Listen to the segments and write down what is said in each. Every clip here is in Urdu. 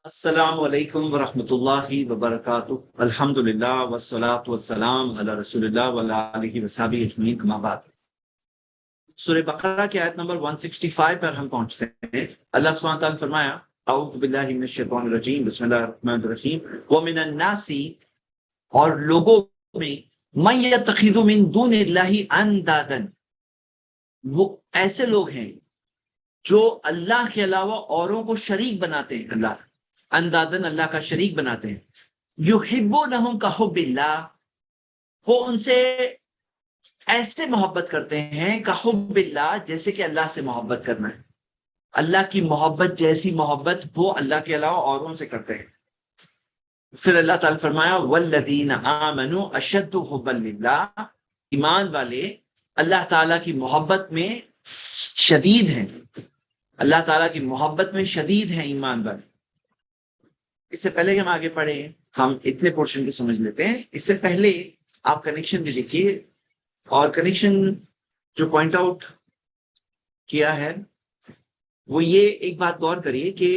السلام علیکم ورحمۃ اللہ وبرکاتہ۔ الحمد للہ والصلاۃ والسلام علی رسول اللہ وعلی آلہ وصحبہ اجمعین، اما بعد۔ سورہ بقرہ کی آیت نمبر 165 پر ہم پہنچتے ہیں۔ اللہ سبحانہ تعالیٰ نے فرمایا اعوذ باللہ من الشیطان الرجیم بسم اللہ الرحمن الرحیم ومن الناس، اور لوگوں میں، من یتخذ من دون اللہ اندادا، وہ ایسے لوگ ہیں جو اللہ کے علاوہ اوروں کو شریک بناتے ہیں، اللہ اندادن اللہ کا شریک بناتے ہیں۔ یحبونہم کحب اللہ، وہ ان سے ایسے محبت کرتے ہیں کحب اللہ، جیسے کہ اللہ سے محبت کرنا ہے۔ اللہ کی محبت جیسی محبت وہ اللہ کے علاوہ اوروں سے کرتے ہیں۔ پھر اللہ تعالیٰ فرمایا والذین آمنوا اشد حبا للہ، ایمان والے اللہ تعالیٰ کی محبت میں شدید ہیں، اللہ تعالیٰ کی محبت میں شدید ہیں ایمان والے۔ اس سے پہلے کہ ہم آگے پڑھیں، ہم اتنے پورشن کو سمجھ لیتے ہیں۔ اس سے پہلے آپ کنیکشن بھی لکھیے، اور کنیکشن جو پوائنٹ آؤٹ کیا ہے وہ یہ ایک بات غور کریے کہ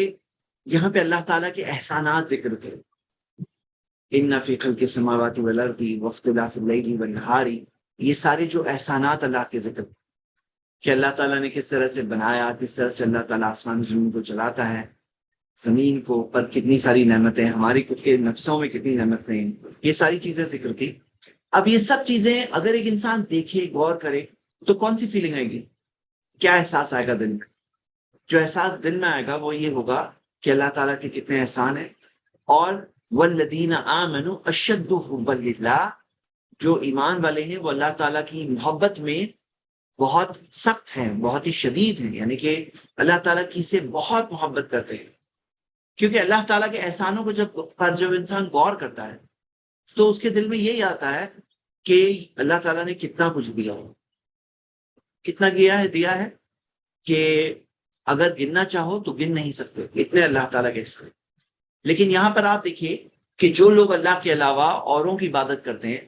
یہاں پہ اللہ تعالیٰ کے احسانات ذکر تھے، ان فی خلق السماوات والارض واختلاف اللیل والنہار، یہ سارے جو احسانات اللہ کے ذکر، کہ اللہ تعالیٰ نے کس طرح سے بنایا، کس طرح سے اللہ تعالیٰ آسمان زمین کو چلاتا ہے، زمین کو پر کتنی ساری نعمتیں، ہماری خود کے نفسوں میں کتنی نعمتیں ہیں، یہ ساری چیزیں ذکر تھی۔ اب یہ سب چیزیں اگر ایک انسان دیکھے، غور کرے، تو کون سی فیلنگ آئے گی، کیا احساس آئے گا دل میں؟ جو احساس دل میں آئے گا وہ یہ ہوگا کہ اللہ تعالیٰ کے کتنے احسان ہیں، اور والذین آمنوا اشد حبا للہ، جو ایمان والے ہیں وہ اللہ تعالیٰ کی محبت میں بہت سخت ہیں، بہت ہی شدید ہیں، یعنی کہ اللہ تعالیٰ کی سے بہت محبت کرتے ہیں۔ کیونکہ اللہ تعالیٰ کے احسانوں کو جب انسان غور کرتا ہے تو اس کے دل میں یہی آتا ہے کہ اللہ تعالیٰ نے کتنا کچھ دیا ہو، کتنا دیا ہے کہ اگر گننا چاہو تو گن نہیں سکتے، اتنے اللہ تعالیٰ کے احسان۔ لیکن یہاں پر آپ دیکھیے کہ جو لوگ اللہ کے علاوہ اوروں کی عبادت کرتے ہیں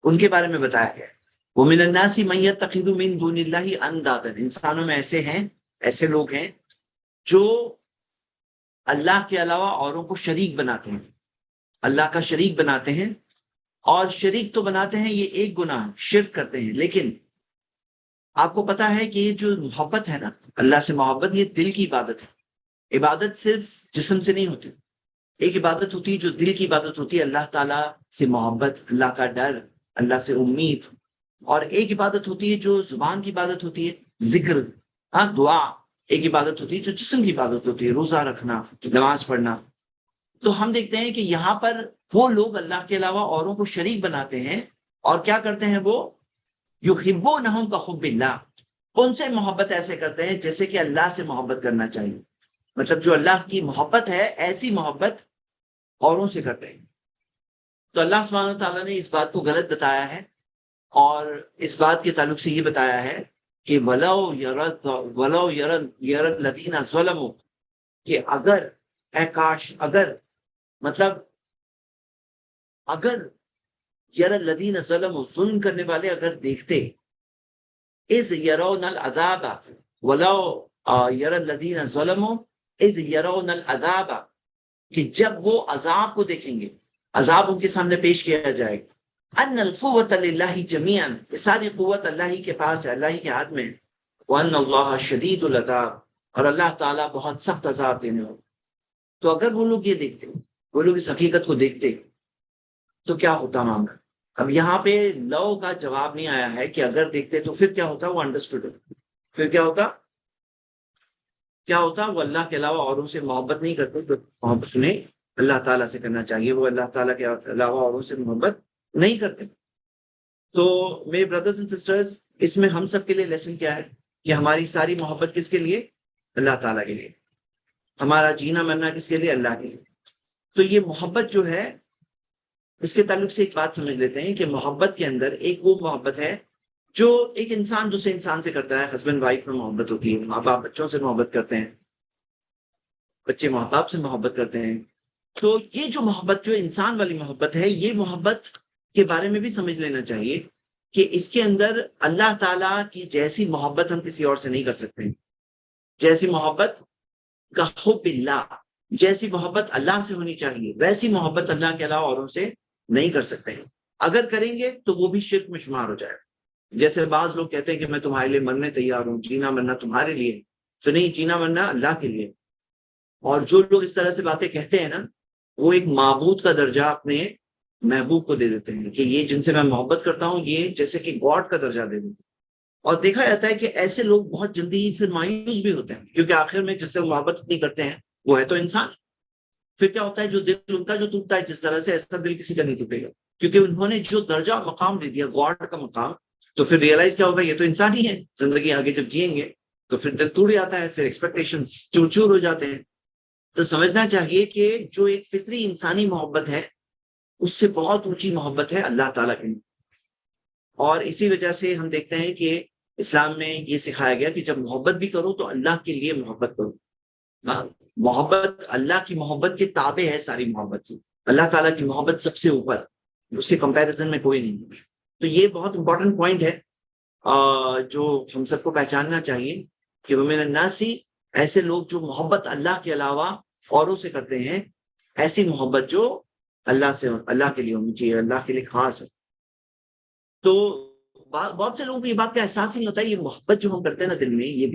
ان کے بارے میں بتایا گیا وَمِنَ النَّاسِ مَن يَتَّخِذُ مِن دُونِ اللَّهِ أَندَادًا، انسانوں میں ایسے لوگ ہیں جو اللہ کے علاوہ اوروں کو شریک بناتے ہیں، اللہ کا شریک بناتے ہیں، اور شریک تو بناتے ہیں، یہ ایک گناہ شرک کرتے ہیں۔ لیکن آپ کو پتا ہے کہ یہ جو محبت ہے نا، اللہ سے محبت، یہ دل کی عبادت ہے۔ عبادت صرف جسم سے نہیں ہوتی، ایک عبادت ہوتی ہے جو دل کی عبادت ہوتی ہے، اللہ تعالیٰ سے محبت، اللہ کا ڈر، اللہ سے امید۔ اور ایک عبادت ہوتی ہے جو زبان کی عبادت ہوتی ہے، ذکر، دعا۔ ایک عبادت ہوتی ہے جو جسم کی عبادت ہوتی ہے، روزہ رکھنا، نماز پڑھنا۔ تو ہم دیکھتے ہیں کہ یہاں پر وہ لوگ اللہ کے علاوہ اوروں کو شریک بناتے ہیں، اور کیا کرتے ہیں وہ یحبونہم کحب اللہ، ان سے محبت ایسے کرتے ہیں جیسے کہ اللہ سے محبت کرنا چاہیے۔ مطلب جو اللہ کی محبت ہے ایسی محبت اوروں سے کرتے ہیں۔ تو اللہ سبحانہ تعالیٰ نے اس بات کو غلط بتایا ہے، اور اس بات کے تعلق سے یہ بتایا ہے کہ وَلَوْ يَرَى الَّذِينَ ظَلَمُوا، کہ اگر، اے کاش، مطلب اگر یَرَى الَّذِينَ ظَلَمُوا، ظلم کرنے والے اگر دیکھتے، اِذْ يَرَوْنَ الْعَذَابَ، وَلَوْ يَرَى الَّذِينَ ظَلَمُوا اِذْ يَرَوْنَ الْعَذَابَ، کہ جب وہ عذاب کو دیکھیں گے، عذاب ان کے سامنے پیش کیا جائے گا، ان القوت للہ جمیعا، یہ ساری قوت اللہ ہی کے پاس ہے، اللہ ہی کے ہاتھ میں، وان اللہ شدید العذاب، اور اللہ تعالیٰ بہت سخت عذاب دینے والا۔ تو اگر وہ لوگ یہ دیکھتے، وہ لوگ اس حقیقت کو دیکھتے، تو کیا ہوتا معاملہ؟ اب یہاں پہ لو کا جواب نہیں آیا ہے کہ اگر دیکھتے تو پھر کیا ہوتا، وہ انڈرسٹوڈ، پھر کیا ہوتا وہ اللہ کے علاوہ اوروں سے محبت نہیں کرتے، تو محبت انہیں اللہ تعالیٰ سے کرنا چاہیے، وہ اللہ تعالیٰ کے علاوہ اوروں سے محبت نہیں کرتے۔ تو میرے بردرز اینڈ سسٹرز، اس میں ہم سب کے لیے لیسن کیا ہے کہ ہماری ساری محبت کس کے لیے؟ اللہ تعالیٰ کے لیے۔ ہمارا جینا مرنا کس کے لیے؟ اللہ کے لیے۔ تو یہ محبت جو ہے، اس کے تعلق سے ایک بات سمجھ لیتے ہیں کہ محبت کے اندر ایک وہ محبت ہے جو ایک انسان دوسرے انسان سے کرتا ہے۔ ہسبینڈ وائف میں محبت ہوتی ہے، ماں باپ بچوں سے محبت کرتے ہیں، بچے ماں باپ سے محبت کرتے ہیں۔ تو یہ جو محبت، جو انسان والی محبت ہے، یہ محبت کے بارے میں بھی سمجھ لینا چاہیے کہ اس کے اندر اللہ تعالیٰ کی جیسی محبت ہم کسی اور سے نہیں کر سکتے، جیسی محبت کا حب اللہ، جیسی محبت اللہ سے ہونی چاہیے ویسی محبت اللہ کے علاوہ اوروں سے نہیں کر سکتے ہیں. اگر کریں گے تو وہ بھی شرک میں شمار ہو جائے گا. جیسے بعض لوگ کہتے ہیں کہ میں تمہارے لیے مرنے تیار ہوں, جینا مرنا تمہارے لیے, تو نہیں, جینا مرنا اللہ کے لیے. اور جو لوگ اس طرح سے باتیں کہتے ہیں نا, وہ ایک معبود کا درجہ اپنے محبوب کو دے دیتے ہیں کہ یہ جن سے میں محبت کرتا ہوں یہ جیسے کہ گاڈ کا درجہ دے دیتے ہیں. اور دیکھا جاتا ہے کہ ایسے لوگ بہت جلدی پھر مایوس بھی ہوتے ہیں, کیونکہ آخر میں جس سے محبت اتنی کرتے ہیں وہ ہے تو انسان. پھر کیا ہوتا ہے, جو دل ان کا جو ٹوٹتا ہے جس طرح سے, ایسا دل کسی کا نہیں ٹوٹے گا, کیونکہ انہوں نے جو درجہ مقام دے دیا گاڈ کا مقام. تو پھر ریئلائز کیا ہوگا, یہ تو انسان ہی ہے. زندگی آگے جب جئیں گے تو پھر دل ٹوٹ جاتا ہے, پھر ایکسپیکٹیشن چور چور ہو جاتے ہیں. تو سمجھنا چاہیے کہ جو ایک فطری انسانی محبت ہے اس سے بہت اونچی محبت ہے اللہ تعالیٰ کی. اور اسی وجہ سے ہم دیکھتے ہیں کہ اسلام میں یہ سکھایا گیا کہ جب محبت بھی کرو تو اللہ کے لیے محبت کرو. محبت اللہ کی محبت کے تابع ہے ساری محبت کی. اللہ تعالیٰ کی محبت سب سے اوپر, اس کے کمپیریزن میں کوئی نہیں. تو یہ بہت امپورٹنٹ پوائنٹ ہے جو ہم سب کو پہچاننا چاہیے کہ وہ میرا ناسی ایسے لوگ جو محبت اللہ کے علاوہ اوروں سے کرتے ہیں, ایسی محبت جو اللہ سے, اللہ کے لیے ہونی چاہیے, اللہ کے لیے خاص ہے. تو بہت سے لوگوں کو یہ بات کا احساس ہی نہیں ہوتا ہے, یہ محبت جو ہم کرتے ہیں نا دل میں, یہ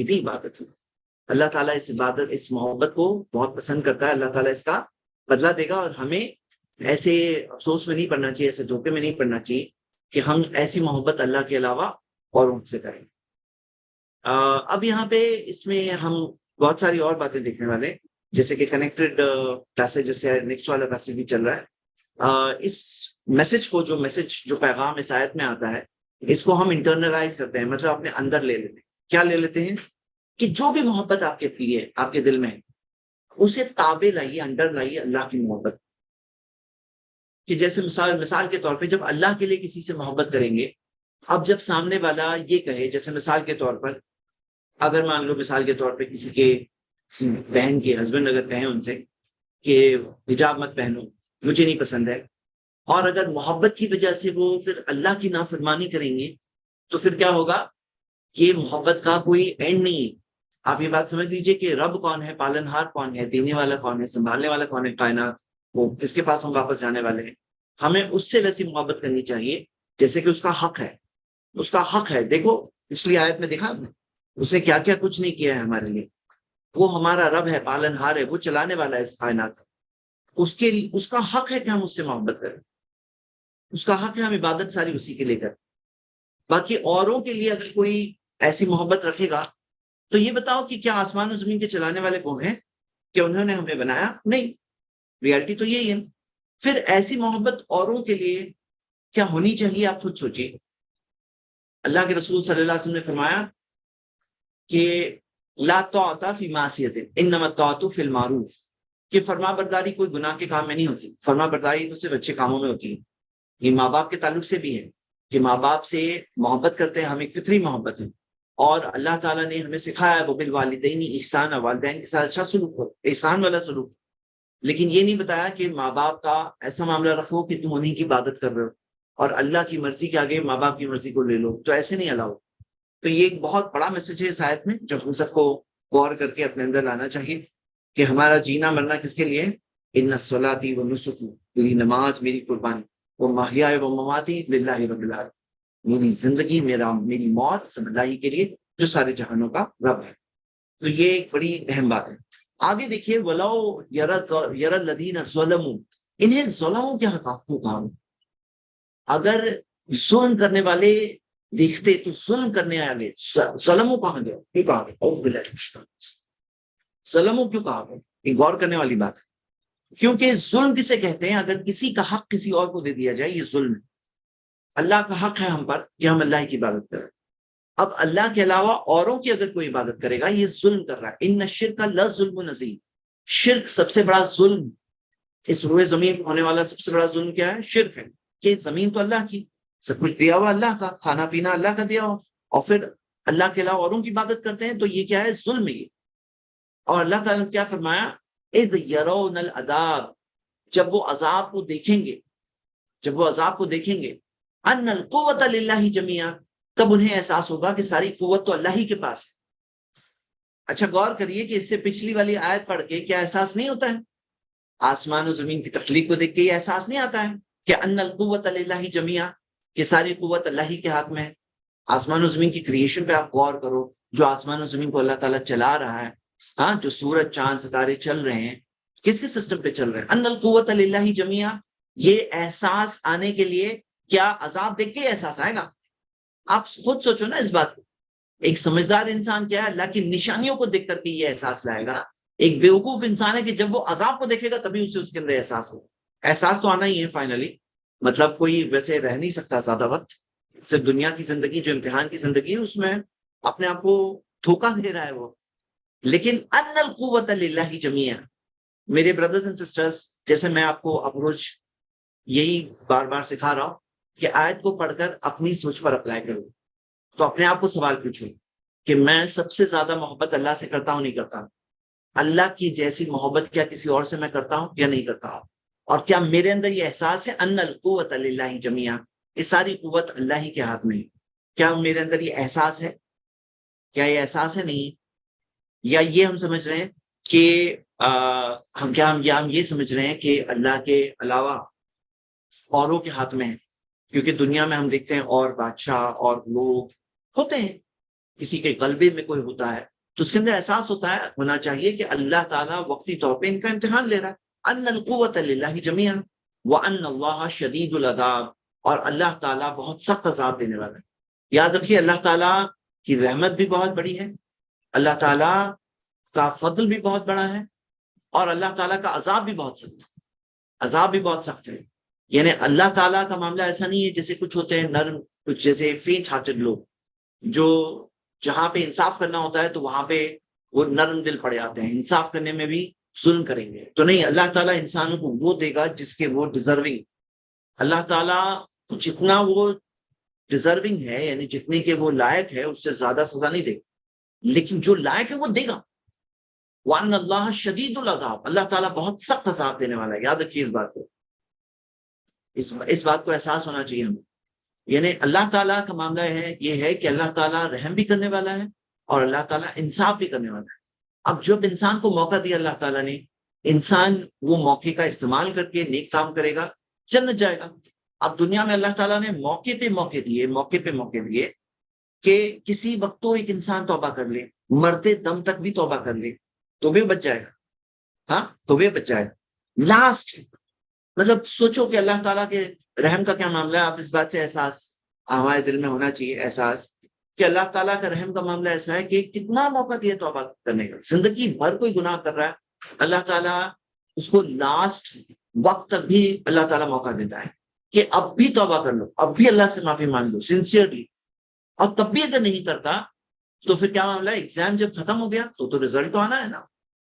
بھی عبادت ہے. اللہ تعالیٰ اس عبادت, اس محبت کو بہت پسند کرتا ہے. اللہ تعالیٰ اس کا بدلہ دے گا, اور ہمیں ایسے افسوس میں نہیں پڑنا چاہیے, ایسے دھوکے میں نہیں پڑنا چاہیے کہ ہم ایسی محبت اللہ کے علاوہ اوروں سے کریں. اب یہاں پہ اس میں ہم بہت ساری اور باتیں دیکھنے والے, جیسے کہ کنیکٹڈ پیسج, جیسے نیکسٹ والا پیسج بھی چل رہا ہے. اس میسج کو, جو پیغام اس آیت میں آتا ہے, اس کو ہم انٹرنلائز کرتے ہیں, مطلب اپنے اندر لے لیتے ہیں. کیا لے لیتے ہیں کہ جو بھی محبت آپ کے لیے, آپ کے دل میں ہے, اسے تابع لائیے, انڈر لائیے اللہ کی محبت. کہ جیسے مثال کے طور پہ جب اللہ کے لیے کسی سے محبت کریں گے, اب جب سامنے والا یہ کہے, جیسے مثال کے طور پر اگر مان لو مثال کے طور پہ کسی کے بہن کے ہسبینڈ اگر کہیں ان سے کہ حجاب مت پہنو, مجھے نہیں پسند ہے, اور اگر محبت کی وجہ سے وہ پھر اللہ کی نافرمانی کریں گے, تو پھر کیا ہوگا, یہ محبت کا کوئی اینڈ نہیں ہے. آپ یہ بات سمجھ لیجئے کہ رب کون ہے, پالن ہار کون ہے, دینے والا کون ہے, سنبھالنے والا کون ہے کائنات, وہ کس کے پاس ہم واپس جانے والے ہیں. ہمیں اس سے ویسی محبت کرنی چاہیے جیسے کہ اس کا حق ہے. اس کا حق ہے. دیکھو پچھلی آیت میں دیکھا آپ نے, اس نے کیا کیا کچھ نہیں کیا ہے ہمارے لیے. وہ ہمارا رب ہے, پالن ہار ہے, وہ چلانے والا ہے اس کائنات. اس کا حق ہے کہ ہم اس سے محبت کریں. اس کا حق ہے ہم عبادت ساری اسی کے لیے کریں. باقی اوروں کے لیے اگر کوئی ایسی محبت رکھے گا تو یہ بتاؤ کہ کیا آسمان و زمین کے چلانے والے وہ ہیں کہ انہوں نے ہمیں بنایا؟ نہیں. ریالٹی تو یہی ہے. پھر ایسی محبت اوروں کے لیے کیا ہونی چاہیے, آپ خود سوچیے. اللہ کے رسول صلی اللہ علیہ وسلم نے فرمایا کہ لا طاعۃ فی معصیۃ انما الطاعۃ فی المعروف, کہ فرما برداری کوئی گناہ کے کام میں نہیں ہوتی. فرما برداری تو صرف اچھے کاموں میں ہوتی ہے. یہ ماں باپ کے تعلق سے بھی ہے کہ ماں باپ سے محبت کرتے ہیں ہم, ایک فطری محبت ہے. اور اللہ تعالیٰ نے ہمیں سکھایا ہے وبالوالدین احسانا, والدین کے ساتھ اچھا سلوک کرو, احسان والا سلوک. لیکن یہ نہیں بتایا کہ ماں باپ کا ایسا معاملہ رکھو کہ تم انہیں کی عبادت کر رہے ہو اور اللہ کی مرضی کے آگے ماں باپ کی مرضی کو لے لو, تو ایسے نہیں الاؤ. تو یہ ایک بہت بڑا میسج ہے اس آیت میں, جو ہم سب کو غور کر کے اپنے اندر لانا چاہیے کہ ہمارا جینا مرنا کس کے لیے. ان صلاتی و نسکی, میری نماز, میری قربانی, وہ محیای و مماتی للہ رب العالمین, میری زندگی, میری موت سب اللہ کے لیے جو سارے جہانوں کا رب ہے. تو یہ ایک بڑی اہم بات ہے. آگے دیکھیے, ولو یر الذین ظلموا, انہیں ظلموں کے حقوق کو کہا. اگر ظلم کرنے والے دیکھتے تو ظلم کرنے والے, ظلموں کہاں گیا, کیوں کہا گیا, ظلموں کیوں کہا گیا, یہ غور کرنے والی بات ہے. کیونکہ ظلم کسے کہتے ہیں, اگر کسی کا حق کسی اور کو دے دیا جائے, یہ ظلم ہے. اللہ کا حق ہے ہم پر کہ ہم اللہ کی عبادت کریں. اب اللہ کے علاوہ اوروں کی اگر کوئی عبادت کرے گا, یہ ظلم کر رہا ہے. ان الشرک لظلم عظیم, شرک سب سے بڑا ظلم, اس روئے زمین پر ہونے والا سب سے بڑا ظلم کیا ہے, شرک ہے. کہ زمین تو اللہ کی, سب کچھ دیا ہوا اللہ کا, کھانا پینا اللہ کا دیا ہوا, اور پھر اللہ کے علاوہ اوروں کی عبادت کرتے ہیں, تو یہ کیا ہے, ظلم ہے یہ. اور اللہ تعالیٰ نے کیا فرمایا, اذ یرون العذاب, جب وہ عذاب کو دیکھیں گے, جب وہ عذاب کو دیکھیں گے, ان القوۃ للہ جمیعا, تب انہیں احساس ہوگا کہ ساری قوت تو اللہ ہی کے پاس ہے. اچھا غور کریے کہ اس سے پچھلی والی آیت پڑھ کے کیا احساس نہیں ہوتا ہے؟ آسمان و زمین کی تخلیق کو دیکھ کے یہ احساس نہیں آتا ہے کہ ان القوت للہ جمیعا، کہ ساری قوت اللہ ہی کے ہاتھ میں ہے؟ آسمان و زمین کی کریشن پہ آپ غور کرو، جو آسمان و زمین کو اللہ تعالیٰ چلا رہا ہے، ہاں، جو سورج چاند ستارے چل رہے ہیں، کس کے سسٹم پہ چل رہے ہیں؟ ان القوت للہ جمیعا. یہ احساس آنے کے لیے کیا عذاب دیکھ کے احساس آئے گا؟ آپ خود سوچو نا اس بات کو. ایک سمجھدار انسان کیا ہے، اللہ کی نشانیوں کو دیکھ کر کے یہ احساس لائے گا. ایک بیوقوف انسان ہے کہ جب وہ عذاب کو دیکھے گا تبھی اسے اس کے اندر احساس ہوگا. احساس تو آنا ہی ہے فائنلی. مطلب کوئی ویسے رہ نہیں سکتا زیادہ وقت، صرف دنیا کی زندگی جو امتحان کی زندگی ہے اس میں اپنے آپ کو دھوکہ دے رہا ہے وہ. لیکن ان القوت للہ جمیعا، میرے بردرز اینڈ سسٹرز، جیسے میں آپ کو اپروچ یہی بار بار سکھا رہا ہوں کہ آیت کو پڑھ کر اپنی سوچ پر اپلائی کروں. تو اپنے آپ کو سوال پوچھو کہ میں سب سے زیادہ محبت اللہ سے کرتا ہوں نہیں کرتا؟ اللہ کی جیسی محبت کیا کسی اور سے میں کرتا ہوں یا نہیں کرتا ہوں؟ اور کیا میرے اندر یہ احساس ہے ان القوت للہ جمیعا، یہ ساری قوت اللہ ہی کے ہاتھ میں ہے؟ کیا میرے اندر یہ احساس ہے؟ کیا یہ احساس ہے؟ نہیں. یا یہ ہم سمجھ رہے ہیں کہ ہم یہ سمجھ رہے ہیں کہ اللہ کے علاوہ اوروں کے ہاتھ میں ہے؟ کیونکہ دنیا میں ہم دیکھتے ہیں اور بادشاہ اور لوگ ہوتے ہیں، کسی کے غلبے میں کوئی ہوتا ہے تو اس کے اندر احساس ہوتا ہے، ہونا چاہیے کہ اللہ تعالیٰ وقتی طور پہ ان کا امتحان لے رہا ہے. ان القوت للہ جمیعا وان اللہ شدید العذاب، اور اللہ تعالیٰ بہت سخت عذاب دینے والا ہے. یاد رکھیے اللہ تعالیٰ کی رحمت بھی بہت بڑی ہے، اللہ تعالیٰ کا فضل بھی بہت بڑا ہے، اور اللہ تعالیٰ کا عذاب بھی بہت سخت ہے. عذاب بھی بہت سخت ہے. یعنی اللہ تعالیٰ کا معاملہ ایسا نہیں ہے جیسے کچھ ہوتے ہیں نرم، کچھ جیسے فینٹ ہارٹڈ لوگ، جو جہاں پہ انصاف کرنا ہوتا ہے تو وہاں پہ وہ نرم دل پڑ جاتے ہیں، انصاف کرنے میں بھی ظلم کریں گے. تو نہیں، اللہ تعالیٰ انسانوں کو وہ دے گا جس کے وہ ڈیزرونگ. اللہ تعالیٰ جتنا وہ ڈیزرونگ ہے، یعنی جتنے کے وہ لائق ہے، اس سے زیادہ سزا نہیں دے گا، لیکن جو لائق ہے وہ دے گا. وَأَنَّ اللَّهَ شَدِيدُ الْعَذَابِ، اللہ تعالیٰ بہت سخت عذاب دینے والا ہے. یاد رکھیے اس بات کو، اس بات کو احساس ہونا چاہیے ہمیں. یعنی اللہ تعالیٰ کا معاملہ یہ ہے کہ اللہ تعالیٰ رحم بھی کرنے والا ہے اور اللہ تعالیٰ انصاف بھی کرنے والا ہے. اب جب انسان کو موقع دیا اللہ تعالیٰ نے، انسان وہ موقع کا استعمال کر کے نیک کام کرے گا، جنت جائے گا. اب دنیا میں اللہ تعالیٰ نے موقع پہ موقع دیے کہ کسی وقت تو ایک انسان توبہ کر لے، مرتے دم تک بھی توبہ کر لے تو بھی بچ جائے گا. ہاں، تو بھی بچ جائے گا. لاسٹ مطلب سوچو کہ اللہ تعالیٰ کے رحم کا کیا معاملہ ہے. آپ اس بات سے احساس ہمارے دل میں ہونا چاہیے، احساس کہ اللہ تعالیٰ کا رحم کا معاملہ ایسا ہے کہ کتنا موقع دیا توبہ کرنے کا. زندگی بھر کوئی گناہ کر رہا ہے، اللہ تعالیٰ اس کو لاسٹ وقت تک بھی اللہ تعالیٰ موقع دیتا ہے کہ اب بھی توبہ کر لو، اب بھی اللہ سے معافی مانگ لو سنسیئرلی. اور تب بھی اگر نہیں کرتا تو پھر کیا معاملہ ہے؟ ایگزام جب ختم ہو گیا تو رزلٹ تو آنا ہے نا.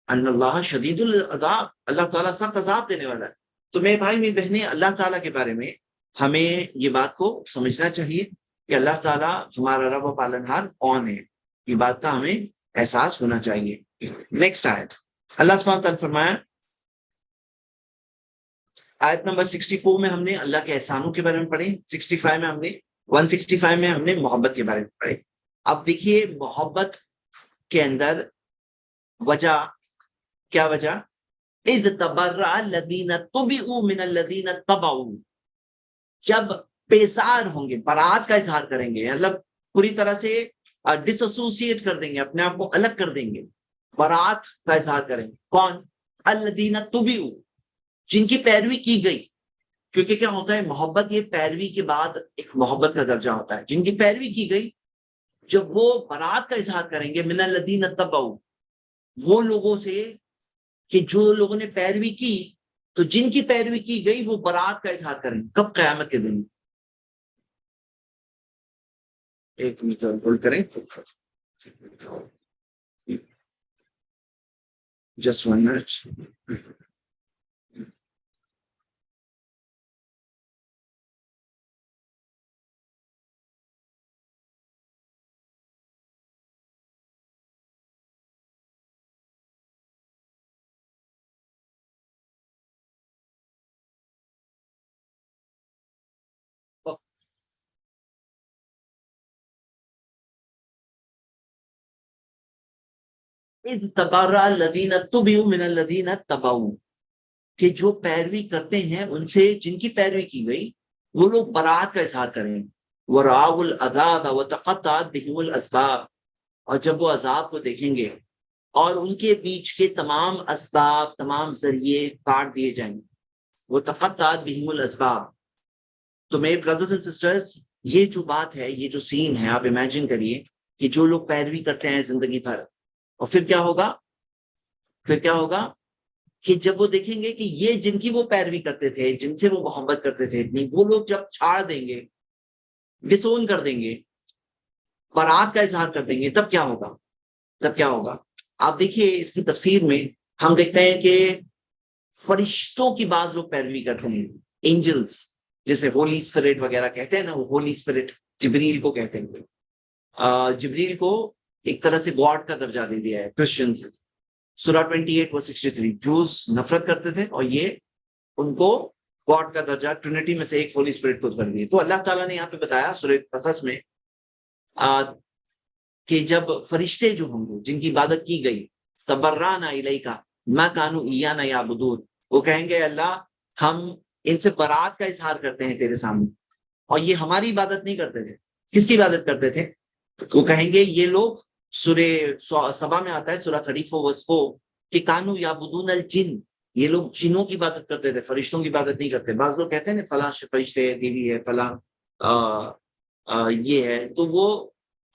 ان اللہ شدید العذاب، اللہ تعالیٰ سخت عذاب دینے والا ہے. تو میرے بھائی میری بہنیں، اللہ تعالیٰ کے بارے میں ہمیں یہ بات کو سمجھنا چاہیے کہ اللہ تعالیٰ ہمارا رب و پالنہار کون ہے. یہ بات کا ہمیں احساس ہونا چاہیے. نیکسٹ آیت، اللہ سبحانہ وتعالیٰ نے فرمایا، آیت نمبر 64 میں ہم نے اللہ کے احسانوں کے بارے میں پڑھی، 65 میں ہم نے 165 میں ہم نے محبت کے بارے میں پڑھی. اب دیکھیے محبت کے اندر وجہ کیا وجہ؟ اذ تبرأ الذین طبعوا من الذین اتبعوا، جب بیزار ہوں گے، برات کا اظہار کریں گے، مطلب پوری طرح سے ڈس ایسوسیٹ کر دیں گے، اپنے آپ کو الگ کر دیں گے، برات کا اظہار کریں گے. کون؟ الذین طبعوا، جن کی پیروی کی گئی. کیونکہ کیا ہوتا ہے، محبت یہ پیروی کے بعد ایک محبت کا درجہ ہوتا ہے. جن کی پیروی کی گئی، جب وہ برات کا اظہار کریں گے من الذین اتبعوا، وہ لوگوں سے کہ جو لوگوں نے پیروی کی، تو جن کی پیروی کی گئی وہ برات کا اظہار کریں. کب؟ قیامت کے دن. ایک منٹ ہولڈ کریں، جسٹ 1 منٹ. اذ تبرأ الذین اتبعوا من الذین اتبعوا، کہ جو پیروی کرتے ہیں ان سے جن کی پیروی کی گئی وہ لوگ برات کا اظہار کریں گے. وَرَأَوُا الْعَذَابَ وَتَقَطَّعَتْ بِهِمُ الْأَسْبَابُ، اور جب وہ عذاب کو دیکھیں گے اور ان کے بیچ کے تمام اسباب، تمام ذریعے کاٹ دیے جائیں گے. وَتَقَطَّعَتْ بِهِمُ الْأَسْبَابُ. تو میرے بردرز اینڈ سسٹرز، یہ جو بات ہے، یہ جو سین ہے، آپ امیجن کریے کہ جو لوگ پیروی کرتے ہیں زندگی بھر، اور پھر کیا ہوگا؟ پھر کیا ہوگا کہ جب وہ دیکھیں گے کہ یہ جن کی وہ پیروی کرتے تھے، جن سے وہ محبت کرتے تھے اتنی، وہ لوگ جب چھاڑ دیں گے، ڈسون کر دیں گے، برات کا اظہار کر دیں گے، تب کیا ہوگا؟ تب کیا ہوگا؟ آپ دیکھیے اس کی تفسیر میں ہم دیکھتے ہیں کہ فرشتوں کی بعض لوگ پیروی کرتے ہیں، اینجلز، جیسے ہولی اسپرٹ وغیرہ کہتے ہیں نا، وہ ہولی اسپرٹ جبریل کو کہتے ہیں. جبریل کو ایک طرح سے گاڈ کا درجہ دے دیا ہے کرسچن سے. سورہ 28:63 جوز نفرت کرتے تھے اور یہ ان کو گاڈ کا درجہ، ٹرینٹی میں سے ایک ہولی اسپرٹ کو کر دیے. تو اللہ تعالیٰ نے یہاں پہ بتایا سورہ قصص میں کہ جب فرشتے جو ہوں گے جن کی عبادت کی گئی، تبرانا الیکا ما کانوا ایانا یعبدون، وہ کہیں گے اللہ ہم ان سے برات کا اظہار کرتے ہیں تیرے سامنے، اور یہ ہماری عبادت نہیں کرتے تھے. کس کی عبادت کرتے تھے؟ وہ کہیں گے یہ لوگ، سورہ سبا میں آتا ہے سورہ 34:4 کہ کانو یعبدون الجن، یہ لوگ جنوں کی عبادت کرتے تھے، فرشتوں کی عبادت نہیں کرتے. بعض لوگ کہتے ہیں نا فلاں فرشتے ہے، دیوی ہے، فلاں یہ ہے، تو وہ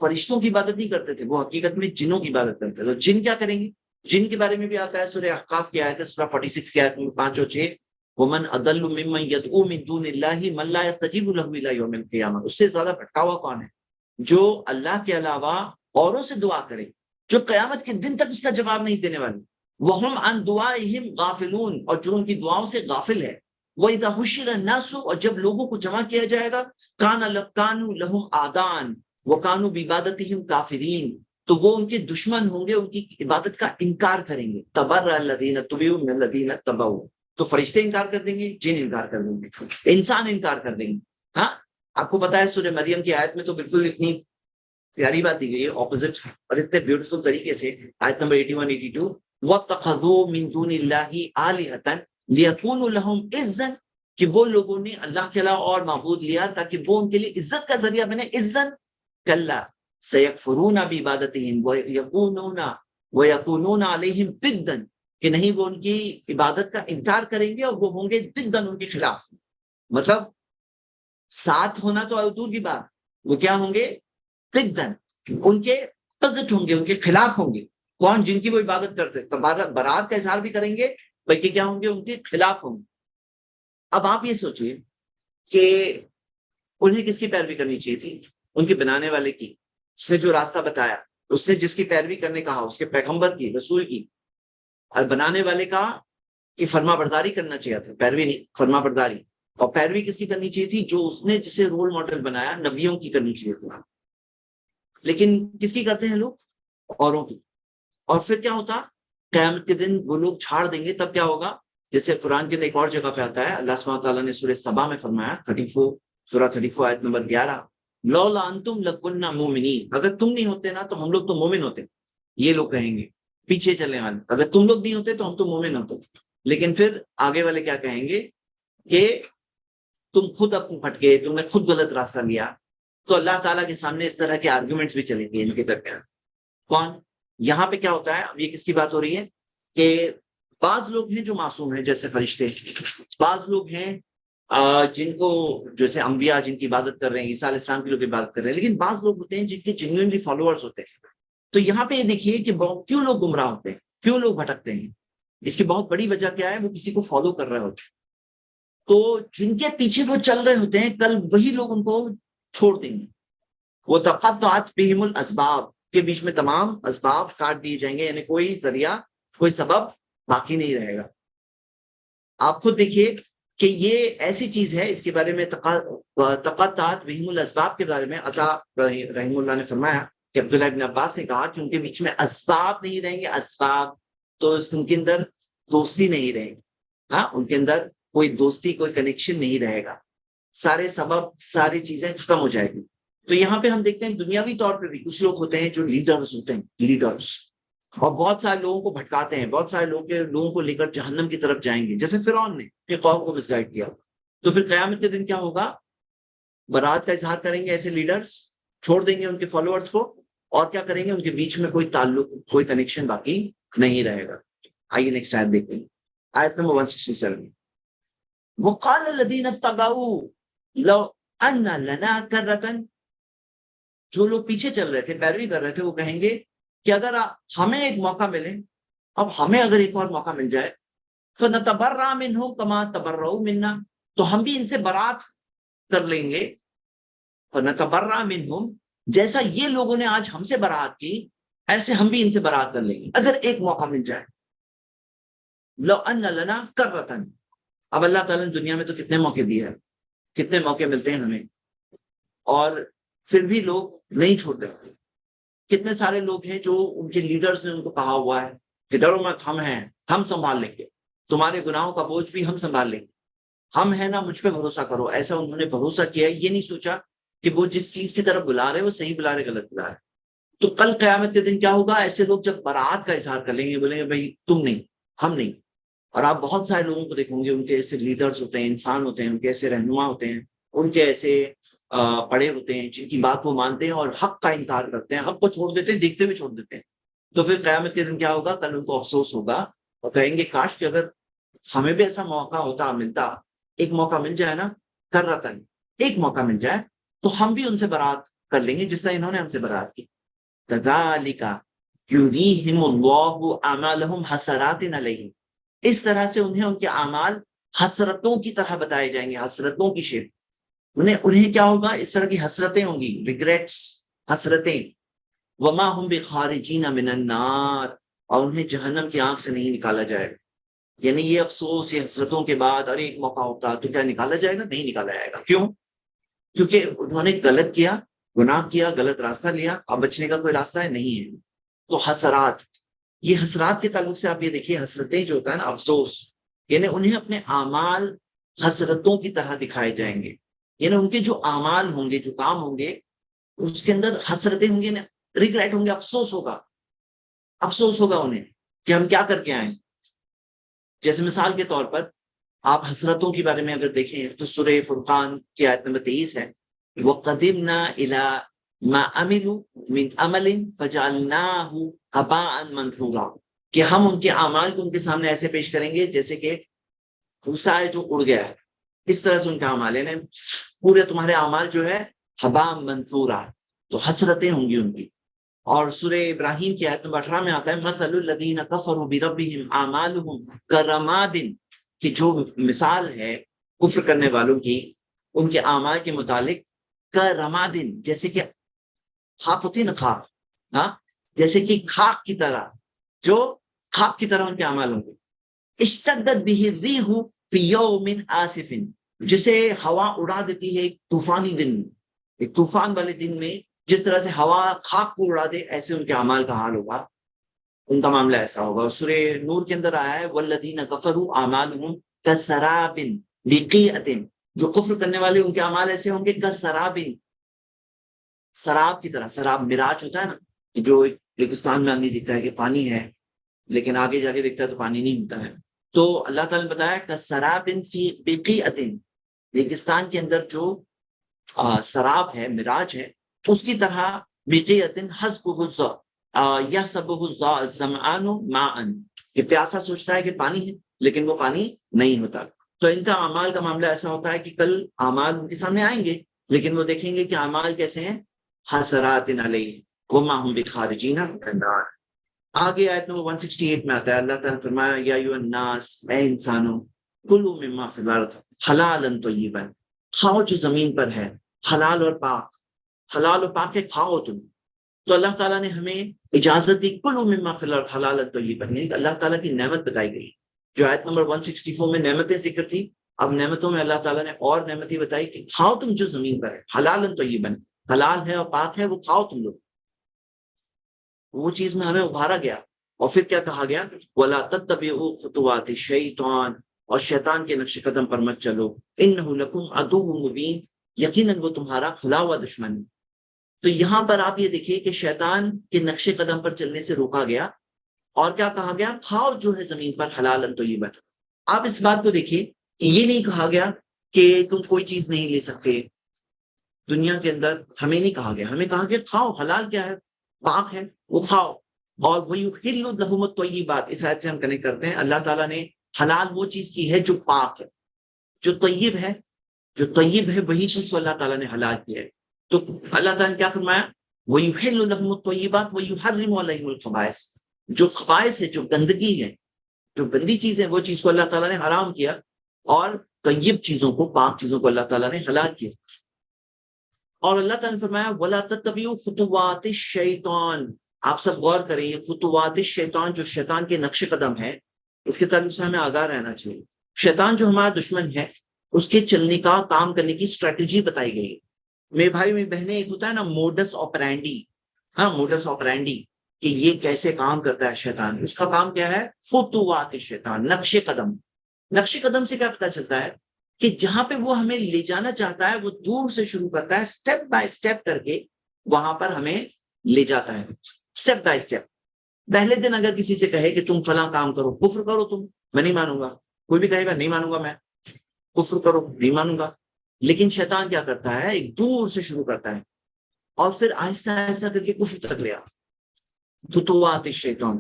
فرشتوں کی عبادت نہیں کرتے تھے، وہ حقیقت میں جنوں کی عبادت کرتے تھے. تو جن کیا کریں گے؟ جن کے بارے میں بھی آتا ہے سورہ احقاف کی آیت ہے، سورہ 46 کی آیت 5 اور 6، ومن اضل ممن يدعو من دون الله من لا يستجيب له الى يوم القيامه. اس سے زیادہ بھٹکا ہوا کون ہے؟ جو اللہ کے علاوہ اوروں سے دعا کرے، جو قیامت کے دن تک اس کا جواب نہیں دینے والے. وہم عن دعائهم غافلون، اور جو ان کی دعاؤں سے غافل ہے. وَإِذَا حُشِرَ النَّاسُ، اور جب لوگوں کو جمع کیا جائے گا، كَانُوا لَهُمْ أَعْدَاءً وَكَانُوا بِعِبَادَتِهِمْ كَافِرِينَ، تو وہ ان کے دشمن ہوں گے، ان کی عبادت کا انکار کریں گے. تَبَرَّأَ الَّذِينَ اتُّبِعُوا مِنَ الَّذِينَ اتَّبَعُوا، تو فرشتے انکار کر دیں گے، جن انکار کر دیں گے، انسان انکار کر دیں گے. ہاں، آپ کو پتا ہے سورہ مریم کی آیت میں تو بالکل اتنی پیاری بات دی گئی ہے، اپوزٹ اور اتنے بیوٹیفل طریقے سے. آیت نمبر 81-82، وَاتَّخَذُوا مِن دُونِ اللَّهِ آلِهَةً لِيَكُونُوا لَهُمْ عِزًّا، کہ وہ لوگوں نے اللہ کے علاوہ اور معبود لیا تاکہ وہ ان کے لیے عزت کا ذریعہ بنے. عزن کلا سیکفرون بعبادتہم ویکونون علیہم ضدا، کہ نہیں وہ ان کی عبادت کا انکار کریں گے اور وہ ہوں گے ضدن، ان کے خلاف. مطلب ساتھ ہونا تو دور کی بات، وہ کیا ہوں گے؟ ضدن، ان کے اپوزٹ ہوں گے، ان کے خلاف ہوں گے. کون؟ جن کی وہ عبادت کرتے، تو برات کا اظہار بھی کریں گے بلکہ کیا ہوں گے؟ ان کے خلاف ہوں گے. اب آپ یہ سوچئے کہ انہیں کس کی پیروی کرنی چاہیے تھی؟ ان کے بنانے والے کی. اس نے جو راستہ بتایا، اس نے جس کی پیروی کرنے کہا، اس کے پیغمبر کی، رسول کی. اور بنانے والے کا کہ فرما برداری کرنا چاہیے تھا، پیروی نہیں، فرما برداری. اور پیروی کس کی کرنی چاہیے تھی؟ جو اس نے جسے رول ماڈل بنایا، نبیوں کی کرنی چاہیے تھی. لیکن کس کی کرتے ہیں لوگ؟ اوروں کی. اور پھر کیا ہوتا؟ قیامت کے دن وہ لوگ چھاڑ دیں گے، تب کیا ہوگا؟ جیسے قرآن کے ایک اور جگہ پہ آتا ہے، اللہ سبحانہ تعالیٰ نے سورہ سبا میں فرمایا، 34 سورہ 34 آیت نمبر 11، لولا انتم لکننا مومنین، اگر تم نہیں ہوتے نا تو ہم لوگ تو مومن ہوتے. یہ لوگ کہیں گے پیچھے چلنے والے، اگر تم لوگ نہیں ہوتے تو ہم تو مومن ہوتے. لیکن پھر آگے والے کیا کہیں گے کہ تم خود اپنے پھٹکے، تم نے خود غلط راستہ لیا. تو اللہ تعالیٰ کے سامنے اس طرح کے آرگومنٹس بھی چلیں گے ان کے تک. کون؟ یہاں پہ کیا ہوتا ہے؟ اب یہ کس کی بات ہو رہی ہے کہ بعض لوگ ہیں جو معصوم ہیں جیسے فرشتے، بعض لوگ ہیں جن کو جیسے انبیاء جن کی عبادت کر رہے ہیں، عیسیٰ علیہ السلام کی لوگ عبادت کر رہے ہیں، لیکن بعض لوگ ہوتے ہیں جن کے جینوئنلی فالوورز ہوتے ہیں. تو یہاں پہ یہ دیکھیے کہ کیوں لوگ گمراہ ہوتے ہیں، کیوں لوگ بھٹکتے ہیں. اس کی بہت بڑی وجہ کیا ہے؟ وہ کسی کو فالو کر رہے ہوتے ہیں. تو جن کے پیچھے وہ چل رہے ہوتے ہیں، کل وہی لوگ ان کو چھوڑ دیں گے. وہ تقطعت بہم الاسباب، کے بیچ میں تمام اسباب کاٹ دیے جائیں گے، یعنی کوئی ذریعہ، کوئی سبب باقی نہیں رہے گا. آپ خود دیکھیے کہ یہ ایسی چیز ہے، اس کے بارے میں تقطعت بہم الاسباب کے بارے میں عطا رحم اللہ نے فرمایا کہ عبداللہ ابن عباس نے کہا کہ ان کے بیچ میں اسباب نہیں رہیں گے. اسباب تو ان کے اندر دوستی نہیں رہے گی. ہاں، ان کے اندر کوئی دوستی، کوئی کنیکشن نہیں رہے گا. سارے سبب، ساری چیزیں ختم ہو جائے گی. تو یہاں پہ ہم دیکھتے ہیں دنیاوی طور پہ بھی کچھ لوگ ہوتے ہیں جو لیڈرز ہوتے ہیں، لیڈرز اور بہت سارے لوگوں کو بھٹکاتے ہیں، بہت سارے لوگوں کو لے کر جہنم کی طرف جائیں گے، جیسے فرعون نے اپنی قوم کو مس گائیڈ کیا۔ تو پھر قیامت کے دن کیا ہوگا؟ برات کا اظہار کریں گے ایسے لیڈرز، چھوڑ دیں گے ان کے فالوورز کو، اور کیا کریں گے؟ ان کے بیچ میں کوئی تعلق، کوئی کنیکشن باقی نہیں رہے گا۔ آئیے نیکسٹ آیت دیکھیں، آیت نمبر 167۔ وقال الذين اتقوا لو ان لنا کرۃ، جو لوگ پیچھے چل رہے تھے، پیروی کر رہے تھے، وہ کہیں گے کہ اگر ہمیں ایک موقع ملے، اب ہمیں اگر ایک اور موقع مل جائے، فنتبرأ منهم كما تبرؤوا منا، تو ہم بھی ان سے برات کر لیں گے، فنتبرأ منهم، جیسا یہ لوگوں نے آج ہم سے برات کی، ایسے ہم بھی ان سے برات کر لیں گے اگر ایک موقع مل جائے۔ لو ان لنا کرۃ، اب اللہ تعالیٰ نے دنیا میں تو کتنے موقع دیے ہیں، کتنے موقع ملتے ہیں ہمیں، اور پھر بھی لوگ نہیں چھوڑتے۔ کتنے سارے لوگ ہیں جو ان کے لیڈرز نے ان کو کہا ہوا ہے کہ ڈرو مت، ہم ہیں، ہم سنبھال لیں گے، تمہارے گناہوں کا بوجھ بھی ہم سنبھال لیں گے، ہم ہیں نا، مجھ پہ بھروسہ کرو۔ ایسا انہوں نے بھروسہ کیا ہے، یہ نہیں سوچا کہ وہ جس چیز کی طرف بلا رہے وہ صحیح بلا رہے غلط بلا رہے۔ تو کل قیامت کے دن کیا ہوگا؟ ایسے لوگ جب برات کا اظہار کر لیں گے، بولیں گے بھائی تم نہیں، ہم نہیں۔ اور آپ بہت سارے لوگوں کو دیکھیں گے، ان کے ایسے لیڈرز ہوتے ہیں، انسان ہوتے ہیں، ان کے ایسے رہنما ہوتے ہیں، ان کے ایسے پڑے ہوتے ہیں جن کی بات وہ مانتے ہیں اور حق کا انکار کرتے ہیں، حق کو چھوڑ دیتے ہیں، دیکھتے ہوئے چھوڑ دیتے ہیں۔ تو پھر قیامت کے دن کیا ہوگا؟ کل ان کو افسوس ہوگا اور کہیں گے کاش کہ اگر ہمیں بھی ایسا موقع ہوتا، ملتا، ایک موقع مل جائے نا، کر رہا تھا، ایک موقع مل جائے تو ہم بھی ان سے برات کر لیں گے جس طرح انہوں نے ہم سے برات کی۔ كذلك يريهم الله اعمالهم حسرات علیہم، اس طرح سے انہیں ان کے اعمال حسرتوں کی طرح بتائے جائیں گے، حسرتوں کی شیپ۔ انہیں کیا ہوگا؟ اس طرح کی حسرتیں ہوں گی، ریگریٹس، حسرتیں۔ وما هم بخارجین من النار، اور انہیں جہنم کی آنکھ سے نہیں نکالا جائے گا۔ یعنی یہ افسوس، یہ حسرتوں کے بعد اور ایک موقع ہوتا تو کیا نکالا جائے گا؟ نہیں نکالا جائے گا۔ کیوں؟ کیونکہ انہوں نے غلط کیا، گناہ کیا، غلط راستہ لیا، اب بچنے کا کوئی راستہ ہے نہیں ہے۔ تو حسرات، یہ حسرات کے تعلق سے آپ یہ دیکھیے، حسرتیں جو ہوتا ہے نا، افسوس، یعنی انہیں اپنے اعمال حسرتوں کی طرح دکھائے جائیں گے۔ یعنی ان کے جو اعمال ہوں گے، جو کام ہوں گے، اس کے اندر حسرتیں ہوں گی، ریگریٹ ہوں گے، افسوس ہوگا، افسوس ہوگا انہیں کہ ہم کیا کر کے آئیں۔ جیسے مثال کے طور پر آپ حسرتوں کے بارے میں اگر دیکھیں تو سورہ فرقان کی آیت نمبر 23 ہے، وَقَدِمْنَا إِلَىٰ مَا عَمِلُوا مِنْ عَمَلٍ فَجَعَلْنَاهُ هَبَاءً مَنْثُورًا، کہ ہم ان کے اعمال کو ان کے سامنے ایسے پیش کریں گے جیسے کہ بھوسا ہے جو اڑ گیا ہے، اس طرح سے ان کا اعمال ہے، پورے تمہارے اعمال جو ہے ہباء منثورا، تو حسرتیں ہوں گی ان کی۔ اور سورہ ابراہیم کی آیت نمبر 18 میں آتا ہے مثل الذین کفروا بربہم اعمالہم کرماد، کہ جو مثال ہے کفر کرنے والوں کی ان کے اعمال کے متعلق، کرماد، جیسے کہ خاک ہوتی ہے نا، خاک، ہاں، جیسے کہ خاک کی طرح، جو خاک کی طرح ان کے اعمال ہوں گے۔ اشتدت به الریح فی یوم آصف، جسے ہوا اڑا دیتی ہے ایک طوفانی دن میں، ایک طوفان والے دن میں جس طرح سے ہوا خاک کو اڑا دے، ایسے ان کے اعمال کا حال ہوگا، ان کا معاملہ ایسا ہوگا۔ اور سورہ نور کے اندر آیا ہے والذین کفروا اعمالهم کسراب بقیعۃ، جو کفر کرنے والے ان کے اعمال ایسے ہوں گے کسراب، سراب کی طرح۔ سراب مراج ہوتا ہے نا، جو ریگستان میں آدمی دکھتا ہے کہ پانی ہے لیکن آگے جا کے دیکھتا ہے تو پانی نہیں ہوتا ہے۔ تو اللہ تعالیٰ نے بتایا کسراب فی بقیعۃ، ریگستان کے اندر جو سراب ہے، مراج ہے، اس کی طرح بقیعۃ حسبہ الظمآن یحسبہ الظمآن ماء، کہ پیاسا سوچتا ہے کہ پانی ہے لیکن وہ پانی نہیں ہوتا۔ تو ان کا اعمال کا معاملہ ایسا ہوتا ہے کہ کل اعمال ان کے سامنے آئیں گے لیکن وہ دیکھیں گے کہ اعمال کیسے ہیں، حسرات علیہ وما هم بخارجین من النار۔ آگے آیت نمبر 168 میں آتا ہے، اللہ تعالیٰ نے فرمایا یا ایھا الناس، اے انسانوں، کلوا مما فی الارض حلالا طیبا، کھاؤ جو زمین پر ہے حلال اور پاک، حلال اور پاک ہے، کھاؤ تم۔ تو اللہ تعالیٰ نے ہمیں اجازت دی، کلوا مما فی الارض حلالا طیبا، یعنی اللہ تعالیٰ کی نعمت بتائی گئی۔ جو آیت نمبر 164 میں نعمتیں ذکر تھی، اب نعمتوں میں اللہ تعالیٰ نے اور نعمتیں بتائی کہ کھاؤ تم جو زمین پر ہے حلالا طیبا، حلال ہے اور پاک ہے، وہ کھاؤ تم لوگ۔ وہ چیز میں ہمیں ابھارا گیا، اور پھر کیا کہا گیا، وَلَا تَتَّبِعُوا خُطُوَاتِ الشَّيْطَانِ، اور شیطان کے نقش قدم پر مت چلو، إِنَّهُ لَكُمْ عَدُوٌّ مُبِينٌ، یقیناً وہ تمہارا کھلا ہوا دشمن ہے۔ تو یہاں پر آپ یہ دیکھیے کہ شیطان کے نقش قدم پر چلنے سے روکا گیا، اور کیا کہا گیا؟ کھاؤ جو ہے زمین پر حلال طیبا. آپ اس بات کو دیکھیے کہ یہ نہیں کہا گیا کہ تم کوئی چیز نہیں لے سکتے دنیا کے اندر. ہمیں نہیں کہا گیا, ہمیں کہا گیا کھاؤ. حلال کیا ہے؟ پاک ہے, وہ کھاؤ. اور وَيُحِلُّ لَهُمُ الطَّيِّبَاتِ, اس آیت سے ہم کنیکٹ کرتے ہیں. اللہ تعالیٰ نے حلال وہ چیز کی ہے جو پاک ہے, جو طیب ہے. جو طیب ہے وہی چیز کو اللہ تعالیٰ نے حلال کیا ہے. تو اللہ تعالیٰ نے کیا فرمایا؟ وَيُحِلُّ لَهُمُ الطَّيِّبَاتِ وَيُحَرِّمُ عَلَيْهِمُ الْخَبَائِثَ, جو خبائث ہے, جو گندگی ہے, جو گندی چیز ہے, وہ چیز کو اللہ تعالیٰ نے حرام کیا, اور طیب چیزوں کو, پاک چیزوں کو اللہ تعالیٰ نے حلال کیا. اور اللہ تعالیٰ نے فرمایا وَلَا تَتَّبِعُوا خُطُوَاتِ الشَّيْطَانِ. آپ سب غور کریں, یہ خطوات الشیطان جو شیطان کے نقش قدم ہے, اس کے تعلق سے ہمیں آگاہ رہنا چاہیے. شیطان جو ہمارا دشمن ہے, اس کے چلنے کا, کام کرنے کی اسٹریٹجی بتائی گئی ہے. میرے بھائی میری بہنیں, ایک ہوتا ہے نا موڈس آپرینڈی, ہاں موڈس آپرینڈی, کہ یہ کیسے کام کرتا ہے شیطان. اس کا کام کیا ہے؟ خطوات الشیطان, نقش قدم. نقش قدم سے کیا پتا چلتا ہے؟ کہ جہاں پہ وہ ہمیں لے جانا چاہتا ہے وہ دور سے شروع کرتا ہے, اسٹیپ بائی اسٹیپ کر کے وہاں پر ہمیں لے جاتا ہے. Step by step. پہلے دن اگر کسی سے کہے کہ تم فلاں کام کرو, کفر کرو تم, میں نہیں مانوں گا. کوئی بھی کہے گا نہیں مانوں گا, میں کفر کرو نہیں مانوں گا. لیکن شیطان کیا کرتا ہے؟ ایک دور سے شروع کرتا ہے اور پھر آہستہ آہستہ کر کے کفر تک لے آتا. خطوات الشیطان.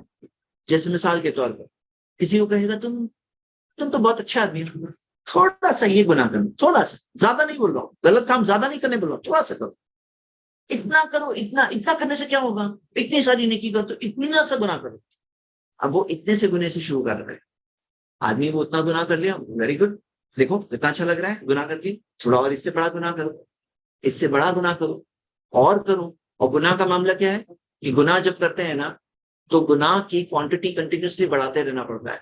جیسے مثال کے طور پر کسی کو کہے گا تم تو بہت اچھا آدمی ہو, تھوڑا سا یہ گناہ کرو, تھوڑا سا, زیادہ نہیں بول رہا ہوں, غلط کام زیادہ نہیں کرنے بول رہا ہوں, تھوڑا سا کرو, اتنا کرو, اتنا کرنے سے کیا ہوگا؟ اتنی ساری نیکی کرو تو اتنا سا گناہ کرو. اب وہ اتنے سے گنے سے شروع کر رہے ہیں. آدمی وہ اتنا گناہ کر لیا, ویری گڈ, دیکھو کتنا اچھا لگ رہا ہے گناہ کر کے, تھوڑا اور اس سے بڑا گناہ کرو, اس سے بڑا گناہ کرو, اور کرو. اور گناہ کا معاملہ کیا ہے کہ گناہ جب کرتے ہیں نا تو گناہ کی کوانٹٹی کنٹینیوسلی بڑھاتے رہنا پڑتا ہے.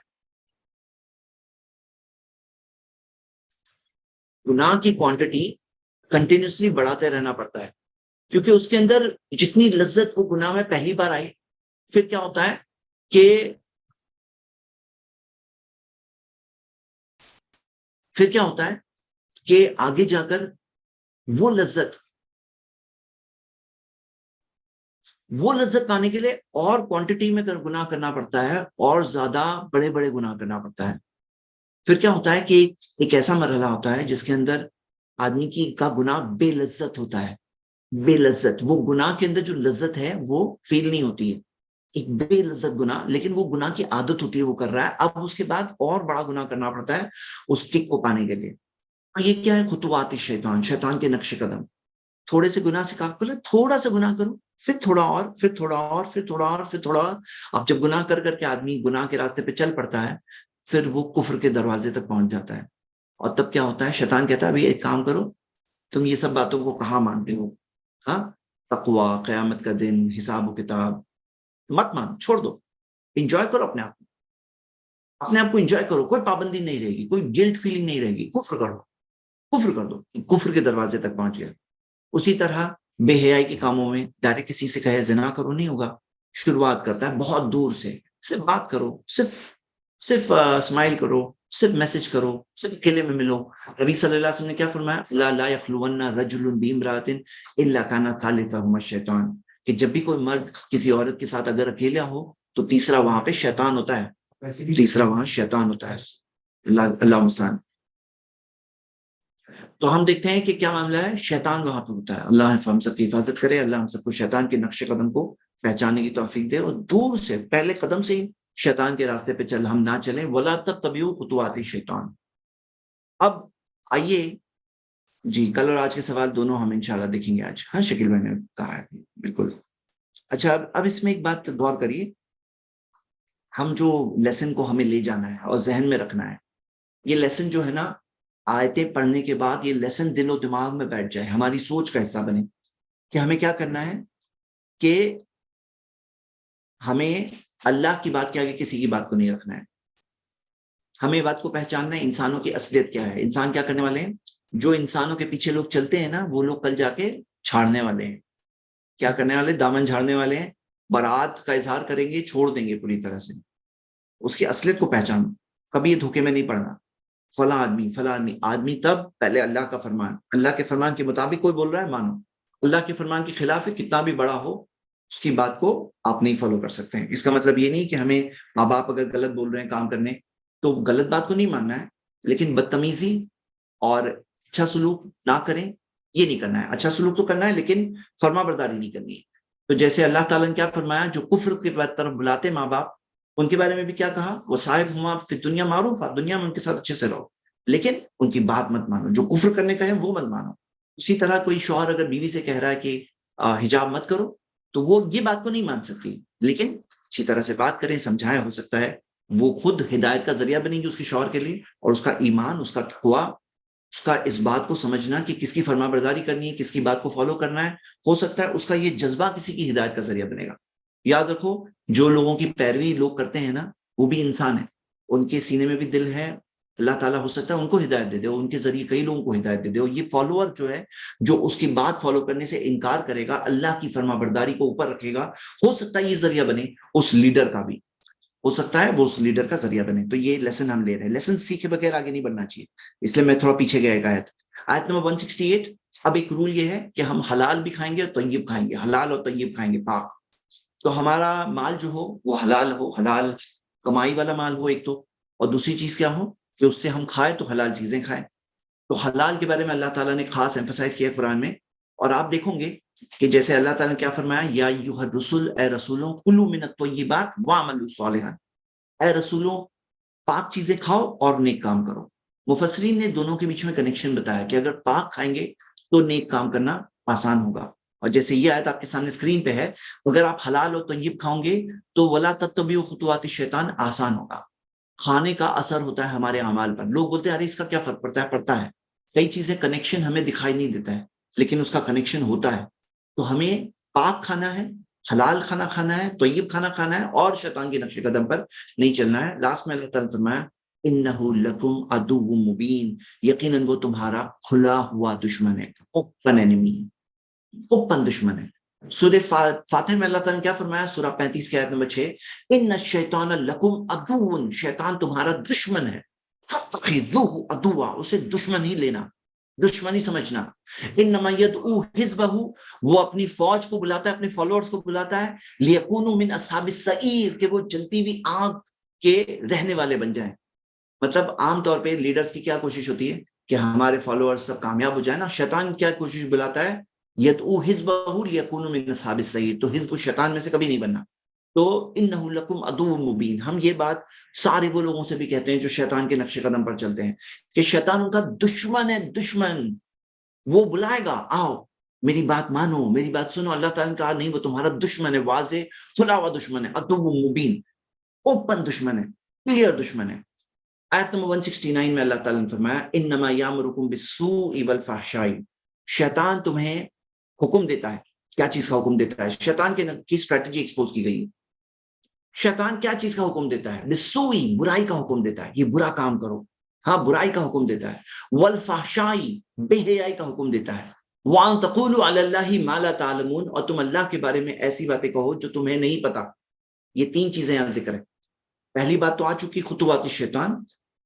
گناہ کی کوانٹٹی کنٹینیوسلی بڑھاتے رہنا پڑتا ہے, کیونکہ اس کے اندر جتنی لذت وہ گناہ میں پہلی بار آئی, پھر کیا ہوتا ہے کہ آگے جا کر وہ لذت پانے کے لیے اور کوانٹٹی میں گناہ کرنا پڑتا ہے, اور زیادہ بڑے بڑے گناہ کرنا پڑتا ہے. پھر کیا ہوتا ہے کہ ایک ایسا مرحلہ ہوتا ہے جس کے اندر آدمی کا گناہ بے لذت ہوتا ہے. بے لذت, وہ گناہ کے اندر جو لذت ہے وہ فیل نہیں ہوتی ہے, ایک بے لذت گناہ, لیکن وہ گناہ کی عادت ہوتی ہے, وہ کر رہا ہے. اب اس کے بعد اور بڑا گناہ کرنا پڑتا ہے اس کک کو پانے کے لیے. یہ کیا ہے؟ خطوات شیطان, شیطان کے نقش قدم. تھوڑے سے گناہ سے کہا پہلے تھوڑا سا گناہ کرو, پھر تھوڑا اور, پھر تھوڑا اور, پھر تھوڑا اور, پھر تھوڑا اور. اب جب گناہ کر کر کے آدمی گناہ کے راستے پہ چل پڑتا ہے, پھر وہ کفر کے دروازے تک پہنچ جاتا ہے. اور تب کیا ہوتا ہے؟ شیطان کہتا ہے ابھی ایک کام کرو, تم یہ سب باتوں کو کہاں مانتے ہو, ہاں تقوی, قیامت کا دن, حساب و کتاب, مت مان, چھوڑ دو, انجوائے کرو اپنے آپ کو انجوائے کرو, کوئی پابندی نہیں رہے گی, کوئی گلٹ فیلنگ نہیں رہے گی, کفر کر دو. کفر کے دروازے تک پہنچ گیا. اسی طرح بے حیائی کے کاموں میں ڈائریکٹ کسی سے کہے زنا کرو, نہیں ہوگا. شروعات کرتا ہے بہت دور سے, صرف بات کرو, صرف اسمائل کرو, صرف میسج کرو, صرف اکیلے میں ملو. نبی صلی اللہ علیہ وسلم نے کیا فرمایا؟ لا یخلون رجل بامرأۃ الا کان ثالثہما الشیطان, کہ جب بھی کوئی مرد کسی عورت کے ساتھ اگر اکیلا ہو تو تیسرا وہاں پہ شیطان ہوتا ہے, تیسرا وہاں شیطان ہوتا ہے. اللہ مستعان. تو ہم دیکھتے ہیں کہ کیا معاملہ ہے, شیطان وہاں پہ ہوتا ہے. اللہ ہم سب کی حفاظت کرے, اللہ ہم سب کو شیطان کے نقش قدم کو پہچاننے کی توفیق دے, اور دور سے پہلے قدم سے ہی شیطان کے راستے پہ ہم نہ چلیں. ولا تتبعوا خطوات الشیطان. اب آئیے جی, کل اور آج کے سوال دونوں ہم انشاءاللہ دیکھیں گے آج. ہاں شکیل بھائی نے کہا ہے بالکل. اچھا, اب اس میں ایک بات غور کریے, ہم جو لیسن کو ہمیں لے جانا ہے اور ذہن میں رکھنا ہے, یہ لیسن جو ہے نا, آیتیں پڑھنے کے بعد یہ لیسن دل و دماغ میں بیٹھ جائے, ہماری سوچ کا حصہ بنے, کہ ہمیں کیا کرنا ہے کہ ہمیں اللہ کی بات کے آگے کسی کی بات کو نہیں رکھنا ہے. ہمیں بات کو پہچاننا ہے انسانوں کی اصلیت کیا ہے. انسان کیا کرنے والے ہیں؟ جو انسانوں کے پیچھے لوگ چلتے ہیں نا, وہ لوگ کل جا کے چھاڑنے والے ہیں. کیا کرنے والے؟ دامن جھاڑنے والے ہیں, برات کا اظہار کریں گے, چھوڑ دیں گے پوری طرح سے. اس کی اصلیت کو پہچانو, کبھی یہ دھوکے میں نہیں پڑنا. فلاں آدمی تب پہلے اللہ کا فرمان, اللہ کے فرمان کے مطابق کوئی بول رہا ہے مانو, اللہ کے فرمان کے خلاف ہے کتنا بھی بڑا ہو اس کی بات کو آپ نہیں فالو کر سکتے ہیں۔ اس کا مطلب یہ نہیں کہ ہمیں ماں باپ اگر غلط بول رہے ہیں کام کرنے تو غلط بات کو نہیں ماننا ہے، لیکن بدتمیزی اور اچھا سلوک نہ کریں یہ نہیں کرنا ہے۔ اچھا سلوک تو کرنا ہے لیکن فرما برداری نہیں کرنی ہے۔ تو جیسے اللہ تعالیٰ نے کیا فرمایا، جو کفر کی طرف بلاتے ماں باپ، ان کے بارے میں بھی کیا کہا، وہ صاحب ہما فی دنیا معروف، دنیا میں ان کے ساتھ اچھے سے رہو لیکن ان کی بات مت مانو، جو کفر کرنے کا ہے وہ مت مانو۔ اسی طرح کوئی شوہر اگر بیوی سے کہہ رہا ہے کہ حجاب مت کرو تو وہ یہ بات کو نہیں مان سکتی، لیکن اچھی طرح سے بات کریں، سمجھائیں، ہو سکتا ہے وہ خود ہدایت کا ذریعہ بنے گی اس کے شوہر کے لیے، اور اس کا ایمان، اس کا تقویٰ، اس کا اس بات کو سمجھنا کہ کس کی فرما برداری کرنی ہے، کس کی بات کو فالو کرنا ہے، ہو سکتا ہے اس کا یہ جذبہ کسی کی ہدایت کا ذریعہ بنے گا۔ یاد رکھو، جو لوگوں کی پیروی لوگ کرتے ہیں نا، وہ بھی انسان ہیں، ان کے سینے میں بھی دل ہے۔ اللہ تعالیٰ ہو سکتا ہے ان کو ہدایت دے دے، ان کے ذریعے کئی لوگوں کو ہدایت دے دے، اور یہ فالوور جو ہے، جو اس کی بات فالو کرنے سے انکار کرے گا، اللہ کی فرما برداری کو اوپر رکھے گا، ہو سکتا ہے یہ ذریعہ بنے اس لیڈر کا بھی، ہو سکتا ہے وہ اس لیڈر کا ذریعہ بنے۔ تو یہ لیسن ہم لے رہے ہیں، لیسن سیکھے بغیر آگے نہیں بڑھنا چاہیے، اس لیے میں تھوڑا پیچھے گیا ایک آیت نمبر 168۔ اب ایک رول یہ ہے کہ ہم حلال بھی کھائیں گے اور طیب کھائیں گے، حلال اور طیب کھائیں گے، پاک۔ تو ہمارا مال جو ہو وہ حلال ہو، حلال کمائی والا مال ہو ایک تو، اور دوسری چیز کیا ہو کہ اس سے ہم کھائیں تو حلال چیزیں کھائیں۔ تو حلال کے بارے میں اللہ تعالیٰ نے خاص ایمفسائز کیا قرآن میں، اور آپ دیکھو گے کہ جیسے اللہ تعالیٰ نے کیا فرمایا، یا ایھا الرسل، اے رسولوں، کلوا من الطیبات واعملوا صالحا، اے رسولوں پاک چیزیں کھاؤ اور نیک کام کرو۔ مفسرین نے دونوں کے بیچ میں کنیکشن بتایا کہ اگر پاک کھائیں گے تو نیک کام کرنا آسان ہوگا، اور جیسے یہ آیت آپ کے سامنے اسکرین پہ ہے، اگر آپ حلال اور طیب کھاؤ گے تو ولا تتبعوا خطوات الشیطان آسان ہوگا۔ کھانے کا اثر ہوتا ہے ہمارے اعمال پر، لوگ بولتے ہیں ارے اس کا کیا فرق پڑتا ہے، پڑتا ہے، کئی چیزیں کنیکشن ہمیں دکھائی نہیں دیتا ہے لیکن اس کا کنیکشن ہوتا ہے۔ تو ہمیں پاک کھانا ہے، حلال کھانا کھانا ہے، طیب کھانا کھانا ہے، اور شیطان کے نقش قدم پر نہیں چلنا ہے۔ لاسٹ میں اللہ تعالیٰ نے فرمایا انہ لکم عدو مبین، یقیناً وہ تمہارا کھلا ہوا دشمن ہے، اوپن انیمی ہے، اوپن دشمن ہے۔ سورہ فاتح میں اللہ تعالیٰ نے کیا فرمایا، سورہ 35 کی آیت نمبر 6، ان الشیطان لکم عدو، شیطان تمہارا دشمن ہے، فاتخذوہ عدوا، اسے دشمن ہی لینا، دشمنی سمجھنا۔ انما یدعو حزبہ، وہ اپنی فوج کو بلاتا ہے، اپنے فالوورز کو بلاتا ہے، لیکونوا من اصحاب السعیر، کہ وہ جلتی ہوئی آگ کے رہنے والے بن جائیں۔ مطلب عام طور پہ لیڈرز کی کیا کوشش ہوتی ہے کہ ہمارے فالوورز سب کامیاب ہو جائیں نا، شیطان کیا کوشش بلاتا ہے، یدعو حزبہ لیکونوا من اصحاب السعیر، تو حزب الشیطان میں سے کبھی نہیں بننا۔ تو انہ لکم عدو مبین، ہم یہ بات سارے وہ لوگوں سے بھی کہتے ہیں جو شیطان کے نقش قدم پر چلتے ہیں کہ شیطان ان کا دشمن ہے، دشمن، وہ بلائے گا آؤ میری بات مانو، میری بات سنو۔ اللہ تعالیٰ نے کہا نہیں، وہ تمہارا دشمن ہے، واضح کھلا ہوا دشمن ہے، عدو مبین، اوپن دشمن ہے، کلیئر دشمن ہے۔ آیت نمبر 169 میں اللہ تعالیٰ نے فرمایا انما یامرکم بالسوء والفحشاء، شیطان تمہیں حکم دیتا ہے، کیا چیز کا حکم دیتا ہے، شیطان کی اسٹریٹجی ایکسپوز کی گئی ہے۔ شیطان کیا چیز کا حکم دیتا ہے، بالسوء، برائی کا حکم دیتا ہے، یہ برا کام کرو، ہاں برائی کا حکم دیتا ہے، والفحشاء، بے حیائی کا حکم دیتا ہے، وَأَن تَقُولُوا عَلَى اللَّهِ مَا لَا تَعْلَمُونَ، اور تم اللہ کے بارے میں ایسی باتیں کہو جو تمہیں نہیں پتا۔ یہ تین چیزیں یہاں ذکر ہے۔ پہلی بات تو آ چکی خطوات الشیطان،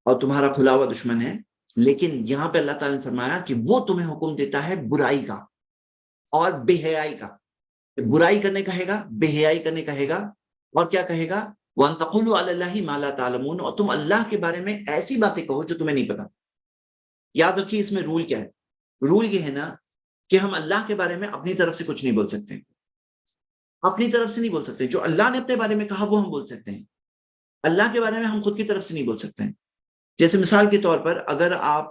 اور تمہارا کھلا ہوا دشمن ہے، لیکن یہاں پہ اللہ تعالیٰ نے فرمایا کہ وہ تمہیں حکم دیتا ہے برائی کا اور بے حیائی کا۔ برائی کرنے کہے گا، بے حیائی کرنے کہے گا، اور کیا کہے گا، وَأَن تَقُولُوا عَلَى اللَّهِ مَا لَا تَعْلَمُونَ، اور تم اللہ کے بارے میں ایسی باتیں کہو جو تمہیں نہیں پتا۔ یاد رکھیے اس میں رول کیا ہے، رول یہ ہے نا کہ ہم اللہ کے بارے میں اپنی طرف سے کچھ نہیں بول سکتے، اپنی طرف سے نہیں بول سکتے، جو اللہ نے اپنے بارے میں کہا وہ ہم بول سکتے ہیں، اللہ کے بارے میں ہم خود کی طرف سے نہیں بول سکتے ہیں۔ جیسے مثال کے طور پر اگر آپ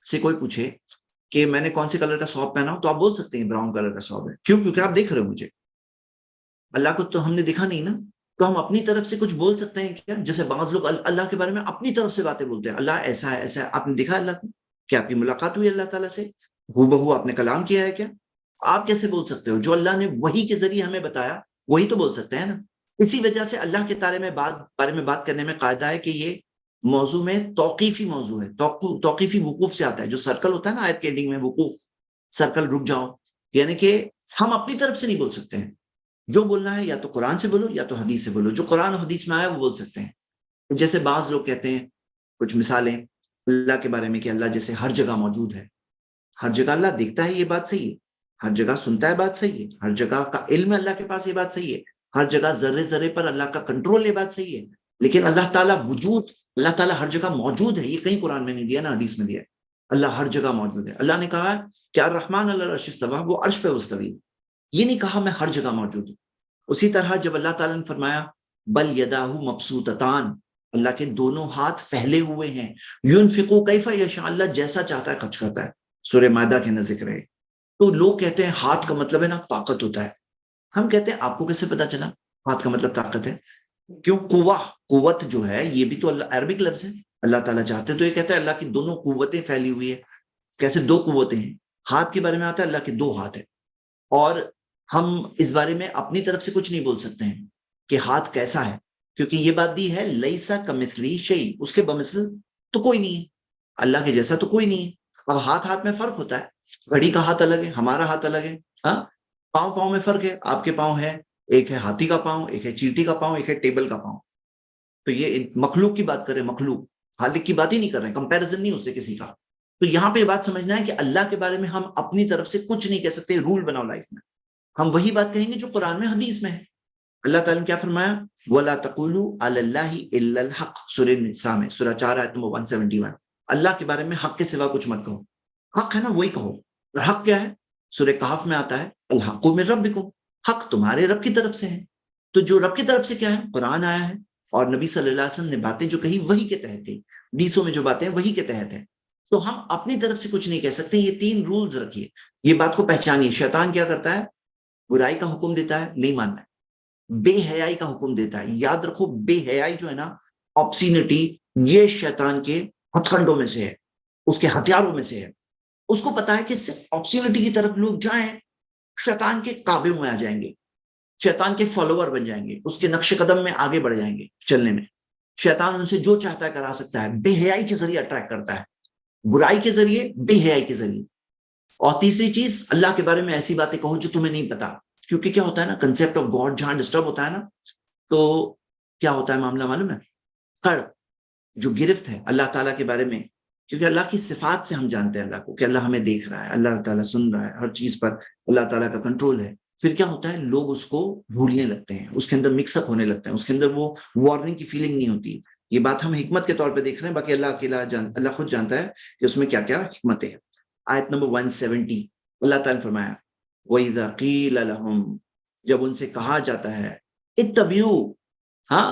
سے کوئی پوچھے کہ میں نے کون سے کلر کا سوپ پہنا ہو، تو آپ بول سکتے ہیں براؤن کلر کا سوپ ہے، کیوں؟ کیونکہ آپ دیکھ رہے ہو مجھے، اللہ کو تو ہم نے دیکھا نہیں نا، تو ہم اپنی طرف سے کچھ بول سکتے ہیں کیا؟ جیسے بعض لوگ اللہ کے بارے میں اپنی طرف سے باتیں بولتے ہیں، اللہ ایسا ہے ایسا ہے، آپ نے دیکھا اللہ کو؟ کیا آپ کی ملاقات ہوئی اللہ تعالیٰ سے؟ ہو بہو آپ نے کلام کیا ہے کیا؟ آپ کیسے بول سکتے ہو؟ جو اللہ نے وحی کے ذریعے ہمیں بتایا وہی تو بول سکتے ہیں نا۔ اسی وجہ سے اللہ کے بارے میں بات کرنے میں قاعدہ ہے کہ یہ موضوع میں توقیفی موضوع ہے، توقیفی وقوف سے آتا ہے، جو سرکل ہوتا ہے نا آیت کے اینڈنگ میں، وقوف، سرکل رک جاؤ، یعنی کہ ہم اپنی طرف سے نہیں بول سکتے ہیں، جو بولنا ہے یا تو قرآن سے بولو یا تو حدیث سے بولو، جو قرآن و حدیث میں آیا وہ بول سکتے ہیں۔ جیسے بعض لوگ کہتے ہیں کچھ مثالیں اللہ کے بارے میں کہ اللہ جیسے ہر جگہ موجود ہے، ہر جگہ اللہ دیکھتا ہے، یہ بات صحیح ہے، ہر جگہ سنتا ہے، بات صحیح ہے، ہر جگہ کا علم ہے اللہ کے پاس، یہ بات صحیح ہے، ہر جگہ ذرے ذرے پر اللہ کا کنٹرول، یہ بات صحیح ہے، لیکن اللہ تعالیٰ وجود، اللہ تعالیٰ ہر جگہ موجود ہے، یہ کہیں قرآن میں نہیں دیا، نہ حدیث میں دیا ہے، اللہ ہر جگہ موجود ہے۔ اللہ نے کہا کہ الرحمن علی العرش استویٰ، وہ عرش پہ مستوی، یہ نہیں کہا میں ہر جگہ موجود ہوں۔ اسی طرح جب اللہ تعالیٰ نے فرمایا بل یداہ مبسوطتان، اللہ کے دونوں ہاتھ پھیلے ہوئے ہیں، یونفقو کیف یشاء، اللہ جیسا چاہتا ہے خرچ کرتا ہے، سورہ مائدہ کے اندر ذکر ہے۔ تو لوگ کہتے ہیں ہاتھ کا مطلب ہے نا طاقت ہوتا ہے، ہم کہتے ہیں آپ کو کیسے پتا چلا ہاتھ کا مطلب طاقت ہے؟ کیوں قوہ، قوت جو ہے یہ بھی تو اللہ عربک لفظ ہے، اللہ تعالیٰ چاہتے ہیں تو یہ کہتا ہے اللہ کی دونوں قوتیں پھیلی ہوئی ہے، کیسے دو قوتیں ہیں؟ ہاتھ کے بارے میں آتا ہے اللہ کے دو ہاتھ ہیں، اور ہم اس بارے میں اپنی طرف سے کچھ نہیں بول سکتے ہیں کہ ہاتھ کیسا ہے، کیونکہ یہ بات دی ہے لیسا کمثلی شیء، اس کے بمثل تو کوئی نہیں ہے، اللہ کے جیسا تو کوئی نہیں ہے۔ اب ہاتھ ہاتھ میں فرق ہوتا ہے، گھڑی کا ہاتھ الگ ہے، ہمارا ہاتھ الگ ہے، ہاں، پاؤں پاؤں میں فرق ہے، آپ کے پاؤں ہے، ایک ہے ہاتھی کا پاؤں، ایک ہے چیٹی کا پاؤں، ایک ہے ٹیبل کا پاؤں۔ تو یہ مخلوق کی بات کریں، مخلوق، خالق کی بات ہی نہیں کر رہے ہیں، کمپیریزن نہیں اسے کسی کا۔ تو یہاں پہ یہ بات سمجھنا ہے کہ اللہ کے بارے میں ہم اپنی طرف سے کچھ نہیں کہہ سکتے، رول بناؤ لائف میں، ہم وہی بات کہیں گے جو قرآن میں حدیث میں ہے۔ اللہ تعالیٰ نے کیا فرمایا؟ وَلَا تَقُولُوا عَلَى اللَّهِ إِلَّا الْحَقِّ، سورہ نساء میں، سورہ 4 آیت نمبر 171، اللہ کے بارے میں حق کے سوا کچھ مت کہو، حق ہے نا وہی کہو، اور حق کیا ہے؟ سورہ کہف میں آتا ہے الحق من ربکم، حق تمہارے رب کی طرف سے ہے، تو جو رب کی طرف سے کیا ہے؟ قرآن آیا ہے، اور نبی صلی اللہ علیہ وسلم نے باتیں جو کہی وہی کے تحت تھی، حدیثوں میں جو باتیں وہی کے تحت ہیں، تو ہم اپنی طرف سے کچھ نہیں کہہ سکتے۔ یہ 3 رولز رکھیے، یہ بات کو پہچانیے۔ شیطان کیا کرتا ہے؟ برائی کا حکم دیتا ہے، نہیں ماننا ہے، بے حیائی کا حکم دیتا ہے، یاد رکھو بے حیائی جو ہے نا، آبسینٹی، یہ شیطان کے ہتھ کنڈوں میں سے ہے، اس کے ہتھیاروں میں سے ہے۔ اس کو پتا ہے کہ صرف آبسینٹی کی طرف لوگ جائیں شیطان کے کعبے میں آ جائیں گے، شیطان کے فالوور بن جائیں گے، اس کے نقش قدم میں آگے بڑھ جائیں گے چلنے میں۔ شیطان ان سے جو چاہتا ہے کرا سکتا ہے، بے حیائی کے ذریعے اٹریکٹ کرتا ہے، برائی کے ذریعے، بے حیائی کے ذریعے۔ اور تیسری چیز، اللہ کے بارے میں ایسی باتیں کہو جو تمہیں نہیں پتا، کیونکہ کیا ہوتا ہے نا، کنسپٹ آف گاڈ جہاں ڈسٹرب ہوتا ہے نا، تو کیا ہوتا ہے معاملہ معلوم ہے؟ ہر جو گرفت ہے اللہ تعالیٰ کے بارے میں، کیونکہ اللہ کی صفات سے ہم جانتے ہیں اللہ کو، کہ اللہ ہمیں دیکھ رہا ہے، اللہ تعالیٰ سن رہا ہے، ہر چیز پر اللہ تعالیٰ کا کنٹرول ہے، پھر کیا ہوتا ہے لوگ اس کو بھولنے لگتے ہیں، اس کے اندر مکس اپ ہونے لگتے ہیں، اس کے اندر وہ وارننگ کی فیلنگ نہیں ہوتی۔ یہ بات ہم حکمت کے طور پہ دیکھ رہے ہیں، باقی اللہ اکیلا اللہ خود جانتا ہے کہ اس میں کیا کیا حکمتیں ہیں۔ آیت نمبر 170، اللہ تعالیٰ نے فرمایا وَإِذَا قِيلَ لَهُمْ، جب ان سے کہا جاتا ہے اتبعوا، ہاں،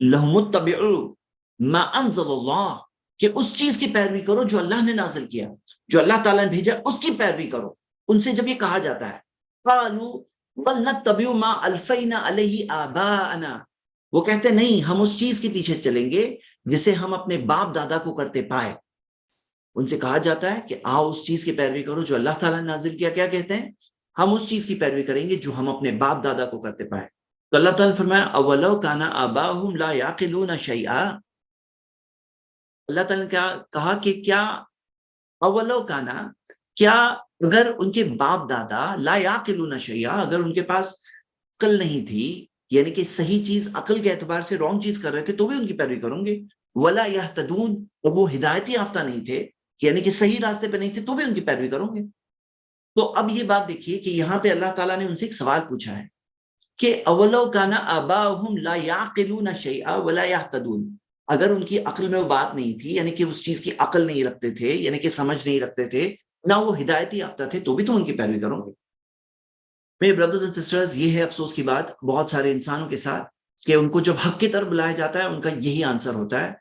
لَهُمُ اتبعوا ما انزل اللہ، کہ اس چیز کی پیروی کرو جو اللہ نے نازل کیا، جو اللہ تعالیٰ نے بھیجا، اس کی پیروی کرو۔ ان سے جب یہ کہا جاتا ہے قالوا بل نتبع ما الفینا علیہ آباءنا، وہ کہتے ہیں نہیں، ہم اس چیز کے پیچھے چلیں گے جسے ہم اپنے باپ دادا کو کرتے پائے۔ ان سے کہا جاتا ہے کہ آؤ اس چیز کی پیروی کرو جو اللہ تعالیٰ نے نازل کیا، کیا کہتے ہیں؟ ہم اس چیز کی پیروی کریں گے جو ہم اپنے باپ دادا کو کرتے پائے۔ تو اللہ تعالیٰ نے فرمایا اولو کان آباؤہم لا یعقلون شیئا، اللہ تعالیٰ نے کیا کہا کہ کیا اولو کانا، کیا اگر ان کے باپ دادا لا یعقلون شیئا، اگر ان کے پاس عقل نہیں تھی، یعنی کہ صحیح چیز عقل کے اعتبار سے رانگ چیز کر رہے تھے تو بھی ان کی پیروی کروں گے، ولا یہتدون، اور وہ ہدایت یافتہ نہیں تھے، یعنی کہ صحیح راستے پہ نہیں تھے تو بھی ان کی پیروی کروں گے۔ تو اب یہ بات دیکھیے کہ یہاں پہ اللہ تعالیٰ نے ان سے ایک سوال پوچھا ہے کہ اولو کان آباؤہم لا یعقلون شیئا ولا یہتدون، اگر ان کی عقل میں وہ بات نہیں تھی، یعنی کہ اس چیز کی عقل نہیں رکھتے تھے، یعنی کہ سمجھ نہیں رکھتے تھے، نہ وہ ہدایت یافتہ تھے، تو بھی تو ان کی پیروی کروں گے۔ میرے بردرز اینڈ سسٹرز، یہ ہے افسوس کی بات بہت سارے انسانوں کے ساتھ کہ ان کو جب حق کی طرف بلایا جاتا ہے ان کا یہی آنسر ہوتا ہے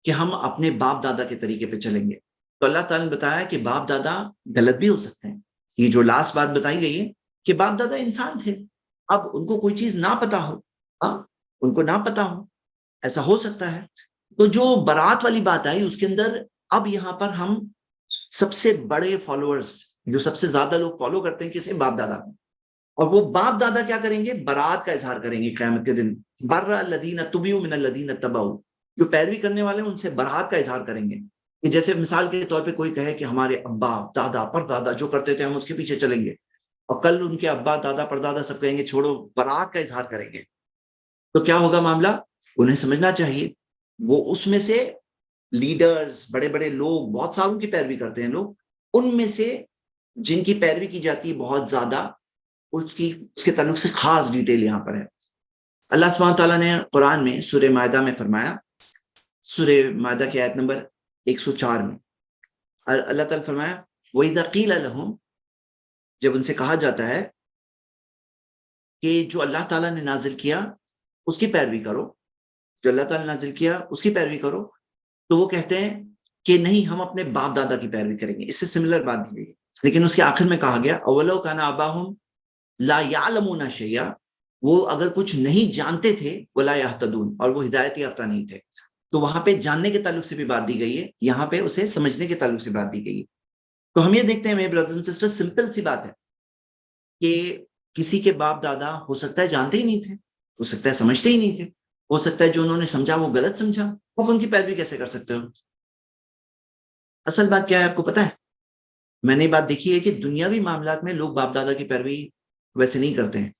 کہ ہم اپنے باپ دادا کے طریقے پہ چلیں گے۔ تو اللہ تعالیٰ نے بتایا کہ باپ دادا غلط بھی ہو سکتے ہیں، یہ جو لاسٹ بات بتائی گئی ہے کہ باپ دادا انسان تھے، اب ان کو کوئی چیز نہ پتا ہو، ہاں، ان کو نہ پتا ہو، ایسا ہو سکتا ہے۔ تو جو برات والی بات آئی اس کے اندر اب یہاں پر ہم سب سے بڑے فالوورز، جو سب سے زیادہ لوگ فالو کرتے ہیں کسے؟ باپ دادا کو، اور وہ باپ دادا کیا کریں گے؟ برات کا اظہار کریں گے قیامت کے دن، بر الذین تبعوا من الذین تبعوا، جو پیروی کرنے والے ہیں ان سے برات کا اظہار کریں گے، کہ جیسے مثال کے طور پہ کوئی کہے کہ ہمارے ابا دادا پردادا جو کرتے تھے ہم اس کے پیچھے چلیں گے، اور کل ان کے ابا دادا پردادا سب کہیں گے چھوڑو، برات کا اظہار کریں گے، تو کیا ہوگا معاملہ؟ انہیں سمجھنا چاہیے وہ اس میں سے لیڈرز، بڑے بڑے لوگ، بہت ساروں کی پیروی کرتے ہیں لوگ، ان میں سے جن کی پیروی کی جاتی ہے بہت زیادہ، اس کے تعلق سے خاص ڈیٹیل یہاں پر ہے۔ اللہ سبحانہ تعالیٰ نے قرآن میں سورہ مائدہ میں فرمایا، سورہ مائدہ کی آیت نمبر 104 میں اللہ تعالیٰ فرمایا وَإِذَا قِيلَ لَهُمْ، جب ان سے کہا جاتا ہے کہ جو اللہ تعالیٰ نے نازل کیا اس کی پیروی کرو، جو اللہ تعالیٰ نے نازل کیا اس کی پیروی کرو، تو وہ کہتے ہیں کہ نہیں، ہم اپنے باپ دادا کی پیروی کریں گے۔ اس سے سملر بات دی گئی، لیکن اس کے آخر میں کہا گیا اولو کان آباہم لا یعلمون شیئا، وہ اگر کچھ نہیں جانتے تھے، ولا یہتدون، اور وہ ہدایت یافتہ نہیں تھے۔ تو وہاں پہ جاننے کے تعلق سے بھی بات دی گئی ہے، یہاں پہ اسے سمجھنے کے تعلق سے بات دی گئی ہے۔ تو ہم یہ دیکھتے ہیں میرے بردرز اینڈ سسٹر، سمپل سی بات ہے کہ کسی کے باپ دادا ہو سکتا ہے جانتے ہی نہیں تھے، ہو سکتا ہے سمجھتے ہی نہیں تھے، ہو سکتا ہے جو انہوں نے سمجھا وہ غلط سمجھا، آپ ان کی پیروی کیسے کر سکتے ہو؟ اصل بات کیا ہے آپ کو پتا ہے؟ میں نے یہ بات دیکھی ہے کہ دنیاوی معاملات میں لوگ باپ دادا کی پیروی ویسے نہیں کرتے ہیں۔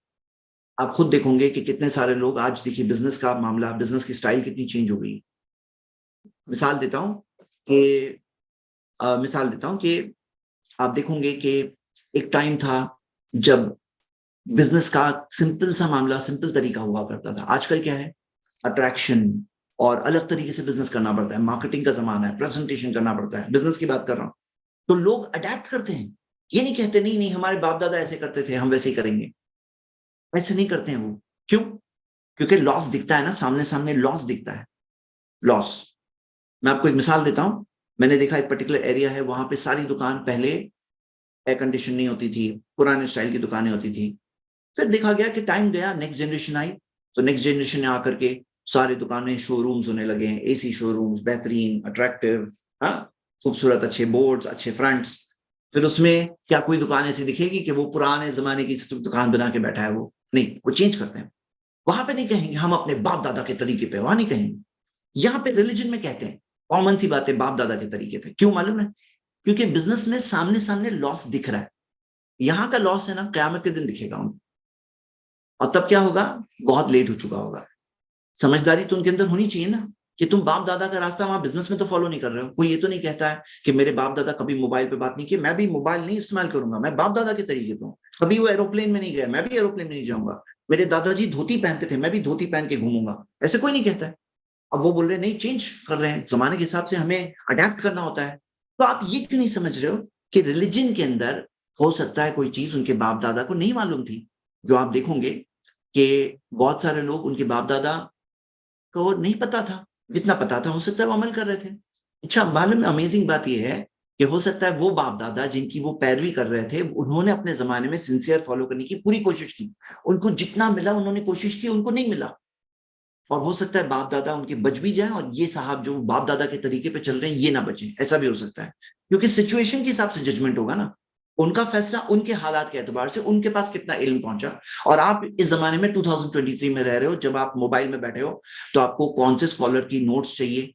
آپ خود دیکھوں گے کہ کتنے سارے لوگ آج دیکھیے بزنس کا معاملہ، بزنس کی سٹائل کتنی چینج ہو گئی۔ مثال دیتا ہوں کہ آپ دیکھوں گے کہ ایک ٹائم تھا جب بزنس کا سمپل سا معاملہ، سمپل طریقہ ہوا کرتا تھا۔ آج کل کیا ہے؟ اٹریکشن اور الگ طریقے سے بزنس کرنا پڑتا ہے، مارکیٹنگ کا زمانہ ہے، پریزنٹیشن کرنا پڑتا ہے، بزنس کی بات کر رہا ہوں۔ تو لوگ اڈیپٹ کرتے ہیں، یہ نہیں کہتے نہیں ہمارے باپ دادا ایسے کرتے تھے ہم ویسے ہی کریں گے، ایسے نہیں کرتے ہیں وہ۔ کیوں؟ کیونکہ لاس دکھتا ہے نا، سامنے لاس دکھتا ہے، لاس۔ میں آپ کو ایک مثال دیتا ہوں، میں نے دیکھا ایک پرٹیکولر ایریا ہے، وہاں پہ ساری دکان پہلے ایئر کنڈیشن نہیں ہوتی تھی، پرانے اسٹائل کی دکانیں ہوتی تھی۔ پھر دیکھا گیا کہ ٹائم گیا، نیکسٹ جنریشن آئی، تو نیکسٹ جنریشن نے آ کر کے ساری دکانیں شو رومز ہونے لگے ہیں، اے سی شو رومز، بہترین، اٹریکٹیو، ہاں، خوبصورت، اچھے بورڈز، اچھے فرنٹس۔ پھر اس میں کیا کوئی دکان ایسی دکھے گی کہ وہ پرانے زمانے کی دکان بنا کے بیٹھا ہے؟ وہ نہیں، وہ چینج کرتے ہیں۔ وہاں پہ نہیں کہیں گے ہم اپنے باپ دادا کے طریقے پہ، وہاں نہیں کہیں گے۔ یہاں پہ ریلیجن میں کہتے ہیں، کامن سی بات ہے، باپ دادا کے طریقے پہ۔ کیوں معلوم ہے؟ کیونکہ بزنس میں سامنے لاس دکھ رہا ہے، یہاں کا لاس ہے نا، قیامت کے دن دکھے گا ان کو، اور تب کیا ہوگا؟ بہت لیٹ ہو چکا ہوگا۔ سمجھداری تو ان کے اندر ہونی چاہیے نا، کہ تم باپ دادا کا راستہ وہاں بزنس میں تو فالو نہیں کر رہے ہو۔ کوئی یہ تو نہیں کہتا ہے کہ میرے باپ دادا کبھی موبائل پہ بات نہیں کی، میں بھی موبائل نہیں استعمال کروں گا، میں باپ دادا کے طریقے پہ ہوں۔ کبھی وہ ایروپلین میں نہیں گیا، میں بھی ایروپلین میں نہیں جاؤں گا۔ میرے دادا جی دھوتی پہنتے تھے، میں بھی دھوتی پہن کے گھوموں گا، ایسے کوئی نہیں کہتا ہے۔ اب وہ بول رہے ہیں نہیں، چینج کر رہے ہیں، زمانے کے حساب سے ہمیں اڈیپٹ کرنا ہوتا ہے۔ تو آپ یہ کیوں نہیں سمجھ رہے ہو کہ ریلیجن کے اندر ہو سکتا ہے کوئی چیز ان کے باپ دادا کو نہیں معلوم تھی؟ جو آپ دیکھوں گے کہ بہت سارے لوگ ان کے باپ دادا کو نہیں پتا تھا، جتنا پتا تھا ہو سکتا ہے وہ عمل کر رہے تھے۔ اچھا، معلوم ہے امیزنگ بات یہ ہے کہ ہو سکتا ہے وہ باپ دادا جن کی وہ پیروی کر رہے تھے، انہوں نے اپنے زمانے میں سنسیئر فالو کرنے کی پوری کوشش کی، ان کو جتنا ملا انہوں نے کوشش کی، ان کو نہیں ملا۔ اور ہو سکتا ہے باپ دادا ان کے بچ بھی جائیں، اور یہ صاحب جو باپ دادا کے طریقے پہ چل رہے ہیں یہ نہ بچیں، ایسا بھی ہو سکتا ہے۔ کیونکہ سچویشن کے حساب سے ججمنٹ ہوگا نا، ان کا فیصلہ ان کے حالات کے اعتبار سے، ان کے پاس کتنا علم پہنچا۔ اور آپ اس زمانے میں 2023 میں رہ رہے ہو، جب آپ موبائل میں بیٹھے ہو تو آپ کو کون سے اسکالر کی نوٹس چاہیے،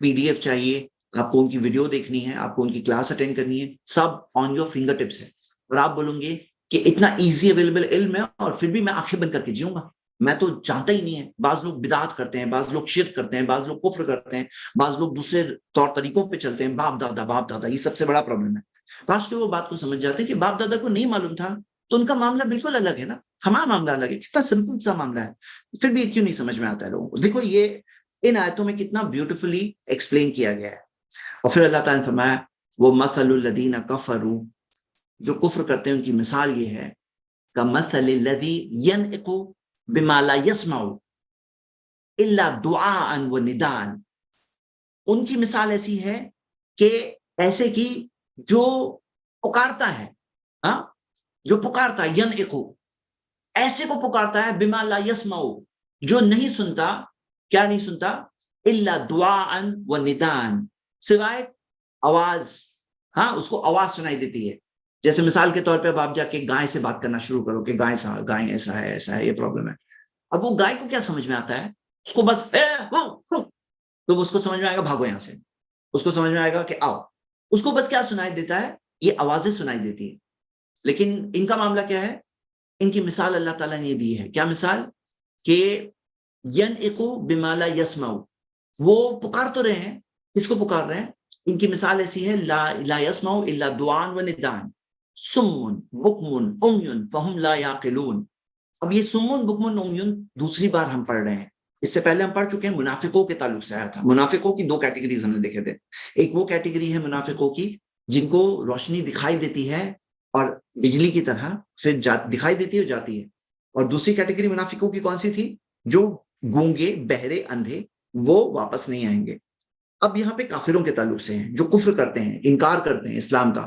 پی ڈی ایف چاہیے، آپ کو ان کی ویڈیو دیکھنی ہے، آپ کو ان کی کلاس اٹینڈ کرنی ہے، سب آن یور فنگر ٹپس ہے۔ اور آپ بولیں گے کہ اتنا ایزی اویلیبل علم ہے اور پھر بھی میں آنکھیں بند کر کے جیوں گا، میں تو جانتا ہی نہیں ہے۔ بعض لوگ بدعت کرتے ہیں، بعض لوگ شرک کرتے ہیں، بعض لوگ کفر کرتے ہیں، بعض لوگ دوسرے طور طریقوں پہ چلتے ہیں۔ باپ دادا یہ سب سے بڑا پرابلم ہے۔ کاش کہ وہ بات کو سمجھ جاتے ہیں کہ باپ دادا کو نہیں معلوم تھا تو ان کا معاملہ بالکل الگ ہے نا، ہمارا معاملہ الگ ہے، کتنا سمپل سا معاملہ ہے، پھر بھی کیوں نہیں سمجھ میں آتا ہے لوگوں کو۔ دیکھو یہ ان آیتوں میں کتنا بیوٹیفلی ایکسپلین کیا گیا ہے۔ اور پھر اللہ تعالیٰ نے فرمایا وہ مثل الذین کفروا، جو کفر کرتے ہیں ان کی مثال یہ ہے، کمثل الذی ینعق بما لا يسمع الا دعاء ونداء، ان کی مثال ایسی ہے کہ ایسے کی جو پکارتا ہے، ہاں، جو پکارتا ہے، ینعق، ایسے کو پکارتا ہے، بما لا يسمع، جو نہیں سنتا، کیا نہیں سنتا؟ الا دعاء ونداء، سوائے آواز، ہاں، اس کو آواز سنائی دیتی ہے۔ جیسے مثال کے طور پہ اب آپ جا کے گائے سے بات کرنا شروع کرو کہ گائے ایسا ہے یہ پرابلم ہے۔ اب وہ گائے کو کیا سمجھ میں آتا ہے؟ اس کو بس تو اس کو سمجھ میں آئے گا بھاگو یہاں سے، اس کو سمجھ میں آئے گا کہ آؤ، اس کو بس کیا سنائی دیتا ہے؟ یہ آوازیں سنائی دیتی ہے۔ لیکن ان کا معاملہ کیا ہے؟ ان کی مثال اللہ تعالیٰ نے دی ہے، کیا مثال؟ کہ ینعقو بما لا یسمع، وہ پکار تو رہے ہیں، کس کو پکار رہے ہیں؟ ان کی مثال ایسی ہے لا یسمع الا دعاء و نداء، سمن بکمن امیون فہم لا یعقلون. اب یہ سمن بکمن امیون دوسری بار ہم پڑھ رہے ہیں. اس سے پہلے ہم پڑھ چکے ہیں منافقوں کے تعلق سے آیا تھا. منافقوں کی دو کیٹیگریز ہم نے دیکھے تھے. ایک وہ کیٹیگری ہے منافقوں کی جن کو روشنی دکھائی دیتی ہے اور بجلی کی طرح پھر دکھائی دیتی ہے اور جاتی ہے. اور دوسری کیٹیگری منافقوں کی کون سی تھی؟ جو گونگے بہرے اندھے وہ واپس نہیں آئیں گے. اب یہاں پہ کافروں کے تعلق سے ہیں جو کفر کرتے ہیں انکار کرتے ہیں اسلام کا.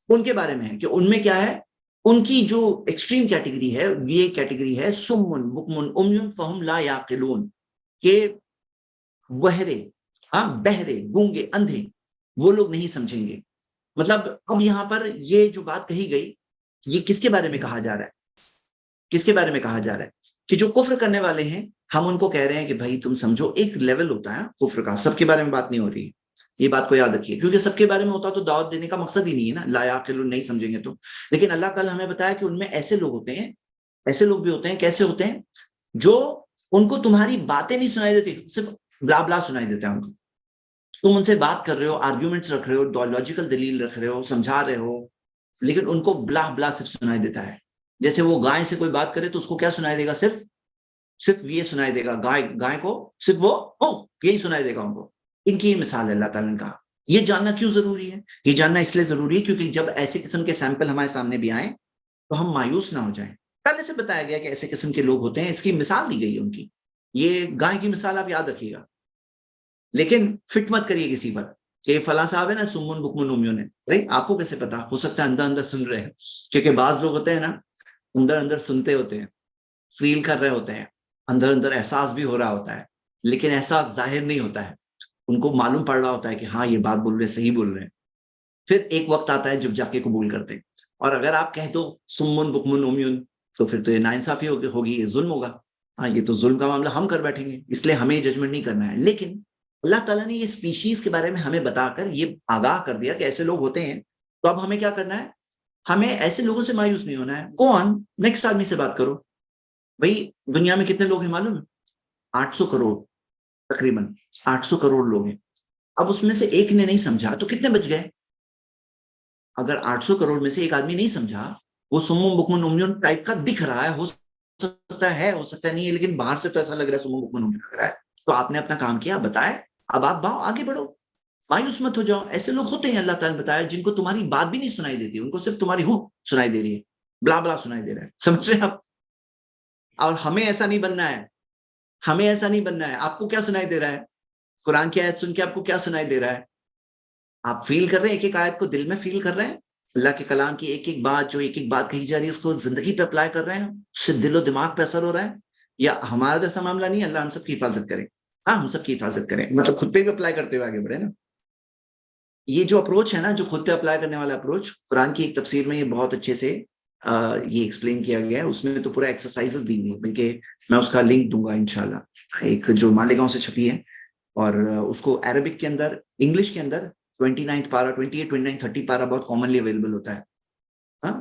ان کے بارے میں ہے کہ ان میں کیا ہے. ان کی جو ایکسٹریم کیٹیگری ہے یہ کیٹیگری ہے سمن بکمن امیون فہم لا یعقلون کہ بہرے بہرے گونگے اندھے وہ لوگ نہیں سمجھیں گے. مطلب اب یہاں پر یہ جو بات کہی گئی یہ کس کے بارے میں کہا جا رہا ہے؟ کس کے بارے میں کہا جا رہا ہے کہ جو کفر کرنے والے ہیں ہم ان کو کہہ رہے ہیں کہ بھائی تم سمجھو ایک لیول ہوتا ہے کفر کا. سب کے بارے میں بات نہیں ہو رہی ہے. یہ بات کو یاد رکھیے کیونکہ سب کے بارے میں ہوتا تو دعوت دینے کا مقصد ہی نہیں ہے نا. لا یعقلون نہیں سمجھیں گے تو. لیکن اللہ تعالیٰ ہمیں بتایا کہ ان میں ایسے لوگ ہوتے ہیں ایسے لوگ بھی ہوتے ہیں. کیسے ہوتے ہیں؟ جو ان کو تمہاری باتیں نہیں سنائی دیتی صرف بلا بلا سنائی دیتا ہے ان کو. تم ان سے بات کر رہے ہو آرگیومنٹس رکھ رہے ہو لاجیکل دلیل رکھ رہے ہو سمجھا رہے ہو لیکن ان کو بلا بلا صرف سنائی دیتا ہے. جیسے وہ گائے سے کوئی بات کرے تو اس کو کیا سنائی دے گا؟ صرف یہ سنائی دے گا. گائے کو صرف وہ یہی سنائی دے گا ان کو. ان کی یہ مثال ہے اللہ تعالیٰ نے کہا. یہ جاننا کیوں ضروری ہے؟ یہ جاننا اس لیے ضروری ہے کیونکہ جب ایسے قسم کے سیمپل ہمارے سامنے بھی آئیں تو ہم مایوس نہ ہو جائیں. پہلے سے بتایا گیا کہ ایسے قسم کے لوگ ہوتے ہیں. اس کی مثال دی گئی ہے ان کی. یہ گائے کی مثال آپ یاد رکھیے گا لیکن فٹ مت کریے کسی پر کہ فلاں صاحب ہے نا سمن بکمن امیون ہے. بھائی آپ کو کیسے پتا؟ ہو سکتا ہے اندر اندر سن رہے ہیں کیونکہ بعض لوگ ہوتے ہیں نا اندر اندر سنتے ہوتے ہیں فیل کر رہے ہوتے ہیں اندر اندر احساس بھی ہو رہا ہوتا ہے لیکن احساس ظاہر نہیں ہوتا ہے. ان کو معلوم پڑ رہا ہوتا ہے کہ ہاں یہ بات بول رہے صحیح بول رہے ہیں. پھر ایک وقت آتا ہے جب جا کے قبول کرتے ہیں. اور اگر آپ کہہ دو سمن بکمن امیون تو پھر تو یہ ناانصافی ہوگی یہ ظلم ہوگا. ہاں یہ تو ظلم کا معاملہ ہم کر بیٹھیں گے اس لیے ہمیں ججمنٹ نہیں کرنا ہے. لیکن اللہ تعالیٰ نے یہ اسپیشیز کے بارے میں ہمیں بتا کر یہ آگاہ کر دیا کہ ایسے لوگ ہوتے ہیں. تو اب ہمیں کیا کرنا ہے؟ ہمیں ایسے لوگوں سے مایوس نہیں ہونا ہے. گو آن نیکسٹ آدمی سے بات کرو. بھائی دنیا میں کتنے لوگ ہیں معلوم ہے؟ 800 کروڑ تقریباً 800 کروڑ لوگ ہیں. اب اس میں سے ایک نے نہیں سمجھا تو کتنے بچ گئے؟ اگر 800 کروڑ میں سے ایک آدمی نہیں سمجھا وہ سمم بکمن امیون ٹائپ کا دکھ رہا ہے. ہو سکتا ہے نہیں ہے لیکن باہر سے تو ایسا لگ رہا ہے سمم بکمن امیون لگ رہا ہے. تو آپ نے اپنا کام کیا بتائے. اب آپ آگے بڑھو مایوس مت ہو جاؤ. ایسے لوگ ہوتے ہیں اللہ تعالیٰ نے بتایا جن کو تمہاری بات بھی نہیں سنائی دیتی. ان کو صرف تمہاری سنائی دے رہی ہے بلا بلا سنائی دے رہا ہے. سمجھ رہے آپ؟ اور ہمیں ایسا نہیں بننا ہے. ہمیں ایسا نہیں بننا ہے. آپ کو کیا سنائی دے رہا ہے؟ قرآن کی آیت سن کے آپ کو کیا سنائی دے رہا ہے؟ آپ فیل کر رہے ہیں ایک ایک آیت کو دل میں فیل کر رہے ہیں. اللہ کے کلام کی ایک ایک بات جو ایک ایک بات کہی جا رہی ہے اس کو زندگی پہ اپلائی کر رہے ہیں. اس سے دل و دماغ پہ اثر ہو رہا ہے. یا ہمارا تو ایسا معاملہ نہیں ہے. اللہ ہم سب کی حفاظت کرے. ہاں ہم سب کی حفاظت کریں مطلب خود پہ بھی اپلائی کرتے ہوئے آگے بڑھے نا. یہ جو اپروچ ہے نا جو خود پہ اپلائی کرنے والا اپروچ قرآن کی ایک تفسیر میں یہ بہت اچھے سے یہ ایکسپلین کیا گیا ہے. اس میں تو پورا ایکسرسائزز دی ہوئی ہے بلکہ میں اس کا لنک دوں گا انشاءاللہ. ایک جو مالیگاؤں سے چھپی ہے اور اس کو عربک کے اندر انگلش کے اندر 29 پارا 28 29 30 پارا بہت کامنلی اویلیبل ہوتا ہے. ہاں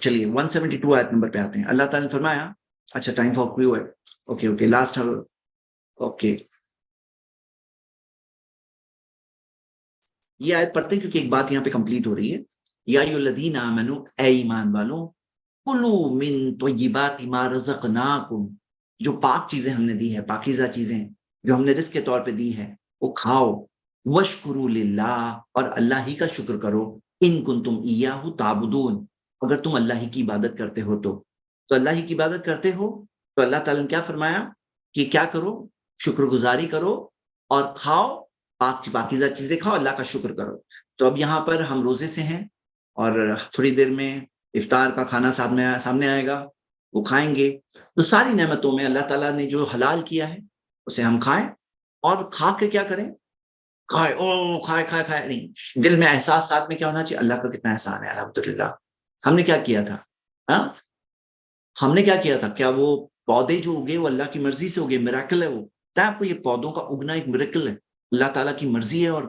چلیے 172 آیت نمبر پہ آتے ہیں. اللہ تعالیٰ نے فرمایا اچھا ٹائم فار کیو ہے. اوکے لاسٹ اوکے یہ آیت پڑھتے ہیں کیونکہ ایک بات یہاں پہ کمپلیٹ ہو رہی ہے. یا ایھا الذین آمنوا اے ایمان والوں کلوا من طیبات ما رزقناکم جو پاک چیزیں ہم نے دی ہے پاکیزہ چیزیں جو ہم نے رزق کے طور پہ دی ہے وہ کھاؤ. واشکروا للہ اور اللہ ہی کا شکر کرو. ان کنتم ایاہ تعبدون اگر تم اللہ ہی کی عبادت کرتے ہو تو اللہ ہی کی عبادت کرتے ہو تو اللہ تعالیٰ نے کیا فرمایا کہ کیا کرو؟ شکر گزاری کرو اور کھاؤ پاکیزہ چیزیں کھاؤ اللہ کا شکر کرو. تو اب یہاں پر ہم روزے سے ہیں اور تھوڑی دیر میں افطار کا کھانا سامنے آئے گا وہ کھائیں گے. تو ساری نعمتوں میں اللہ تعالیٰ نے جو حلال کیا ہے اسے ہم کھائیں اور کھا کے کیا کریں؟ کھائے نہیں. دل میں احساس ساتھ میں کیا ہونا چاہیے؟ اللہ کا کتنا احسان ہے الحمدللہ. ہم نے کیا کیا تھا؟ ہم نے کیا کیا تھا؟ کیا وہ پودے جو اگے وہ اللہ کی مرضی سے اگے؟ میریکل ہے وہ. پتہ ہے آپ کو یہ پودوں کا اگنا ایک میریکل ہے. اللہ تعالیٰ کی مرضی ہے اور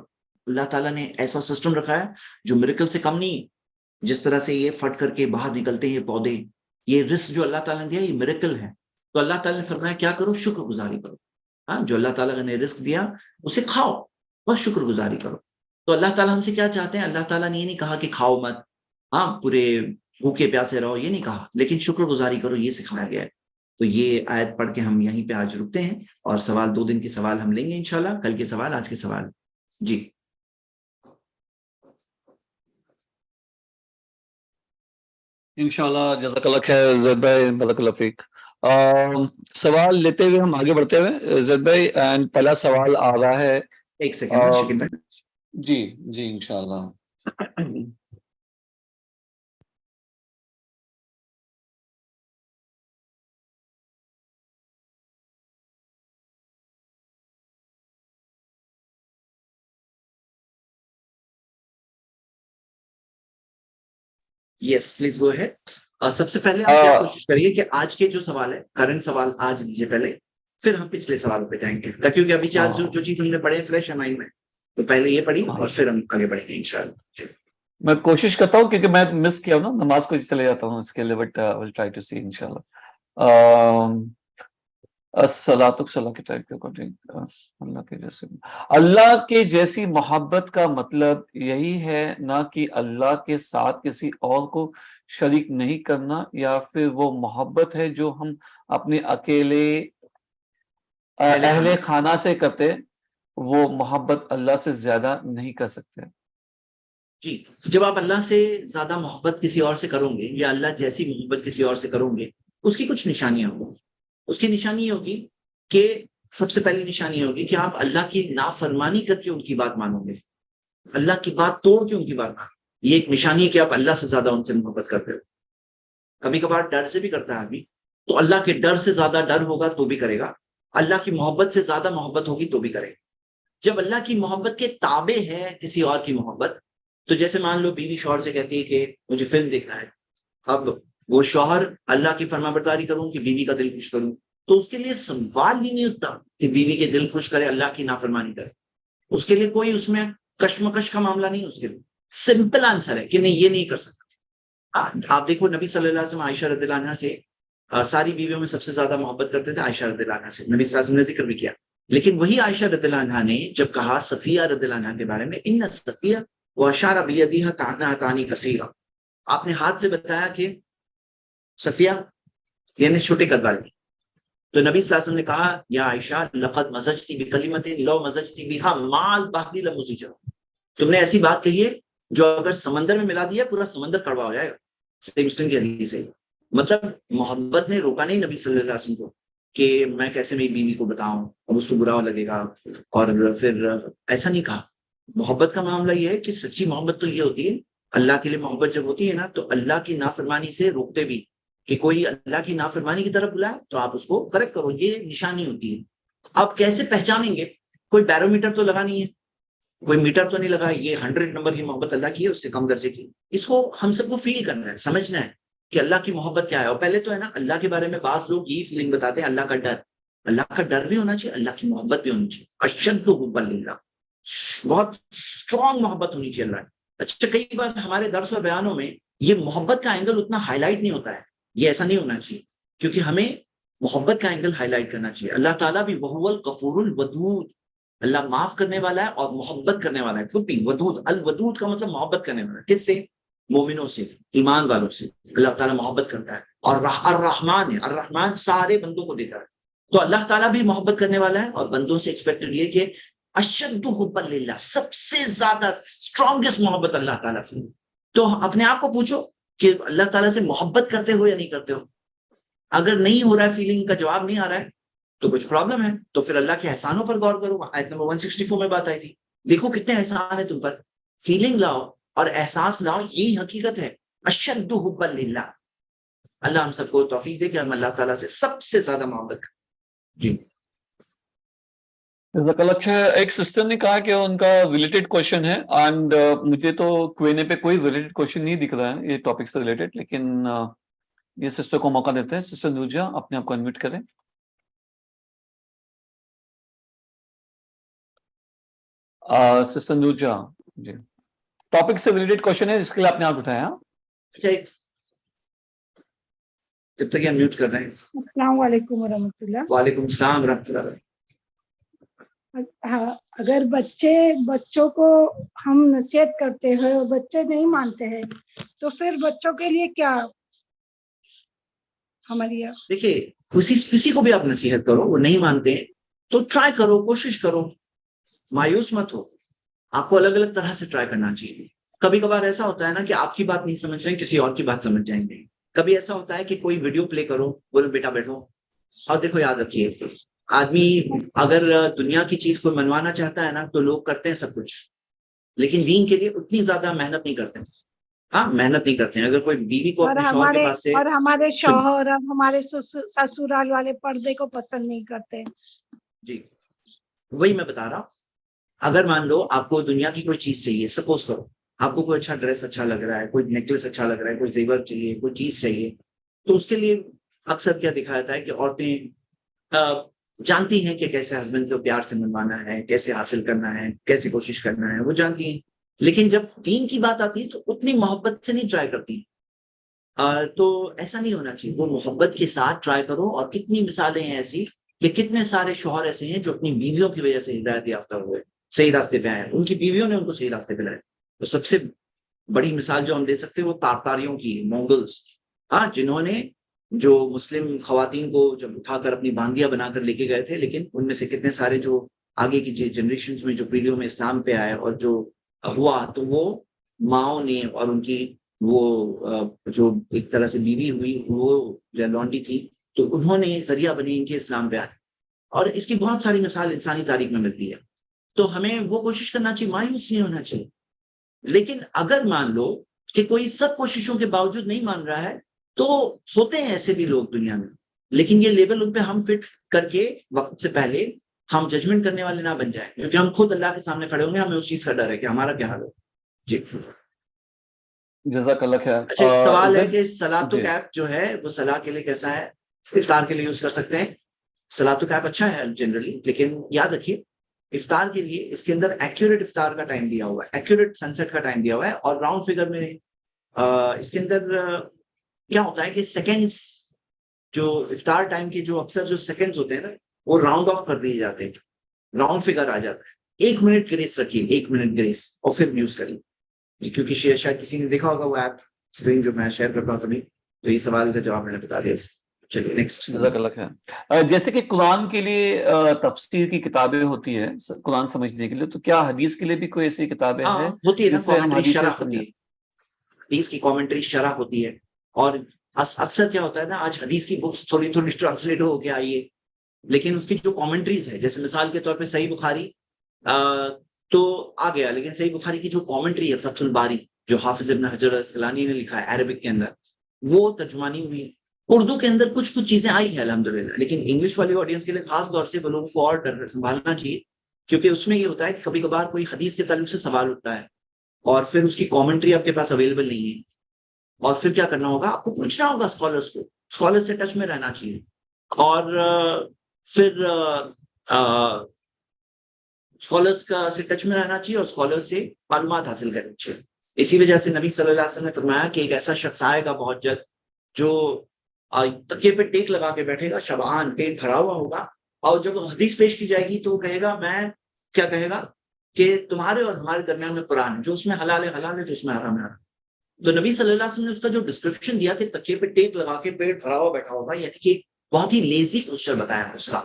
اللہ تعالیٰ نے ایسا سسٹم رکھا ہے جو میریکل سے کم نہیں. جس طرح سے یہ پھٹ کر کے باہر نکلتے ہیں یہ پودے یہ رزق جو اللہ تعالیٰ نے دیا یہ میریکل ہے. تو اللہ تعالیٰ نے فرمایا کیا کرو؟ شکر گزاری کرو. جو اللہ تعالیٰ نے رزق دیا اسے کھاؤ اور شکر گزاری کرو. تو اللہ تعالیٰ ہم سے کیا چاہتے ہیں؟ اللہ تعالیٰ نے یہ نہیں کہا کہ کھاؤ مت ہاں پورے بھوکے پیاسے رہو یہ نہیں کہا، لیکن شکر گزاری کرو یہ سکھایا گیا ہے. تو یہ آیت پڑھ کے ہم یہیں پہ آج رکتے ہیں، اور سوال 2 دن کے سوال ہم لیں گے انشاءاللہ، کل کے سوال آج کے سوال. جی انشاءاللہ. جزاک اللہ خیر زید بھائی، بارک اللہ فیک. سوال لیتے ہوئے ہم آگے بڑھتے ہوئے زید بھائی، اینڈ پہلا سوال آ رہا ہے. ایک سیکنڈ شکیل بھائی. جی جی انشاءاللہ. یس پلیز گو ہیڈ. سب سے پہلے آپ کیا کوشش کریے کہ آج کے جو سوال ہے کرنٹ سوال آج لیجیے پہلے، پھر ہم پچھلے سوالوں پہ جائیں گے، کیونکہ ابھی جو چیز ہم نے پڑھے فریش ہے مائنڈ میں، تو پہلے یہ پڑھی اور پھر ہم آگے بڑھیں گے انشاءاللہ. میں کوشش کرتا ہوں کیونکہ میں مس کیا ہوں نا، نماز کو چلے جاتا ہوں اس کے لیے، بٹ ول ٹرائی ٹو سی انشاءاللہ. اللہ کے جیسے، اللہ کے جیسی محبت کا مطلب یہی ہے نہ کہ اللہ کے ساتھ کسی اور کو شریک نہیں کرنا، یا پھر وہ محبت ہے جو ہم اپنے اکیلے اہل خانہ سے کرتے، وہ محبت اللہ سے زیادہ نہیں کر سکتے. جی جب آپ اللہ سے زیادہ محبت کسی اور سے کرو گے، یا اللہ جیسی محبت کسی اور سے کرو گے، اس کی کچھ نشانیاں ہوں گی. اس کی نشانی یہ ہوگی کہ سب سے پہلی نشانی یہ ہوگی کہ آپ اللہ کی نافرمانی کر کے ان کی بات مانو گے، اللہ کی بات توڑ کے ان کی بات مانو. یہ ایک نشانی ہے کہ آپ اللہ سے زیادہ ان سے محبت کرتے ہو. کبھی کبھار ڈر سے بھی کرتا ہے آدمی، تو اللہ کے ڈر سے زیادہ ڈر ہوگا تو بھی کرے گا، اللہ کی محبت سے زیادہ محبت ہوگی تو بھی کرے گا. جب اللہ کی محبت کے تابع ہے کسی اور کی محبت، تو جیسے مان لو بیوی شوہر سے کہتی ہے کہ مجھے فلم دیکھنا ہے، اب وہ شوہر اللہ کی فرما برداری کروں کہ بیوی کا دل خوش کروں، تو اس کے لیے سوال ہی نہیں اٹھتا کہ بیوی کے دل خوش کرے، اللہ کی نافرمانی کرے. اس کے لیے کوئی اس میں کشمکش کا معاملہ نہیں. اس کے لیے سمپل آنسر ہے کہ نہیں یہ نہیں کر سکتا. آپ دیکھو نبی صلی اللہ علیہ وسلم عائشہ رضی اللہ عنہ سے ساری بیویوں میں سب سے زیادہ محبت کرتے تھے عائشہ رضی اللہ عنہ سے، نبی صلی اللہ علیہ وسلم نے ذکر بھی کیا. لیکن وہی عائشہ رضی اللہ عنہ نے جب کہا صفیہ رضی اللہ عنہ کے بارے میں، ان صفیہ واشار بیدیہا کانہا تانی کثیرا، آپ نے ہاتھ سے بتایا کہ صفیہ یعنی چھوٹے قد والی. تو نبی صلی اللہ علیہ وسلم نے کہا یا عائشہ لقد مزجتی بکلمت لو مزجتی بها ماء البحر لمزجا، تم نے ایسی بات کہی ہے جو اگر سمندر میں ملا دیا پورا سمندر کڑوا ہو جائے گا. صحیح مسلم کی حدیث ہے. مطلب محبت نے روکا نہیں نبی صلی اللہ علیہ وسلم کو کہ میں کیسے میری بیوی کو بتاؤں اور اس کو برا لگے گا، اور پھر ایسا نہیں کہا. محبت کا معاملہ یہ ہے کہ سچی محبت تو یہ ہوتی ہے، اللہ کے لیے محبت جب ہوتی ہے نا تو اللہ کی نافرمانی سے روکتے بھی، کہ کوئی اللہ کی نافرمانی کی طرف بلائے تو آپ اس کو کریکٹ کرو، یہ نشانی ہوتی ہے. آپ کیسے پہچانیں گے؟ کوئی بیرومیٹر تو لگا نہیں ہے، کوئی میٹر تو نہیں لگا یہ 100 نمبر کی محبت اللہ کی ہے اس سے کم درجے کی. اس کو ہم سب کو فیل کرنا ہے، سمجھنا ہے کہ اللہ کی محبت کیا ہے. اور پہلے تو ہے نا اللہ کے بارے میں بعض لوگ یہی فیلنگ بتاتے ہیں اللہ کا ڈر. اللہ کا ڈر بھی ہونا چاہیے، اللہ کی محبت بھی ہونی چاہیے. اشد حب للہ، بہت اسٹرانگ محبت ہونی چاہیے اللہ. اچھا کئی بار ہمارے درس اور بیانوں میں یہ محبت کا اینگل اتنا ہائی لائٹ نہیں ہوتا ہے، یہ ایسا نہیں ہونا چاہیے، کیونکہ ہمیں محبت کا اینگل ہائی لائٹ کرنا چاہیے. اللہ تعالیٰ بھی وہو الغفور الودود، اللہ معاف کرنے والا ہے اور محبت کرنے والا ہے. خود بھی ودود، الودود کا مطلب محبت کرنے والا ہے. کس سے؟ مومنوں سے، ایمان والوں سے اللہ تعالیٰ محبت کرتا ہے. اور الرحمن ہے، الرحمن سارے بندوں کو دیتا ہے. تو اللہ تعالیٰ بھی محبت کرنے والا ہے، اور بندوں سے ایکسپیکٹڈ یہ کہ اشد حب للہ، سب سے زیادہ اسٹرانگسٹ محبت اللہ تعالیٰ سے. تو اپنے آپ کو پوچھو کہ اللہ تعالیٰ سے محبت کرتے ہو یا نہیں کرتے ہو. اگر نہیں ہو رہا ہے، فیلنگ کا جواب نہیں آ رہا ہے، تو کچھ پرابلم ہے. تو پھر اللہ کے احسانوں پر غور کرو. آیت نمبر 164 میں بات آئی تھی، دیکھو کتنے احسان ہے تم پر. فیلنگ لاؤ اور احساس لاؤ، یہی حقیقت ہے. اشد حب للہ. اللہ ہم سب کو توفیق دے کہ ہم اللہ تعالیٰ سے سب سے زیادہ محبت کریں. جی ایک سسٹر نے کہا کہ ان کا ریلیٹڈ کوشچن ہے، اینڈ مجھے تو Q&A پہ کوئی ریلیٹڈ کوشچن نہیں دکھ رہا ہے یہ ٹاپک سے ریلیٹڈ، لیکن یہ سسٹر کو موقع دیتے ہیں. سسٹر نورجہاں اپنے آپ کو انمیوٹ کریں. سسٹر نورجہاں جی، ٹاپک سے ریلیٹڈ کوشچن ہے جس کے لیے آپ نے آپ اٹھایا. جب تک یہ انمیوٹ کر رہے ہیں. السلام علیکم ورحمۃ اللہ. وعلیکم السلام ورحمۃ اللہ. ہاں، اگر بچوں کو ہم نصیحت کرتے ہیں اور بچے نہیں مانتے ہیں تو پھر بچوں کے لیے کیا ہماری دیکھیے کسی کو بھی آپ نصیحت کرو وہ نہیں مانتے ہیں تو ٹرائی کرو، کوشش کرو، مایوس مت ہو. آپ کو الگ الگ طرح سے ٹرائی کرنا چاہیے. کبھی کبھار ایسا ہوتا ہے نا کہ آپ کی بات نہیں سمجھ رہے ہیں، کسی اور کی بات سمجھ جائیں گے. کبھی ایسا ہوتا ہے کہ کوئی ویڈیو پلے کرو، بولو بیٹا بیٹھو اور دیکھو. یاد رکھیے آدمی اگر دنیا کی چیز کو منوانا چاہتا ہے نا تو لوگ کرتے ہیں سب کچھ، لیکن دین کے لیے اتنی زیادہ محنت نہیں کرتے. ہاں محنت نہیں کرتے ہیں. اگر کوئی بیوی کو اپنے شوہر کے پاس سے اور ہمارے سن شوہر اور ہمارے سسرال والے پردے کو پسند نہیں کرتے. جی وہی میں بتا رہا ہوں. اگر مان لو آپ کو دنیا کی کوئی چیز چاہیے، سپوز کرو آپ کو کوئی اچھا ڈریس اچھا لگ رہا ہے، کوئی نیکلس اچھا لگ رہا ہے، کوئی زیور چاہیے، کوئی چیز چاہیے، تو اس کے لیے اکثر کیا دکھا جاتا ہے کہ عورتیں جانتی ہیں کہ کیسے ہسبینڈ سے پیار سے منوانا ہے، کیسے حاصل کرنا ہے، کیسے کوشش کرنا ہے، وہ جانتی ہیں. لیکن جب دین کی بات آتی ہے تو اتنی محبت سے نہیں ٹرائی کرتی. تو ایسا نہیں ہونا چاہیے. وہ محبت کے ساتھ ٹرائی کرو. اور کتنی مثالیں ہیں ایسی کہ کتنے سارے شوہر ایسے ہیں جو اپنی بیویوں کی وجہ سے ہدایت یافتہ ہوئے، صحیح راستے پہ آئے، ان کی بیویوں نے ان کو صحیح راستے پہ لائے. تو سب سے بڑی مثال جو ہم دے سکتے ہیں وہ تارتاریوں کی، مونگلز، ہاں، جنہوں نے جو مسلم خواتین کو جب اٹھا کر اپنی باندیاں بنا کر لے کے گئے تھے، لیکن ان میں سے کتنے سارے جو آگے کی جنریشن میں جو پیڑھیوں میں اسلام پہ آئے اور جو ہوا، تو وہ ماؤں نے اور ان کی وہ جو ایک طرح سے بیوی ہوئی، وہ لونڈی تھی، تو انہوں نے ذریعہ بنی ان کے اسلام پہ آنے. اور اس کی بہت ساری مثال انسانی تاریخ میں ملتی ہے. تو ہمیں وہ کوشش کرنا چاہیے، مایوس نہیں ہونا چاہیے. لیکن اگر مان لو کہ کوئی سب کوششوں کے باوجود نہیں مان رہا ہے، تو ہوتے ہیں ایسے بھی لوگ دنیا میں، لیکن یہ لیبل ان پہ ہم فٹ کر کے وقت سے پہلے ہم ججمنٹ کرنے والے نہ بن جائیں، کیونکہ ہم خود اللہ کے سامنے کھڑے ہوں گے. ہمیں اس چیز کا ڈر ہے کہ ہمارا کیا حال ہو. جی جزاک اللہ خیر. اچھا، ایک سوال ہے کہ جی سلاتک ایپ جو ہے وہ صلاح کے لیے کیسا ہے؟ افطار کے لیے یوز کر سکتے ہیں. سلاتک ایپ اچھا ہے جنرلی، لیکن یاد رکھیے افطار کے لیے اس کے اندر ایکوریٹ افطار کا ٹائم دیا ہوا ہے، ایکوریٹ سن سیٹ کا ٹائم دیا ہوا ہے. اور راؤنڈ فگر میں اس کے اندر کیا ہوتا ہے کہ سیکنڈز، جو افطار ٹائم کے جو اکثر جو سیکنڈز ہوتے ہیں نا، وہ راؤنڈ آف کر دیے جاتے ہیں، راؤنڈ فگر آ جاتا ہے. 1 منٹ گریس رکھیے، 1 منٹ گریس، اور پھر یوز کریے. کیونکہ شاید کسی نے دیکھا ہوگا وہ ایپ اسکرین جو میں شیئر کرتا ہوں کبھی، تو یہ سوال کا جواب میں نے بتا دیا. چلیے نیکسٹ. جزاک اللہ خیر. جیسے کہ قرآن کے لیے تفسیر کی کتابیں ہوتی ہے قرآن سمجھنے کے لیے، تو کیا حدیث کے لیے بھی کوئی ایسی کتابیں ہاں ہیں ہوتی ہے نا، جس سے ہم کامنٹری حدیث شرح سمجھیں؟ ہوتی ہے. حدیث کی کامنٹری شرح ہوتی ہے. اور اکثر کیا ہوتا ہے نا، آج حدیث کی بکس تھوڑی تھوڑی ٹرانسلیٹ ہو کے آئی ہے، لیکن اس کی جو کامنٹریز ہے، جیسے مثال کے طور پہ صحیح بخاری تو آ گیا، لیکن صحیح بخاری کی جو کامنٹری ہے فتح الباری جو حافظ ابن حجر الاسقلانی نے لکھا ہے عربک کے اندر، وہ ترجمانی ہوئی ہے. اردو کے اندر کچھ چیزیں آئی ہیں الحمدللہ، لیکن انگلش والی آڈینس کے لیے خاص طور سے وہ لوگوں کو اور ڈر سنبھالنا چاہیے، کیونکہ اس میں یہ ہوتا ہے کہ کبھی کبھار کوئی حدیث کے تعلق سے سوال اٹھتا ہے اور پھر اس کی کامنٹری آپ کے پاس اویلیبل نہیں ہے، اور پھر کیا کرنا ہوگا، آپ کو پوچھنا ہوگا اسکالرس کو، اسکالر سے ٹچ میں رہنا چاہیے، اور پھر اسکالرس کا سے ٹچ میں رہنا چاہیے، اور اسکالر سے معلومات حاصل کرنی چاہیے. اسی وجہ سے نبی صلی اللہ علیہ وسلم نے فرمایا کہ ایک ایسا شخص آئے گا بہت جلد جو تکیے پہ ٹیک لگا کے بیٹھے گا، شبعان، پیٹ بھرا ہوا ہوگا، اور جب حدیث پیش کی جائے گی تو وہ کہے گا، میں کیا کہے گا کہ تمہارے اور ہمارے درمیان میں قرآن ہے، جو اس میں حلال ہے حلال ہے، جو اس میں حرام ہے حرام. تو نبی صلی اللہ علیہ وسلم نے اس کا جو ڈسکرپشن دیا کہ تکیے پہ ٹیک لگا کے پیٹ بھرا ہوا بیٹھا ہوگا، یعنی کہ بہت ہی لیزی پوسچر بتایا اس کا.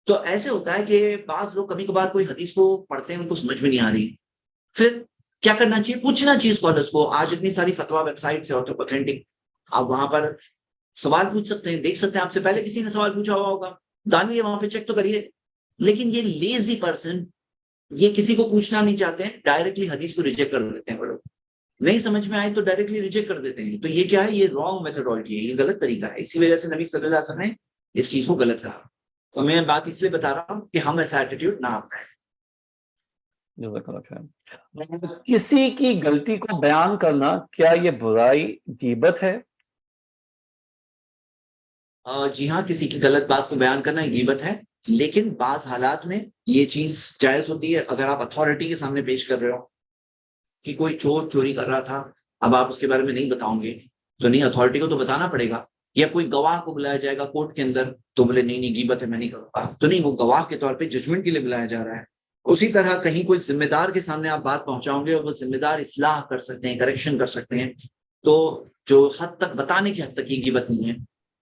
تو ایسے ہوتا ہے کہ بعض لوگ کبھی کبھار کوئی حدیث کو پڑھتے ہیں، ان کو سمجھ میں نہیں آ رہی، پھر کیا کرنا چاہیے، پوچھنا چاہیے اسکالرس کو. آج اتنی ساری فتوا ویب سائٹس ہیں اوتھینٹک، آپ وہاں پر سوال پوچھ سکتے ہیں، دیکھ سکتے ہیں آپ سے پہلے کسی نے سوال پوچھا ہوا ہوگا، دانیے وہاں پہ چیک تو کریے. لیکن یہ لیزی پرسن، یہ کسی کو پوچھنا نہیں چاہتے ہیں، ڈائریکٹلی حدیث کو ریجیکٹ کر دیتے ہیں. وہ لوگ نہیں سمجھ میں آئے تو ڈائریکٹلی ریجیکٹ کر دیتے ہیں. تو یہ کیا ہے، یہ رانگ میتھڈالوجی ہے، یہ غلط طریقہ ہے. اسی وجہ سے نبی صلی اللہ علیہ وسلم نے اس چیز کو غلط کہا. تو میں بات اس لیے بتا رہا ہوں کہ ہم ایسا ایٹیٹیوڈ نہ اپنائیں. جزاک اللہ خیر. کسی کی غلطی کو بیان کرنا کیا یہ برائی غیبت ہے؟ جی ہاں، کسی کی غلط بات کو بیان کرنا غیبت ہے، لیکن بعض حالات میں یہ چیز جائز ہوتی ہے. اگر آپ اتھارٹی کے سامنے پیش کر رہے ہو کہ کوئی چور چوری کر رہا تھا، اب آپ اس کے بارے میں نہیں بتاؤں گے تو نہیں، اتھارٹی کو تو بتانا پڑے گا. یا کوئی گواہ کو بلایا جائے گا کورٹ کے اندر تو بولے نہیں نہیں غیبت ہے میں نہیں کروں گا، تو نہیں، وہ گواہ کے طور پہ ججمنٹ کے لیے بلایا جا رہا ہے۔ اسی طرح کہیں کوئی ذمہ دار کے سامنے آپ بات پہنچاؤ گے اور وہ ذمہ دار اصلاح کر سکتے ہیں، کریکشن کر سکتے ہیں، تو جو حد تک بتانے کی حد تک یہ غیبت نہیں ہے،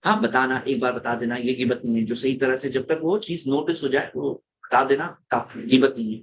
ہاں بتانا، ایک بار بتا دینا یہ غیبت نہیں ہے، جو صحیح طرح سے جب تک وہ چیز نوٹس ہو جائے وہ بتا دینا غیبت نہیں ہے۔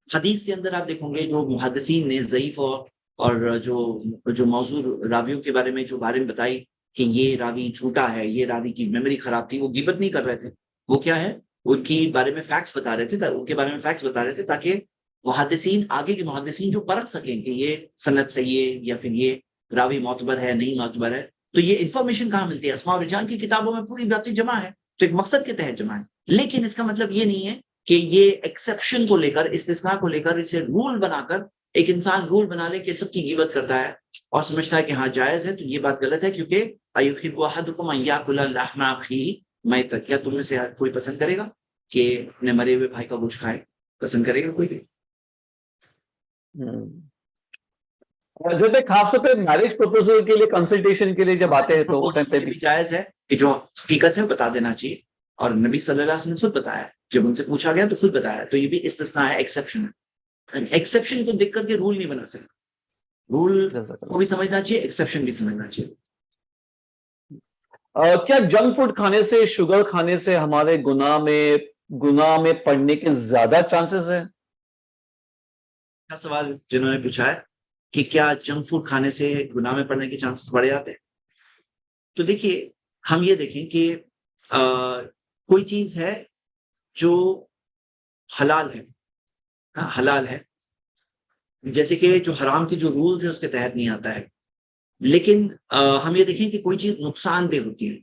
حدیث کے اندر آپ دیکھو گے جو محدثین نے ضعیف اور جو موضوع راویوں کے بارے میں جو بارے میں بتائی کہ یہ راوی جھوٹا ہے، یہ راوی کی میموری خراب تھی، وہ غیبت نہیں کر رہے تھے، وہ کیا ہے، ان کے بارے میں فیکٹس بتا رہے تھے، ان کے بارے میں فیکٹس بتا رہے تھے تاکہ محدثین، آگے کے محدثین جو پرکھ سکیں کہ یہ سند صحیح ہے یا پھر یہ راوی معتبر ہے نہیں معتبر ہے۔ تو یہ انفارمیشن کہاں ملتی ہے؟ اسماء الرجال کی کتابوں میں پوری باتیں جمع ہے، تو ایک مقصد کے تحت جمع ہے، لیکن اس کا مطلب یہ نہیں ہے کہ یہ ایکسیپشن کو لے کر، استثناء کو لے کر اسے رول بنا کر ایک انسان رول بنا لے کہ سب کی غیبت کرتا ہے اور سمجھتا ہے کہ ہاں جائز ہے، تو یہ بات غلط ہے، کیونکہ ایحب احدکم ان یاکل لحم اخیہ میتا، کیا تم میں سے کوئی پسند کرے گا کہ اپنے مرے ہوئے بھائی کا گوشت کھائے؟ پسند کرے گا کوئی بھی؟ حضرت خاص طور پہ میرج پروپوزل کے لیے، کنسلٹیشن کے لیے جب آتے ہیں تو اس ٹائم پہ بھی جائز ہے کہ جو حقیقت ہے بتا دینا چاہیے، اور نبی صلی اللہ علیہ وسلم نے خود بتایا، جب ان سے پوچھا گیا تو خود بتایا، تو یہ بھی استثناء ہے، ایکسیپشن ہے۔ ایکسیپشن کو دیکھ کر کے رول نہیں بنا سکتا، رول کو بھی سمجھنا چاہیے، ایکسیپشن بھی سمجھنا چاہیے۔ کیا جنک فوڈ کھانے سے، شوگر کھانے سے ہمارے گناہ میں پڑنے کے زیادہ چانسز ہیں؟ سوال جنہوں نے پوچھا ہے کہ کیا جنک فوڈ کھانے سے گناہ میں پڑنے کے چانسز بڑھ جاتے ہیں، تو دیکھیے ہم یہ دیکھیں کہ کوئی چیز ہے جو حلال ہے، ہاں حلال ہے، جیسے کہ جو حرام کے جو رولز ہیں اس کے تحت نہیں آتا ہے، لیکن ہم یہ دیکھیں کہ کوئی چیز نقصان دہ ہوتی ہے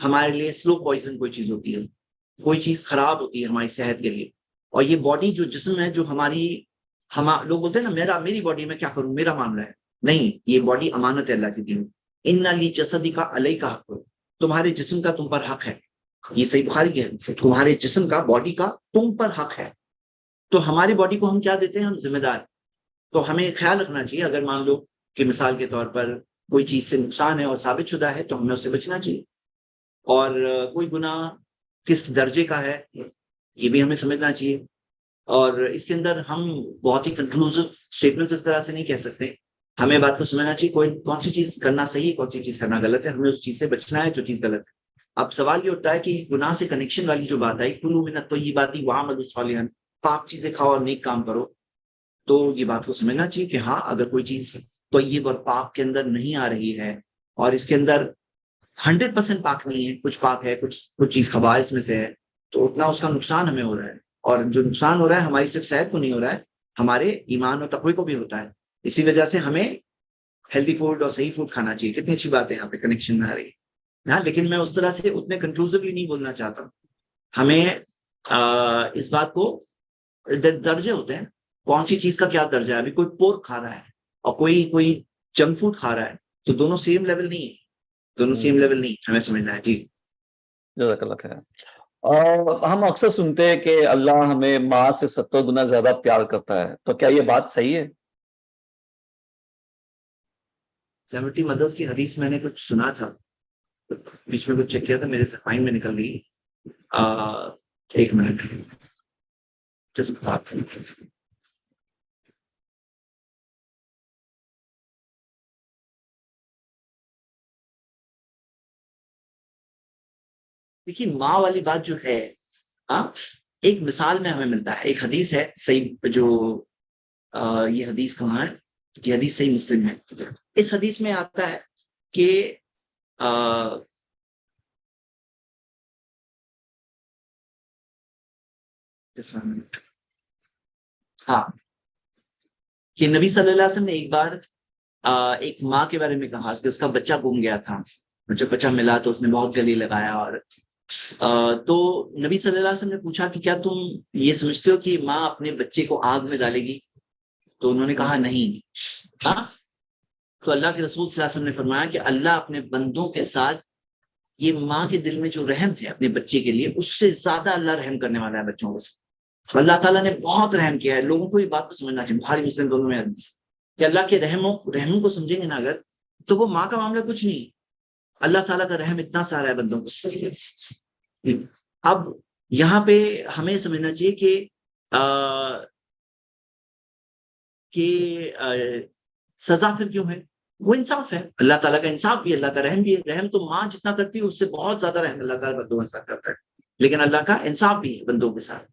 ہمارے لیے، سلو پوائزن کوئی چیز ہوتی ہے، کوئی چیز خراب ہوتی ہے ہماری صحت کے لیے، اور یہ باڈی جو جسم ہے، جو لوگ بولتے ہیں نا میری باڈی میں کیا کروں، میرا معاملہ ہے، نہیں، یہ باڈی امانت ہے اللہ کی دی ہوئی، ان لی جسدی کا علیہ کا حق، تمہارے جسم کا تم پر حق ہے، یہ صحیح بخاری کی حدیث ہے، تمہارے جسم کا، باڈی کا تم پر حق ہے، تو ہماری باڈی کو ہم کیا دیتے ہیں، ہم ذمہ دار، تو ہمیں خیال رکھنا چاہیے، اگر مان لو کہ مثال کے طور پر کوئی چیز سے نقصان ہے اور ثابت شدہ ہے تو ہمیں اس سے بچنا چاہیے، اور کوئی گناہ کس درجے کا ہے یہ بھی ہمیں سمجھنا چاہیے، اور اس کے اندر ہم بہت ہی کنکلوزیو اسٹیٹمنٹس اس طرح سے نہیں کہہ سکتے، ہمیں بات کو سمجھنا چاہیے کون سی چیز کرنا صحیح، کون سی چیز کرنا غلط ہے، ہمیں اس چیز سے بچنا ہے جو چیز غلط ہے۔ اب سوال یہ ہوتا ہے کہ گناہ سے کنیکشن والی جو بات آئی، کلوا من الطیبات واعملوا صالحا، پاک چیزیں کھاؤ اور نیک کام کرو، تو یہ بات کو سمجھنا چاہیے کہ ہاں اگر کوئی چیز طیب اور پاک کے اندر نہیں آ رہی ہے اور اس کے اندر 100% پاک نہیں ہے، کچھ پاک ہے، کچھ چیز خبائث میں سے ہے، تو اتنا اس کا نقصان ہمیں ہو رہا ہے، اور جو نقصان ہو رہا ہے ہماری صرف صحت کو نہیں ہو رہا ہے، ہمارے ایمان اور تقوی کو بھی ہوتا ہے، اسی وجہ سے ہمیں ہیلدی فوڈ اور صحیح فوڈ کھانا چاہیے۔ کتنی اچھی بات ہے یہاں پہ کنیکشن میں آ رہی ہے، ہاں، لیکن میں اس طرح سے اتنے کنکلوزیولی نہیں بولنا چاہتا، ہمیں اس بات کو درجے ہوتے ہیں، کون سی چیز کا کیا درجہ ہے، ابھی کوئی پورک کھا رہا ہے اور کوئی جنک فوڈ کھا رہا ہے، تو دونوں سیم لیول نہیں ہے، دونوں سیم لیول نہیں، ہمیں سمجھنا ہے۔ جی جزاک اللہ خیر۔ اور ہم اکثر سنتے ہیں کہ اللہ ہمیں ماں سے 70 گنا زیادہ پیار کرتا ہے، تو کیا یہ بات صحیح ہے؟ 70 مدرس کی حدیث میں نے کچھ سنا تھا، بیچ میں کچھ چیک کیا تھا، میرے ذہن میں نکل گئی، ایک منٹ دیکھیے ماں والی بات جو ہے، ایک مثال میں ہمیں ملتا ہے، ایک حدیث ہے صحیح، جو یہ حدیث کہاں ہے، یہ حدیث صحیح مسلم ہے، اس حدیث میں آتا ہے کہ ہاں، کہ نبی صلی اللہ علیہ وسلم نے ایک بار ایک ماں کے بارے میں کہا کہ اس کا بچہ گم گیا تھا، جب بچہ ملا تو اس نے بہت گلی لگایا، اور تو نبی صلی اللہ علیہ وسلم نے پوچھا کہ کیا تم یہ سمجھتے ہو کہ ماں اپنے بچے کو آگ میں ڈالے گی؟ تو انہوں نے کہا نہیں، تو اللہ کے رسول صلی اللہ علیہ وسلم نے فرمایا کہ اللہ اپنے بندوں کے ساتھ، یہ ماں کے دل میں جو رحم ہے اپنے بچے کے لیے، اس سے زیادہ اللہ رحم کرنے والا ہے بچوں کے ساتھ، تو اللہ تعالیٰ نے بہت رحم کیا ہے، لوگوں کو یہ بات کو سمجھنا چاہیے، بخاری مسلم دونوں میں حدیث کہ اللہ کے رحم کو سمجھیں گے نا اگر، تو وہ ماں کا معاملہ کچھ نہیں، اللہ تعالیٰ کا رحم اتنا سارا ہے بندوں کو. اب یہاں پہ ہمیں سمجھنا چاہیے کہ سزا پھر کیوں ہے؟ وہ انصاف ہے. اللہ تعالیٰ کا انصاف بھی ہے, اللہ کا رحم بھی ہے. رحم تو ماں جتنا کرتی ہے اس سے بہت زیادہ رحم اللہ تعالیٰ بندوں کے ساتھ کرتا ہے, لیکن اللہ کا انصاف بھی ہے بندوں کے ساتھ.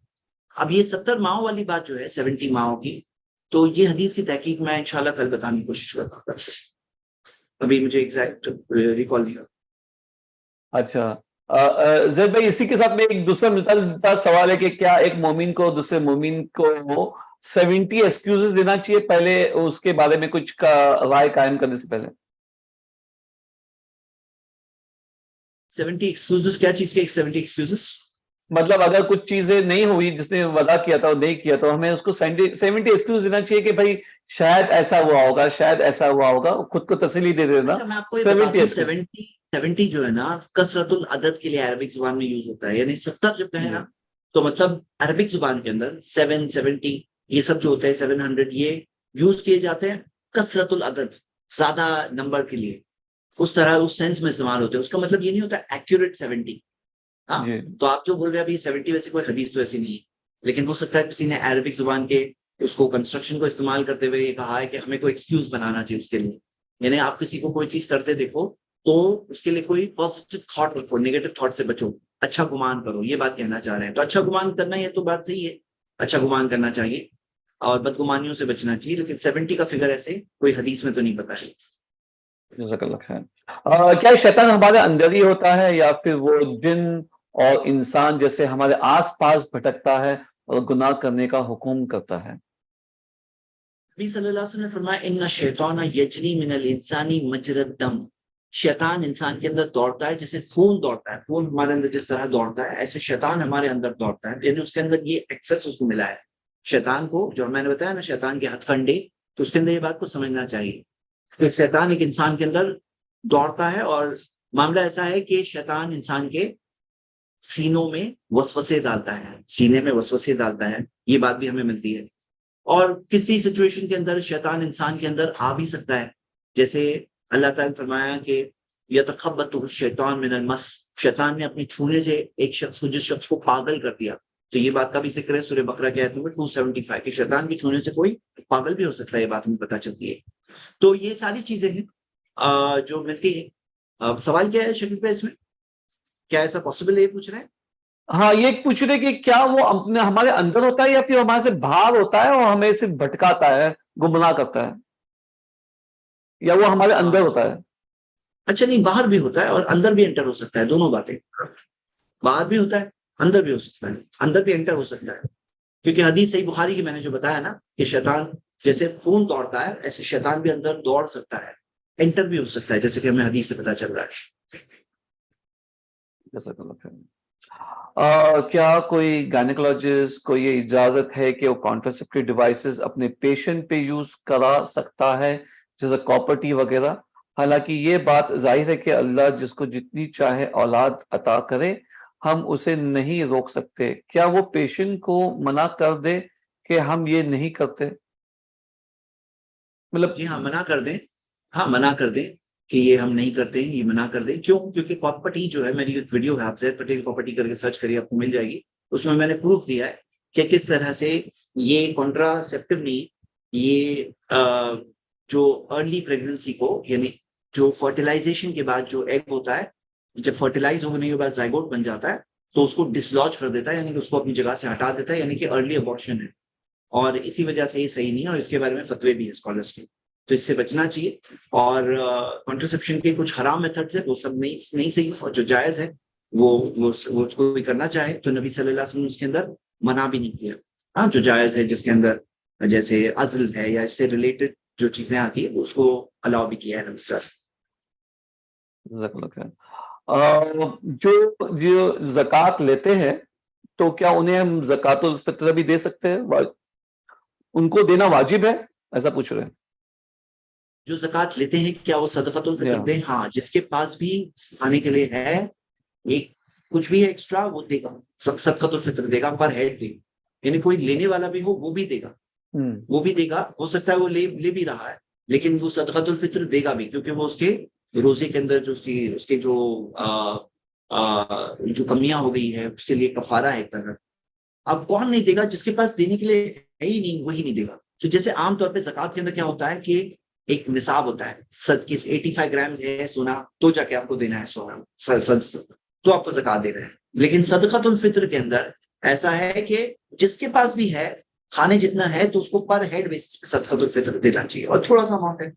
اب یہ 70 ماہوں والی بات جو ہے 70 ماہوں کی, تو یہ حدیث کی تحقیق میں انشاءاللہ کل بتانے کی کوشش کرتا ہوں. ابھی مجھے ایگزیکٹ ریکال نہیں. اچھا زید بھائی, اسی کے ساتھ میں ایک دوسرا ملتا جلتا سوال ہے کہ کیا ایک مومن کو دوسرے مومن کو 70 ایکسکیوزز دینا چاہیے پہلے اس کے بارے میں کچھ کا رائے قائم کرنے سے پہلے؟ 70 ایکسکیوزز کیا چیز کے 70 ایکسکیوزز؟ مطلب اگر کچھ چیزیں نہیں ہوئی جس نے وعدہ کیا تھا وہ نہیں کیا, تو ہمیں اس کو 70 ایکسکیوز دینا چاہیے کہ بھائی شاید ایسا ہوا ہوگا, شاید ایسا ہوا ہوگا, خود کو تسلی دے دینا. اچھا, میں آپ کو یہ بتا دوں 70 جو ہے نا کثرت العدد کے لیے عربک زبان میں یوز ہوتا ہے. یعنی 70 جب کہیں نا تو مطلب عربک زبان کے اندر 770 یہ سب جو ہوتا ہے 700 یہ یوز کیے جاتے ہیں کثرت العدد, زیادہ نمبر کے لیے. اس طرح اس سینس میں استعمال ہوتے ہیں. اس کا مطلب یہ نہیں ہوتا ایکوریٹ 70. ہاں تو آپ جو بول رہے ہیں ابھی 70 ویسے کوئی حدیث تو ایسی نہیں ہے, لیکن ہو سکتا ہے کسی نے عربک زبان کے اس کو کنسٹرکشن کو استعمال کرتے ہوئے یہ کہا ہے کہ ہمیں کوئی ایکسکیوز بنانا چاہیے اس کے لیے. یعنی آپ کسی کو کوئی چیز کرتے دیکھو تو اس کے لیے کوئی پازیٹیو تھاٹ رکھو, نیگیٹو تھاٹ سے بچو, اچھا گمان کرو, یہ بات کہنا چاہ رہے ہیں. تو اچھا گمان کرنا یہ تو بات صحیح ہے, اچھا گمان کرنا چاہیے اور بدگمانیوں سے بچنا چاہیے, لیکن 70 کا فگر ایسے کوئی حدیث میں تو نہیں پتا ہے. جزاک اللہ خیر. کیا شیطان ہمارے اندر ہی ہوتا ہے یا پھر وہ جن اور انسان جیسے ہمارے آس پاس بھٹکتا ہے اور گناہ کرنے کا حکم کرتا ہے؟ نبی صلی اللہ علیہ وسلم نے فرمایا ان الشیطان یجری من الانسان مجرى الدم. شیطان انسان کے اندر دوڑتا ہے جیسے خون دوڑتا ہے. خون ہمارے اندر جس طرح دوڑتا ہے ایسے شیطان ہمارے اندر دوڑتا ہے. یعنی اس کے اندر یہ ایکسس اس کو ملا ہے. شیطان کو جو میں نے بتایا نا شیطان کے ہتھ کنڈے, تو اس کے اندر یہ بات کو سمجھنا چاہیے کہ شیطان ایک انسان کے اندر دوڑتا ہے, اور معاملہ ایسا ہے کہ شیطان انسان کے سینوں میں وسوسے ڈالتا ہے, سینے میں وسوسے ڈالتا ہے. یہ بات بھی ہمیں ملتی ہے. اور کسی سچویشن کے اندر شیطان انسان کے اندر آ بھی سکتا ہے, جیسے اللہ تعالیٰ نے فرمایا کہ یتخبطہ الشیطان من المس, شیطان نے اپنی چھونے سے ایک شخص کو, جس شخص کو پاگل کر دیا. تو یہ بات کا بھی ذکر ہے سورہ بقرہ کی آیت نمبر 275 کہ شیطان کی چھونے سے کوئی پاگل بھی ہو سکتا ہے. یہ بات ہمیں پتہ چلتی ہے. تو یہ ساری چیزیں ہیں جو ملتی ہیں. سوال کیا ہے شکیل پہ اس میں, کیا ایسا پاسبل ہے یہ پوچھ رہے ہیں؟ ہاں, یہ پوچھ رہے کہ کیا وہ اپنے ہمارے اندر ہوتا ہے یا پھر ہمارے سے باہر ہوتا ہے اور ہمیں صرف بھٹکاتا ہے, گمراہ کرتا ہے, یا وہ ہمارے اندر ہوتا ہے؟ اچھا نہیں, باہر بھی ہوتا ہے اور اندر بھی انٹر ہو سکتا ہے. دونوں باتیں, باہر بھی ہوتا ہے اندر بھی ہو سکتا ہے, اندر بھی انٹر ہو سکتا ہے. کیونکہ حدیث صحیح بخاری کی میں نے جو بتایا نا کہ شیطان جیسے خون دوڑتا ہے ایسے شیطان بھی اندر دوڑ سکتا ہے, انٹر بھی ہو سکتا ہے, جیسے کہ ہمیں حدیث سے پتہ چل رہا ہے. کیا کوئی گائنیکولوجسٹ کو یہ اجازت ہے کہ وہ کانٹراسیپٹیو ڈیوائسز اپنے پیشنٹ پہ یوز کرا سکتا ہے جیسے کاپرٹی وغیرہ؟ حالانکہ یہ بات ظاہر ہے کہ اللہ جس کو جتنی چاہے اولاد عطا کرے, ہم اسے نہیں روک سکتے. کیا وہ پیشنٹ کو منع کر دے کہ ہم یہ نہیں کرتے؟ مطلب جی ہاں, منع کر دیں. ہاں منع کر دیں کہ یہ ہم نہیں کرتے, یہ منع کر دیں. کیوں؟ کیونکہ کاپرٹی جو ہے, میری ایک ویڈیو ہے, آپ زید پٹیل کاپرٹی کر کے سرچ کریے آپ کو مل جائے گی. اس میں میں نے پروف دیا ہے کہ کس طرح سے یہ کانٹراسیپٹیو نہیں, یہ جو ارلی پریگننسی کو, یعنی جو فرٹیلائزیشن کے بعد جو ایگ ہوتا ہے, جب فرٹیلائز ہونے کے بعد زائگوٹ بن جاتا ہے تو اس کو ڈسلوج کر دیتا ہے, یعنی کہ اس کو اپنی جگہ سے ہٹا دیتا ہے, یعنی کہ ارلی ابارشن ہے. اور اسی وجہ سے یہ صحیح نہیں ہے, اور اس کے بارے میں فتوے بھی ہیں اسکالرس کے. تو اس سے بچنا چاہیے. اور کانٹرسیپشن کے کچھ حرام میتھڈز ہیں وہ سب نہیں صحیح, اور جو جائز ہے وہ کوئی کرنا چاہے تو نبی صلی اللہ علیہ وسلم نے اس کے اندر منع بھی نہیں کیا. ہاں, جو جائز ہے جس کے اندر جیسے عزل ہے یا اس سے ریلیٹڈ جو چیزیں آتی ہیں اس کو الاؤ بھی کیا ہے نبی صلی اللہ علیہ وسلم. جو زکوٰۃ لیتے ہیں تو کیا انہیں ہم زکوٰۃ الفطر بھی دے سکتے ہیں؟ ان کو دینا واجب ہے, ایسا پوچھ رہے ہیں. جو زکوٰۃ لیتے ہیں کیا وہ صدقۃ الفطر دیں؟ ہاں, جس کے پاس بھی کھانے کے لیے ہے ایک کچھ بھی ہے ایکسٹرا وہ دے گا, صدقۃ الفطر دے گا, پر ہیڈ دے گا. یعنی کوئی لینے والا بھی ہو وہ بھی دے گا, وہ بھی دے گا. ہو سکتا ہے وہ لے بھی رہا ہے لیکن وہ صدقۃ الفطر دے گا بھی, کیونکہ وہ اس کے روزے کے اندر جو اس کے جو کمیاں ہو گئی ہے اس کے لیے کفارہ ہے طرح. اب کون نہیں دے گا؟ جس کے پاس دینے کے لیے ہے ہی نہیں وہی نہیں دے گا. تو جیسے عام طور پہ زکوٰۃ کے اندر کیا ہوتا ہے کہ ایک نصاب ہوتا ہے، 85 گرامز ہے سونا تو جا کے آپ کو دینا ہے سونا، تو آپ کو زکوٰۃ دے رہے ہیں. لیکن صدقۃ الفطر کے اندر ایسا ہے کہ جس کے پاس بھی ہے کھانے جتنا ہے تو اس کو پر ہیڈ بیسس پہ صدقۃ الفطر دینا چاہیے، اور تھوڑا سا اماؤنٹ ہے،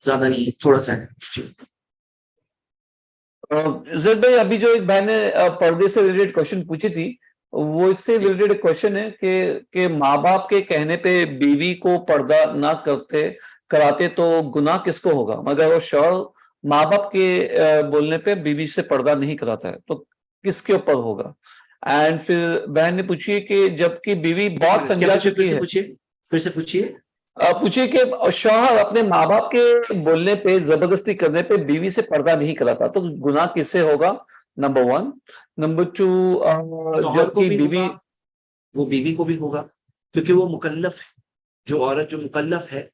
زیادہ نہیں، تھوڑا سا ہے. زید بھائی ابھی جو ایک بہن نے پردے سے ریلیٹڈ کوشچن پوچھی تھی، وہ اس سے ریلیٹڈ ایک کوشچن ہے کہ ماں باپ کے کہنے پہ بیوی کو پردہ نہ کراتے تو گناہ کس کو ہوگا؟ مگر وہ شوہر ماں باپ کے بولنے پہ بیوی سے پردہ نہیں کراتا ہے تو کس کے اوپر ہوگا؟ اینڈ پھر بہن نے پوچھی کہ جب کہ بیوی بہت سمجھا چکی ہے، پھر سے پوچھیے پوچھے کہ شوہر اپنے ماں باپ کے بولنے پہ زبردستی کرنے پہ بیوی سے پردہ نہیں کراتا تو گناہ کس سے ہوگا؟ نمبر 1. نمبر 2، شوہر کو بھی ہوگا، وہ بیوی کو بھی ہوگا، کیونکہ وہ مکلف ہے. جو عورت جو مکلف ہے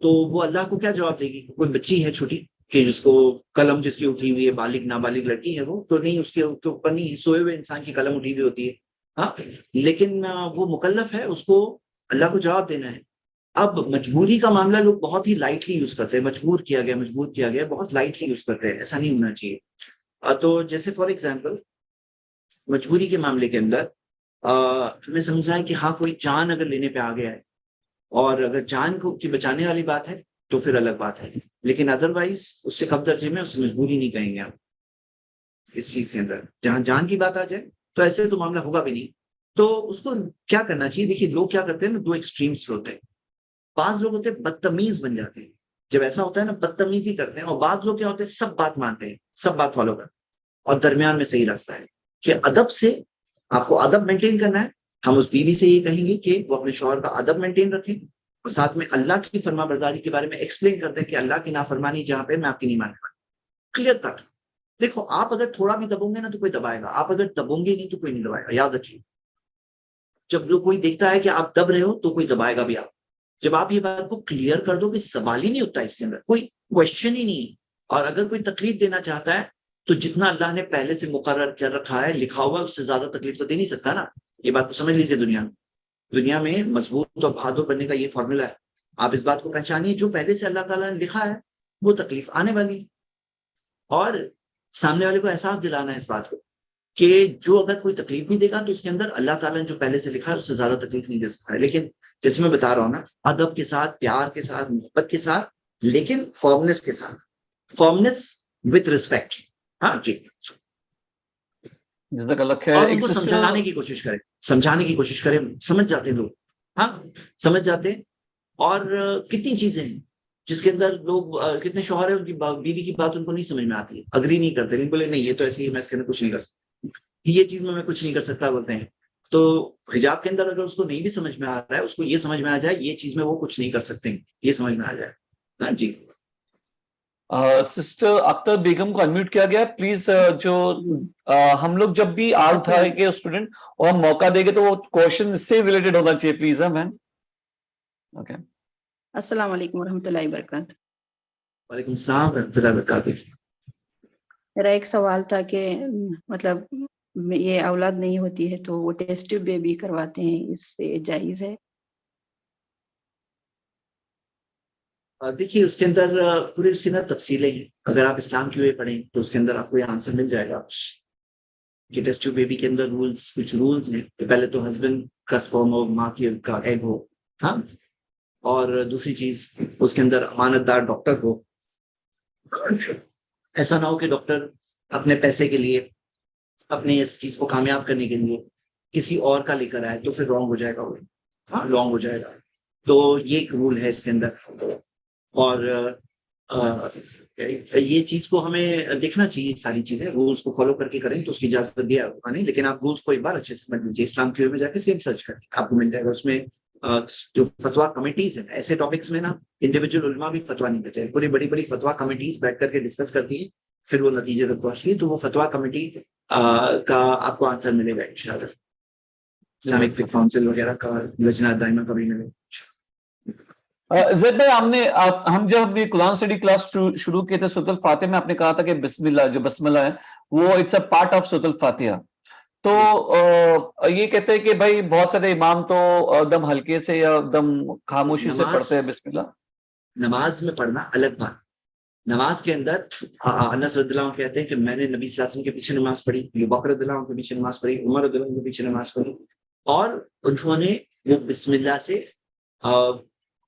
تو وہ اللہ کو کیا جواب دے گی؟ کوئی بچی ہے چھوٹی کہ جس کو قلم جس کی اٹھی ہوئی ہے، بالغ نابالغ لڑکی ہے وہ تو نہیں، اس کے اوپر نہیں، سوئے ہوئے انسان کی قلم اٹھی ہوئی ہوتی ہے. ہاں، لیکن وہ مکلف ہے، اس کو اللہ کو جواب دینا ہے. اب مجبوری کا معاملہ لوگ بہت ہی لائٹلی یوز کرتے ہیں، مجبور کیا گیا بہت لائٹلی یوز کرتے ہیں، ایسا نہیں ہونا چاہیے. تو جیسے فار ایگزامپل مجبوری کے معاملے کے اندر ہمیں سمجھنا ہے کہ ہاں کوئی جان اگر لینے پہ آ گیا ہے اور اگر جان کو کی بچانے والی بات ہے تو پھر الگ بات ہے، لیکن ادروائز اس سے کم درجے میں اسے مجبوری نہیں کہیں گے آپ. اس چیز کے اندر جہاں جان کی بات آ جائے تو ایسے تو معاملہ ہوگا بھی نہیں. تو اس کو کیا کرنا چاہیے؟ دیکھیے لوگ کیا کرتے ہیں نا، 2 ایکسٹریمز پہ ہوتے ہیں. بعض لوگ ہوتے ہیں بدتمیز بن جاتے ہیں، جب ایسا ہوتا ہے نا بدتمیزی کرتے ہیں، اور بعض لوگ کیا ہوتے ہیں سب بات مانتے ہیں، سب بات فالو کرتے ہیں. اور درمیان میں صحیح راستہ ہے کہ ادب سے آپ کو ادب مینٹین کرنا ہے. ہم اس بیوی سے یہ کہیں گے کہ وہ اپنے شوہر کا ادب مینٹین رکھیں، اور ساتھ میں اللہ کی فرما برداری کے بارے میں ایکسپلین کرتے ہیں کہ اللہ کی نافرمانی جہاں پہ میں آپ کی نہیں ماننے والا. Clear cut. دیکھو آپ اگر تھوڑا بھی دبوں گے نا تو کوئی دبائے گا، آپ اگر دبوں گے نہیں تو کوئی نہیں دبائے گا. یاد رکھیے جب لوگ کوئی دیکھتا ہے کہ آپ دب رہے ہو تو کوئی دبائے گا بھی آپ. جب آپ یہ بات کو کلیئر کر دو کہ سوال ہی نہیں ہوتا اس کے اندر، کوئی کوشچن ہی نہیں، اور اگر کوئی تکلیف دینا چاہتا ہے تو جتنا اللہ نے پہلے سے مقرر کر رکھا ہے لکھا ہوا اس سے زیادہ تکلیف تو دے نہیں سکتا نا. یہ بات کو سمجھ لیجیے. دنیا میں مضبوط اور بہادر بننے کا یہ فارمولا ہے. آپ اس بات کو پہچانیے جو پہلے سے اللہ تعالیٰ نے لکھا ہے وہ تکلیف آنے والی ہے، اور سامنے والے کو احساس دلانا ہے اس بات کو کہ جو اگر کوئی تکلیف بھی دے گا تو اس کے اندر اللہ تعالیٰ نے جو پہلے سے لکھا ہے اس سے زیادہ تکلیف نہیں دے سکتا ہے. لیکن جیسے میں بتا رہا ہوں نا، ادب کے ساتھ، پیار کے ساتھ، محبت کے ساتھ، لیکن فارمنس کے ساتھ، فارمنس وتھ ریسپیکٹ. ہاں جی. جزاک اللہ خیر. اور ان کو سمجھانے کی کوشش کریں، سمجھ جاتے لوگ، ہاں سمجھ جاتے. اور کتنی چیزیں ہیں جس کے اندر لوگ، کتنے شوہر ہیں ان کی بیوی کی بات ان کو نہیں سمجھ میں آتی ہے، اگری نہیں کرتے، لیکن بولے نہیں یہ تو ایسے ہی، میں اس کے اندر کچھ نہیں کر سکتا، یہ چیز میں کچھ نہیں کر سکتا بولتے ہیں. تو حجاب کے اندر اگر اس کو نہیں بھی سمجھ میں آ رہا ہے، اس کو یہ سمجھ میں آ جائے یہ چیز میں وہ کچھ نہیں کر سکتے ہیں، یہ سمجھ میں آ جائے. ہاں جی. سسٹر اختر بیگم کو انمیوٹ کیا گیا پلیز. جو ہم لوگ جب بھی آج اٹھائے گے اسٹوڈنٹ اور ہم موقع دیں گے تو وہ کوشچن اس سے ریلیٹڈ ہونا چاہیے پلیز. ہے میم. اوکے. السلام علیکم ورحمۃ اللہ وبرکاتہ. وعلیکم السلام ورحمۃ اللہ وبرکاتہ. میرا ایک سوال تھا کہ مطلب یہ اولاد نہیں ہوتی ہے تو وہ ٹیسٹ ٹیوب بیبی کرواتے ہیں، اس سے جائز ہے؟ دیکھیے اس کے اندر پورے اس کے اندر تفصیلیں ہیں، اگر آپ اسلام کی وے پڑھیں تو اس کے اندر آپ کو یہ آنسر مل جائے گا کہ ٹیسٹ ٹیوب بیبی کے اندر کچھ رولز ہیں. پہلے تو ہسبینڈ کا سپرم ہو، ماں کا ایگ ہو، ہاں، اور دوسری چیز اس کے اندر امانت دار ڈاکٹر ہو. ایسا نہ ہو کہ ڈاکٹر اپنے پیسے کے لیے، اپنے اس چیز کو کامیاب کرنے کے لیے کسی اور کا لے کر آئے تو پھر رانگ ہو جائے گا وہ. ہاں رانگ ہو جائے گا. تو یہ ایک رول ہے اس کے اندر. اور یہ چیز کو ہمیں دیکھنا چاہیے، ساری چیزیں رولز کو فالو کر کے کریں تو اس کی اجازت دیا ہوگا نہیں، لیکن آپ رولز کو ایک بار اچھے سے سمجھ لیجیے. اسلام کی وے میں جا کے سیم سرچ کریں آپ کو مل جائے گا. اس میں جو فتوا کمیٹیز ہیں ایسے ٹاپکس میں نا، انڈیویجول علماء بھی فتوا نہیں دیتے، پوری بڑی بڑی فتوا کمیٹیز بیٹھ کر کے ڈسکس کرتی ہیں، پھر وہ نتیجے تک پہنچتی ہے. تو وہ فتوا کمیٹی کا آپ کو آنسر ملے گا انشاءاللہ. اسلامک فقہ کونسل وغیرہ کا، لجنہ دائمہ کا بھی ملے گا. زید بھائی ہم جب یہ قرآن اسٹڈی کلاس شروع کیے تھے سورۃ الفاتحہ میں آپ نے کہا تھا کہ بسم اللہ جو بسم اللہ ہے وہ اٹس اے پارٹ آف سورۃ الفاتحہ. تو یہ کہتے ہیں کہ بھائی بہت سارے امام تو ایک دم ہلکے سے یا ایک دم خاموشی سے پڑھتے ہیں بسم اللہ. نماز میں پڑھنا الگ بات. نماز کے اندر انس رضی اللہ عنہ کہتے ہیں کہ میں نے نبی صلی اللہ علیہ وسلم کے پیچھے نماز پڑھی, ابو بکر رضی اللہ عنہ کے پیچھے نماز پڑھی, عمر رضی اللہ عنہ کے پیچھے نماز پڑھی, اور انہوں نے وہ بسم اللہ سے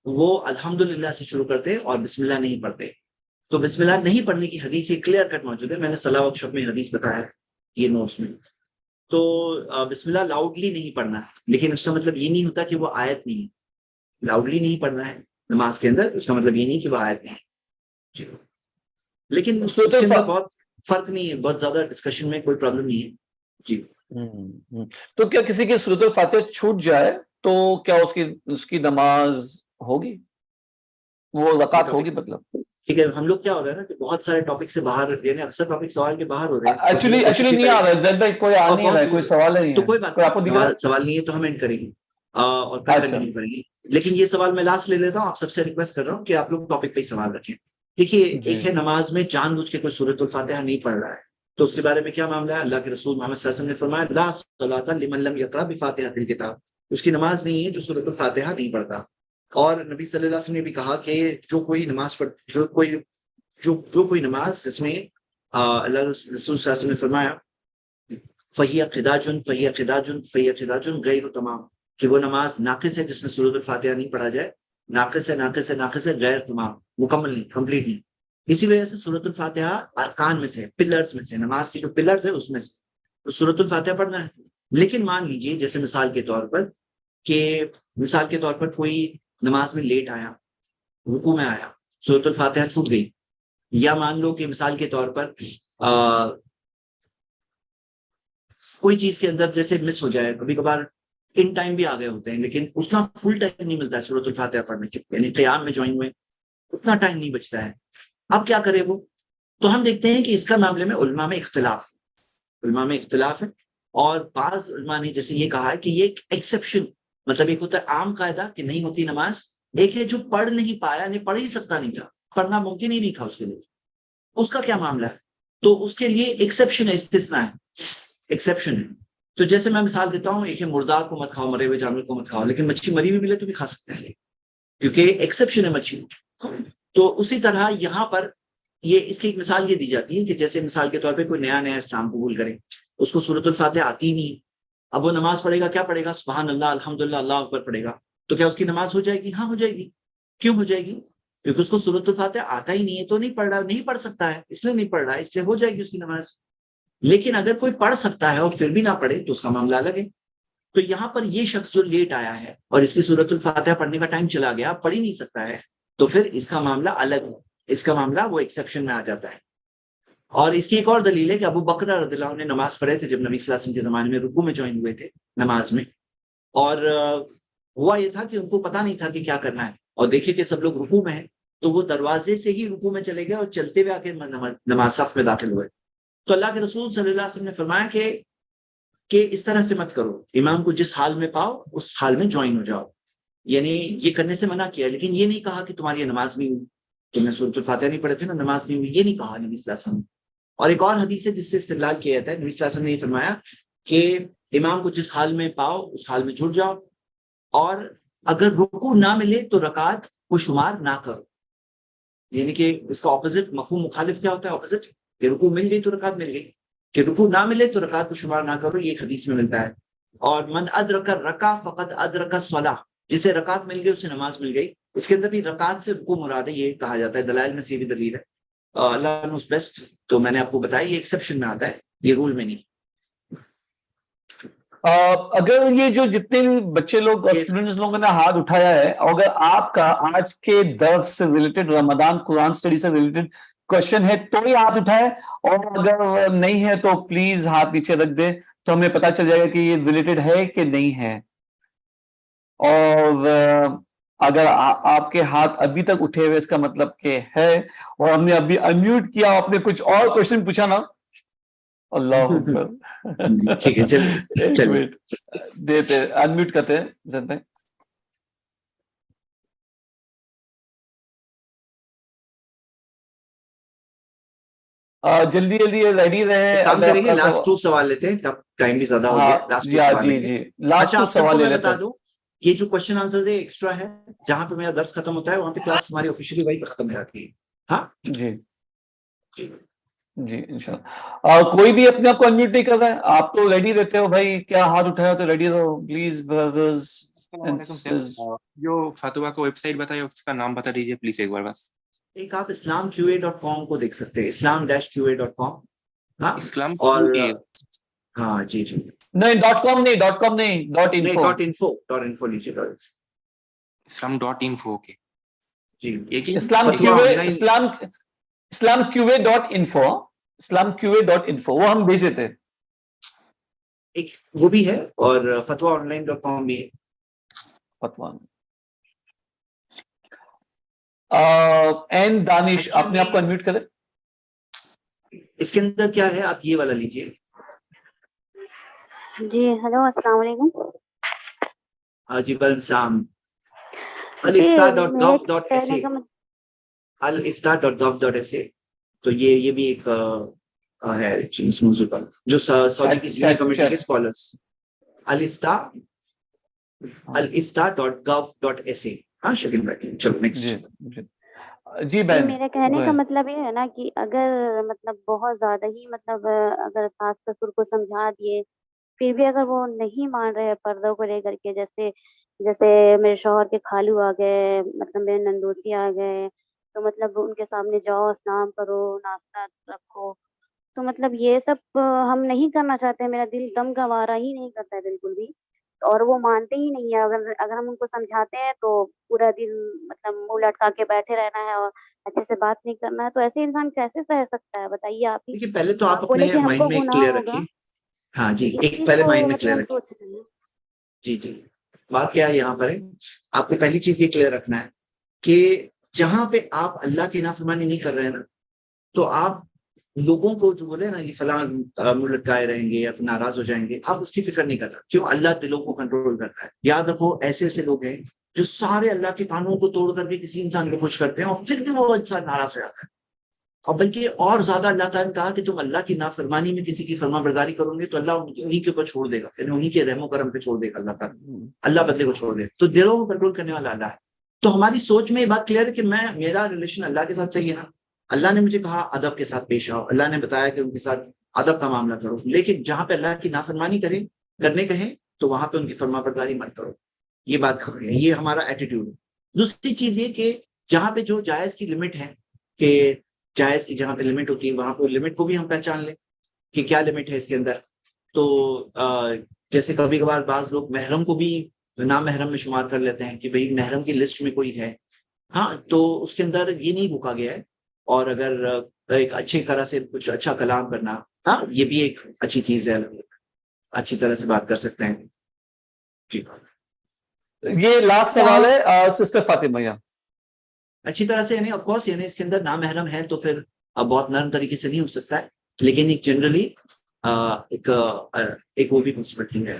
وہ الحمدللہ سے شروع کرتے اور بسم اللہ نہیں پڑھتے. تو بسم اللہ نہیں پڑھنے کی حدیث یہ کلیئر کٹ موجود ہے, میں نے صلاح ورک شاپ میں حدیث بتایا ہے یہ نوٹس میں. تو بسم اللہ لاؤڈلی نہیں پڑھنا ہے, لیکن اس کا مطلب یہ نہیں ہوتا کہ وہ آیت نہیں ہے. لاؤڈلی نہیں پڑھنا ہے نماز کے اندر, اس کا مطلب یہ نہیں کہ وہ آیت نہیں ہے جی. لیکن اس کے اندر بہت فرق نہیں ہے, بہت زیادہ ڈسکشن میں کوئی پرابلم نہیں ہے جی. تو کیا کسی کی سورۃ الفاتحہ چھوٹ جائے تو کیا اس کی نماز ہوگی, وہ رکعت ہوگی مطلب؟ ٹھیک ہے, ہم لوگ کیا ہو رہا ہے نا کہ بہت سارے ٹاپک سے باہر, یعنی اکثر ٹاپک سوال کے باہر ہو رہے ہیں. ایکچولی نہیں آ رہا ہے زید بھائی, کوئی آ نہیں رہا ہے, کوئی سوال نہیں ہے. تو کوئی بات نہیں, سوال نہیں ہے تو ہم اینڈ کریں گے اور پھر کنٹینیو کریں گے. لیکن یہ سوال میں لاسٹ لے لیتا ہوں, آپ سب سے ریکویسٹ کر رہا ہوں کہ آپ لوگ ٹاپک پہ ہی سوال رکھیں. دیکھیے ایک ہے نماز میں جان بوجھ کے کوئی سورۃ الفاتحہ نہیں پڑھ رہا ہے, تو اس کے بارے میں کیا معاملہ ہے؟ اللہ کے رسول محمد صلی اللہ علیہ وسلم نے فرمایا لا صلاۃ لمن لم یقرأ بفاتحۃ الکتاب, اس کی نماز نہیں ہے جو سورۃ الفاتحہ نہیں پڑھتا. اور نبی صلی اللہ علیہ وسلم نے بھی کہا کہ جو کوئی نماز پڑھ جو کوئی نماز جس میں اللہ رسول صلی اللہ علیہ وسلم نے فرمایا فہی خداجن فہی خداجن فہی خداجن غیر تمام, کہ وہ نماز ناقص ہے جس میں سورۃ الفاتحہ نہیں پڑھا جائے, ناقص ہے ناقص ہے ناقص ہے, غیر تمام, مکمل نہیں, کمپلیٹ نہیں. اسی وجہ سے سورۃ الفاتحہ ارکان میں سے, پلرز میں سے, نماز کی جو پلرز ہے اس میں سے تو سورۃ الفاتحہ پڑھنا ہے. لیکن مان لیجیے جیسے مثال کے طور پر کوئی نماز میں لیٹ آیا, رکوع میں آیا, سورۃ الفاتحہ چھوٹ گئی, یا مان لو کہ مثال کے طور پر کوئی چیز کے اندر جیسے مس ہو جائے, کبھی کبھار ان ٹائم بھی آ گئے ہوتے ہیں لیکن اتنا فل ٹائم نہیں ملتا ہے سورۃ الفاتحہ پڑھنے کے, یعنی قیام میں جوائن ہوئے اتنا ٹائم نہیں بچتا ہے. اب کیا کرے وہ؟ تو ہم دیکھتے ہیں کہ اس کا معاملے میں علماء میں اختلاف ہے, اور بعض علماء نے جیسے یہ کہا ہے کہ یہ ایک ایکسیپشن, مطلب ایک ہوتا ہے عام قاعدہ کہ نہیں ہوتی نماز, ایک ہے جو پڑھ نہیں پایا, نہیں پڑھ ہی سکتا نہیں تھا, پڑھنا ممکن ہی نہیں تھا اس کے لیے, اس کا کیا معاملہ ہے؟ تو اس کے لیے ایکسیپشن ہے, استثناء ہے, ایکسیپشن ہے. تو جیسے میں مثال دیتا ہوں, ایک ہے مردار کو مت کھاؤ, مرے ہوئے جانور کو مت کھاؤ, لیکن مچھی مری ہوئی ملے تو بھی کھا سکتے ہیں کیونکہ ایکسیپشن ہے مچھی. تو اسی طرح یہاں پر یہ اس کی ایک مثال یہ دی جاتی ہے کہ جیسے مثال کے طور پہ کوئی نیا اسلام قبول کرے, اس کو سورۃ الفاتحہ آتی ہی نہیں, اب وہ نماز پڑھے گا, کیا پڑھے گا؟ سبحان اللہ, الحمدللہ, اللہ اکبر پڑھے گا, تو کیا اس کی نماز ہو جائے گی؟ ہاں ہو جائے گی. کیوں ہو جائے گی؟ کیونکہ اس کو سورۃ الفاتحہ آتا ہی نہیں ہے, تو نہیں پڑھ رہا, نہیں پڑھ سکتا ہے, اس لیے نہیں پڑھ رہا ہے, اس لیے ہو جائے گی اس کی نماز. لیکن اگر کوئی پڑھ سکتا ہے اور پھر بھی نہ پڑھے تو اس کا معاملہ الگ ہے. تو یہاں پر یہ شخص جو لیٹ آیا ہے اور اس کی سورۃ الفاتحہ پڑھنے کا ٹائم چلا گیا, پڑھ ہی نہیں سکتا ہے, تو پھر اس کا معاملہ الگ ہے, اس کا معاملہ وہ ایکسیپشن میں آ جاتا ہے. اور اس کی ایک اور دلیل ہے کہ ابو بکر رضی اللہ عنہ نے نماز پڑھے تھے جب نبی صلی اللہ علیہ وسلم کے زمانے میں رکوع میں جوائن ہوئے تھے نماز میں, اور ہوا یہ تھا کہ ان کو پتہ نہیں تھا کہ کیا کرنا ہے, اور دیکھیں کہ سب لوگ رکوع میں ہیں تو وہ دروازے سے ہی رکوع میں چلے گئے اور چلتے ہوئے آ کے نماز صف میں داخل ہوئے. تو اللہ کے رسول صلی اللہ علیہ وسلم نے فرمایا کہ اس طرح سے مت کرو, امام کو جس حال میں پاؤ اس حال میں جوائن ہو جاؤ, یعنی یہ کرنے سے منع کیا, لیکن یہ نہیں کہا کہ تمہاری نماز نہیں ہوئی, تم نے سورۃ الفاتحہ نہیں پڑھے تھے نا, نماز نہیں ہوئی, یہ نہیں کہا نبی صلی اللہ علیہ وسلم. اور ایک اور حدیث ہے جس سے استدلال کیا جاتا ہے, نبی صلی اللہ علیہ وسلم نے یہ فرمایا کہ امام کو جس حال میں پاؤ اس حال میں جڑ جاؤ, اور اگر رکوع نہ ملے تو رکعت کو شمار نہ کرو. یعنی کہ اس کا اپوزٹ, مفہوم مخالف کیا ہوتا ہے؟ اپوزٹ, کہ رکوع مل گئی تو رکعت مل گئی, کہ رکوع نہ ملے تو رکعت کو شمار نہ کرو, یہ ایک حدیث میں ملتا ہے. اور من ادرک الرکعہ فقد ادرک الصلاۃ, جسے رکعت مل گئی اسے نماز مل گئی. اس کے اندر بھی رکعت سے رکوع مراد ہے, یہ کہا جاتا ہے, دلائل میں سے بھی دلیل ہے. اللہ نوز بیسٹ, تو میں نے آپ کو بتایا یہ ایکسیپشن میں آتا ہے, یہ رول میں نہیں. اگر یہ جو جتنے بھی بچے لوگ اور اسٹوڈنٹس لوگوں نے ہاتھ اٹھایا ہے, اگر آپ کا آج کے درس سے ریلیٹڈ, رمضان قرآن اسٹڈی سے ریلیٹڈ کوشچن ہے تو ہی ہاتھ اٹھائے, اور اگر نہیں ہے تو پلیز ہاتھ نیچے رکھ دے, تو ہمیں پتا چل جائے گا کہ یہ ریلیٹڈ ہے کہ نہیں ہے. اور اگر آپ کے ہاتھ ابھی تک اٹھے ہوئے اس کا مطلب کہ ہے, اور ہم نے ابھی انمیوٹ کیا, آپ نے کچھ اور کوشچن پوچھا نا, اللہ اکبر. ٹھیک ہے, چلیے ایک منٹ دیتے, انمیوٹ کرتے ہیں زید بھائی. جلدی جلدی ریڈی رہے. ایک کام اگر کریں آپ گے کا لاسٹ 2 سوال لیتے ہیں, اب ٹائم بھی زیادہ ہو گیا, لاسٹ 2 سوال جی لیں گے. جی لاسٹ اچھا 2 آپ سب سوال کو لے میں لیتے بتا ہیں. دوں, یہ جو کوشچن آنسر ہے ایکسٹرا ہے, جہاں پہ میرا درس ختم ہوتا ہے وہاں پہ کلاس ہماری آفیشیلی وہی پہ ختم ہو جاتی ہے. ہاں جی جی جی انشاءاللہ. کوئی بھی اپنے آپ کو انمیوٹ نہیں کر رہا ہے, آپ تو ریڈی رہتے ہو بھائی, کیا ہاتھ اٹھایا تو ریڈی رہو پلیز بردرز السلام اینڈ علیکم سسٹرز. سر. جو فتوا کا ویب سائٹ بتائیے اس کا نام بتا دیجیے پلیز ایک بار بس. ایک آپ islamqa.com کو دیکھ سکتے ہیں, islam-qa.com. ہاں اسلام اور QA. ہاں جی جی نہیں .com نہیں .com نہیں نہیں .info. .info لیجیے. islam.info. اوکے جی ایک ہی اسلام ایک ہی فتویٰ QA on line. Islam QA.info. Islam QA.info وہ ہم بھیجے تھے. ایک وہ بھی ہے, اور fatwaonline.com بھی ہے. فتوان اینڈ دانش اپنے آپ کو انمیوٹ کرے. اس کے اندر کیا ہے, آپ یہ والا لیجیے. جی ہیلو السلام علیکم. ہاں جی بلسام. جی میرے alifta.gov.sa. کہنے کا alifta.gov.sa. تو یہ بھی ایک ہے چیز موضوع پر, جو سعودی کی سینئر کمیٹی کے اسکالرس. alifta.gov.sa. ہاں شکل رکھیں. چلو نیکسٹ. جی بہن میرے کہنے کا مطلب یہ ہے نا کہ اگر مطلب بہت زیادہ ہی مطلب اگر ساس سسر کو سمجھا دیے پھر بھی اگر وہ نہیں مان رہے پردوں کو لے کر کے, جیسے میرے شوہر کے خالو آ گئے, مطلب میرے نندوسی آ گئے, تو مطلب ان کے سامنے جاؤ اسلام کرو ناشتہ رکھو, تو مطلب یہ سب ہم نہیں کرنا چاہتے. میرا دل دم گوارا ہی نہیں کرتا ہے بالکل بھی, اور وہ مانتے ہی نہیں ہے. اگر ہم ان کو سمجھاتے ہیں تو پورا دن مطلب منہ لٹکا کے بیٹھے رہنا ہے اور اچھے سے بات نہیں کرنا ہے. تو ایسے انسان کیسے سہ سکتا ہے بتائیے آپ ہی. دیکھیے پہلے تو آپ بولے اپنے کہ ہم مائنڈ کو میں گناہ کلیئر ہوگا, رکھیے. ہاں جی, تو اس ایک چیز پہلے کو مائنڈ میں مطلب کلیئر ہم رکھیے. سوچ رہے ہیں. جی جی, بات کیا ہے یہاں پر ہے, آپ کو پہلی چیز یہ کلیئر رکھنا ہے کہ جہاں پہ آپ اللہ کی نافرمانی نہیں کر رہے ہیں نا, تو آپ لوگوں کو جو بولے نا یہ فلاں منہ لٹکائے رہیں گے یا پھر ناراض ہو جائیں گے, آپ اس کی فکر نہیں کرنا. کیوں؟ اللہ دلوں کو کنٹرول کرتا ہے. یاد رکھو ایسے ایسے لوگ ہیں جو سارے اللہ کے قانون کو توڑ کر کے کسی انسان کو خوش کرتے ہیں, اور پھر بھی وہ انسان ناراض ہو جاتا ہے. اور بلکہ اور زیادہ اللہ تعالیٰ نے کہا کہ تم اللہ کی نافرمانی میں کسی کی فرما برداری کرو گے تو اللہ انہیں کے اوپر چھوڑ دے گا, یعنی انہیں کے رحم و کرم پہ چھوڑ دے گا اللہ تعالیٰ. اللہ بدلے کو چھوڑ دے. تو دلوں کو کنٹرول کرنے والا اللہ ہے. تو ہماری سوچ میں یہ بات کلیئر ہے کہ میرا ریلیشن اللہ کے ساتھ صحیح ہے نا. اللہ نے مجھے کہا ادب کے ساتھ پیش آؤ, اللہ نے بتایا کہ ان کے ساتھ ادب کا معاملہ کرو, لیکن جہاں پہ اللہ کی نافرمانی کرنے کہیں تو وہاں پہ ان کی فرما برداری مت کرو. یہ بات خبر ہے, یہ ہمارا ایٹیٹیوڈ ہے. دوسری چیز یہ کہ جہاں پہ جو جائز کی لمٹ ہے, کہ جائز کی جہاں پہ لمٹ ہوتی ہے وہاں پہ لمٹ کو بھی ہم پہچان لیں کہ کیا لمٹ ہے اس کے اندر. تو جیسے کبھی کبھار بعض لوگ محرم کو بھی نامحرم میں شمار کر لیتے ہیں کہ بھئی محرم کی لسٹ میں کوئی ہے. ہاں, تو اس کے اندر یہ نہیں روکا گیا ہے. اور اگر ایک اچھی طرح سے کچھ اچھا کلام کرنا, ہاں یہ بھی ایک اچھی چیز ہے, اچھی طرح سے بات کر سکتے ہیں. جی یہ لاسٹ سوال ہے سسٹر فاطمہ. اچھی طرح سے, یعنی آف کورس یعنی اس کے اندر نامحرم ہے تو پھر بہت نرم طریقے سے نہیں ہو سکتا ہے, لیکن ایک جنرلی ایک وہ بھی پاسبلٹی ہے.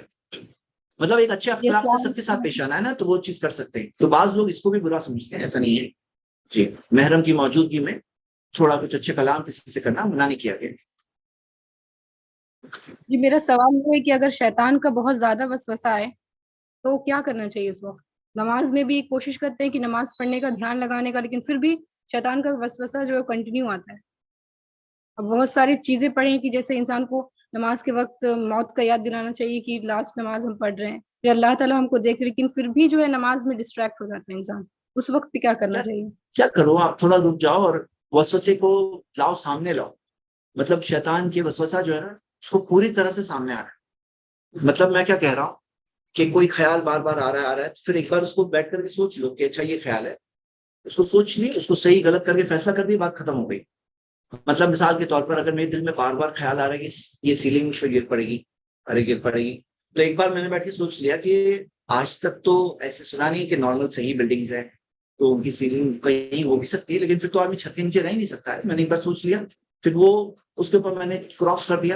مطلب ایک اچھے اخلاق سے سب کے ساتھ پیش آنا ہے نا, تو وہ چیز کر سکتے ہیں. تو بعض لوگ اس کو بھی برا سمجھتے ہیں, ایسا نہیں ہے. جی, محرم کی موجودگی میں تھوڑا کچھ اچھے کلام کسی سے کرنا منع نہیں کیا گیا. جی میرا سوال یہ ہے کہ اگر شیطان کا بہت زیادہ وسوسہ ہے تو کیا کرنا چاہیے اس وقت؟ نماز میں بھی کوشش کرتے ہیں کہ نماز پڑھنے کا دھیان لگانے کا, لیکن پھر بھی شیطان کا وسوسہ جو ہے کنٹینیو آتا ہے. اب بہت ساری چیزیں پڑھیں کہ جیسے انسان کو نماز کے وقت موت کا یاد دلانا چاہیے کہ لاسٹ نماز ہم پڑھ رہے ہیں, پھر اللہ تعالیٰ ہم کو دیکھ, لیکن پھر بھی جو ہے نماز میں ڈسٹریکٹ ہو جاتا ہے انسان. اس وقت پہ کیا کرنا چاہیے؟ کیا کرو, آپ تھوڑا رک جاؤ اور وسوسے کو لاؤ, سامنے لاؤ. مطلب شیطان کے وسوسہ جو ہے نا اس کو پوری طرح سے سامنے آ رہا ہے. مطلب میں کیا کہہ رہا ہوں کہ کوئی خیال بار بار آ رہا ہے تو پھر ایک بار اس کو بیٹھ کر کے سوچ لو کہ اچھا یہ خیال ہے, اس کو سوچ لی, اس کو صحیح غلط کر کے فیصلہ کر دی, بات ختم ہو گئی. مطلب مثال کے طور پر اگر میرے دل میں بار بار خیال آ رہا ہے کہ یہ سیلنگ پہ گر پڑے گی, ارے گر پڑے گی, تو ایک بار میں نے بیٹھ کے سوچ لیا کہ آج تک تو ایسے سنا نہیں کہ نارمل صحیح بلڈنگز ہیں تو ان کی سیلنگ کہیں ہو بھی سکتی ہے, لیکن پھر تو آدمی چھت کے نیچے رہ ہی نہیں سکتا ہے. میں نے ایک بار سوچ لیا, پھر وہ اس کے اوپر میں نے کراس کر دیا.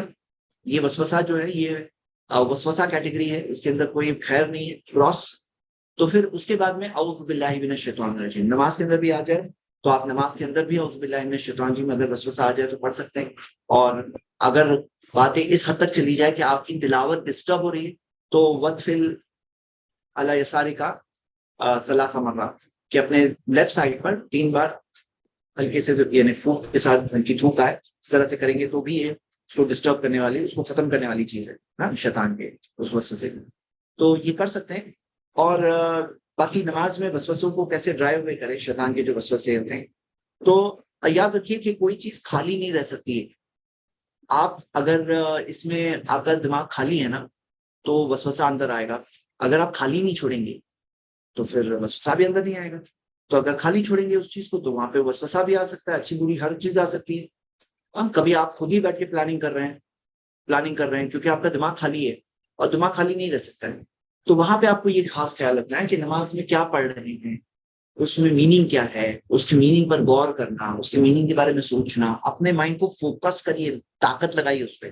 یہ وسوسہ جو ہے یہ وسوسہ کیٹیگری ہے, اس کے اندر کوئی خیر نہیں ہے, کراس. تو پھر اس کے بعد میں اعوذ باللہ من الشیطان الرجیم نماز کے اندر بھی آ جائے تو آپ نماز کے اندر بھی اعوذ باللہ من الشیطان الرجیم اگر وسوسہ آ جائے تو پڑھ سکتے ہیں. اور اگر باتیں اس حد تک چلی جائے کہ آپ کی تلاوت ڈسٹرب ہو رہی ہے تو وطفل علی یساری کا ثلاث مرات کہ اپنے لیفٹ سائڈ پر 3 بار ہلکے سے یعنی پھونک کے ساتھ ہلکی تھوک ہے اس طرح سے کریں گے تو بھی یہ اس کو ڈسٹرب کرنے والی اس کو ختم کرنے والی چیز ہے نا شیطان کے اس وسوسے سے. تو یہ کر سکتے ہیں. اور باقی نماز میں وسوسوں کو کیسے ڈرائیو اوے کریں شیطان کے جو وسوسے ہوتے ہیں. تو یاد رکھیے کہ کوئی چیز خالی نہیں رہ سکتی ہے. آپ اگر اس میں آپ کا دماغ خالی ہے نا تو وسوسہ اندر آئے گا. اگر آپ خالی نہیں چھوڑیں گے تو پھر وسوسہ بھی اندر نہیں آئے گا. تو اگر خالی چھوڑیں گے اس چیز کو تو وہاں پہ وسوسہ بھی آ سکتا ہے, اچھی بری ہر چیز آ سکتی ہے. ہم کبھی آپ خود ہی بیٹھ کے پلاننگ کر رہے ہیں کیونکہ آپ کا دماغ خالی ہے اور دماغ خالی نہیں رہ سکتا ہے. تو وہاں پہ آپ کو یہ خاص خیال رکھنا ہے کہ نماز میں کیا پڑھ رہے ہیں, اس میں میننگ کیا ہے, اس کی میننگ پر غور کرنا, اس کے میننگ کے بارے میں سوچنا, اپنے مائنڈ کو فوکس کریے, طاقت لگائیے اس پہ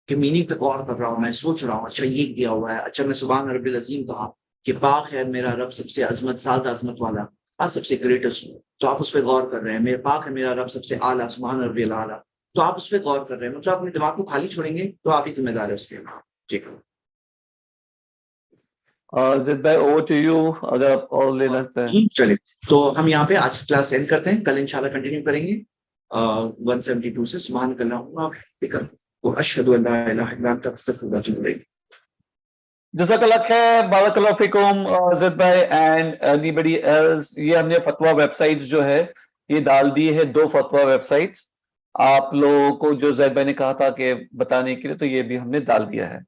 کہ میننگ پہ غور کر رہا ہوں, میں سوچ رہا ہوں اچھا یہ دیا ہوا ہے, اچھا میں سبحان رب العظیم کہا کہ پاک ہے میرا رب سب سے عظمت سعد عظمت والا اور سب سے گریٹسٹ ہوں, تو آپ اس پہ غور کر رہے ہیں. میرے پاک ہے میرا رب سب سے اعلیٰ سبحان ربی الاعلیٰ, تو آپ اس پہ غور کر رہے ہیں. مطلب اپنے دماغ کو خالی چھوڑیں گے تو آپ ہی ذمہ دار ہے اس کے. جی زید بھائی اوور ٹو یو اگر آپ اور لینا چاہتے ہیں. چلے تو ہم یہاں پہ آج کی کلاس اینڈ کرتے ہیں, کل انشاءاللہ کنٹینیو کریں گے 172 سے. سبحانک اللہم اشہد ان لا الہ الا انت استغفرک واتوب الیک. جزاک اللہ خیر, بارک اللہ فیکم زید بھائی اینڈ اینی بڈی ایلس. یہ ہم نے فتویٰ ویب سائٹ جو ہے یہ ڈال دی ہے, 2 فتویٰ ویب سائٹس آپ لوگوں کو جو زید بھائی نے کہا تھا کہ بتانے کے لیے, تو یہ بھی ہم نے ڈال دیا ہے.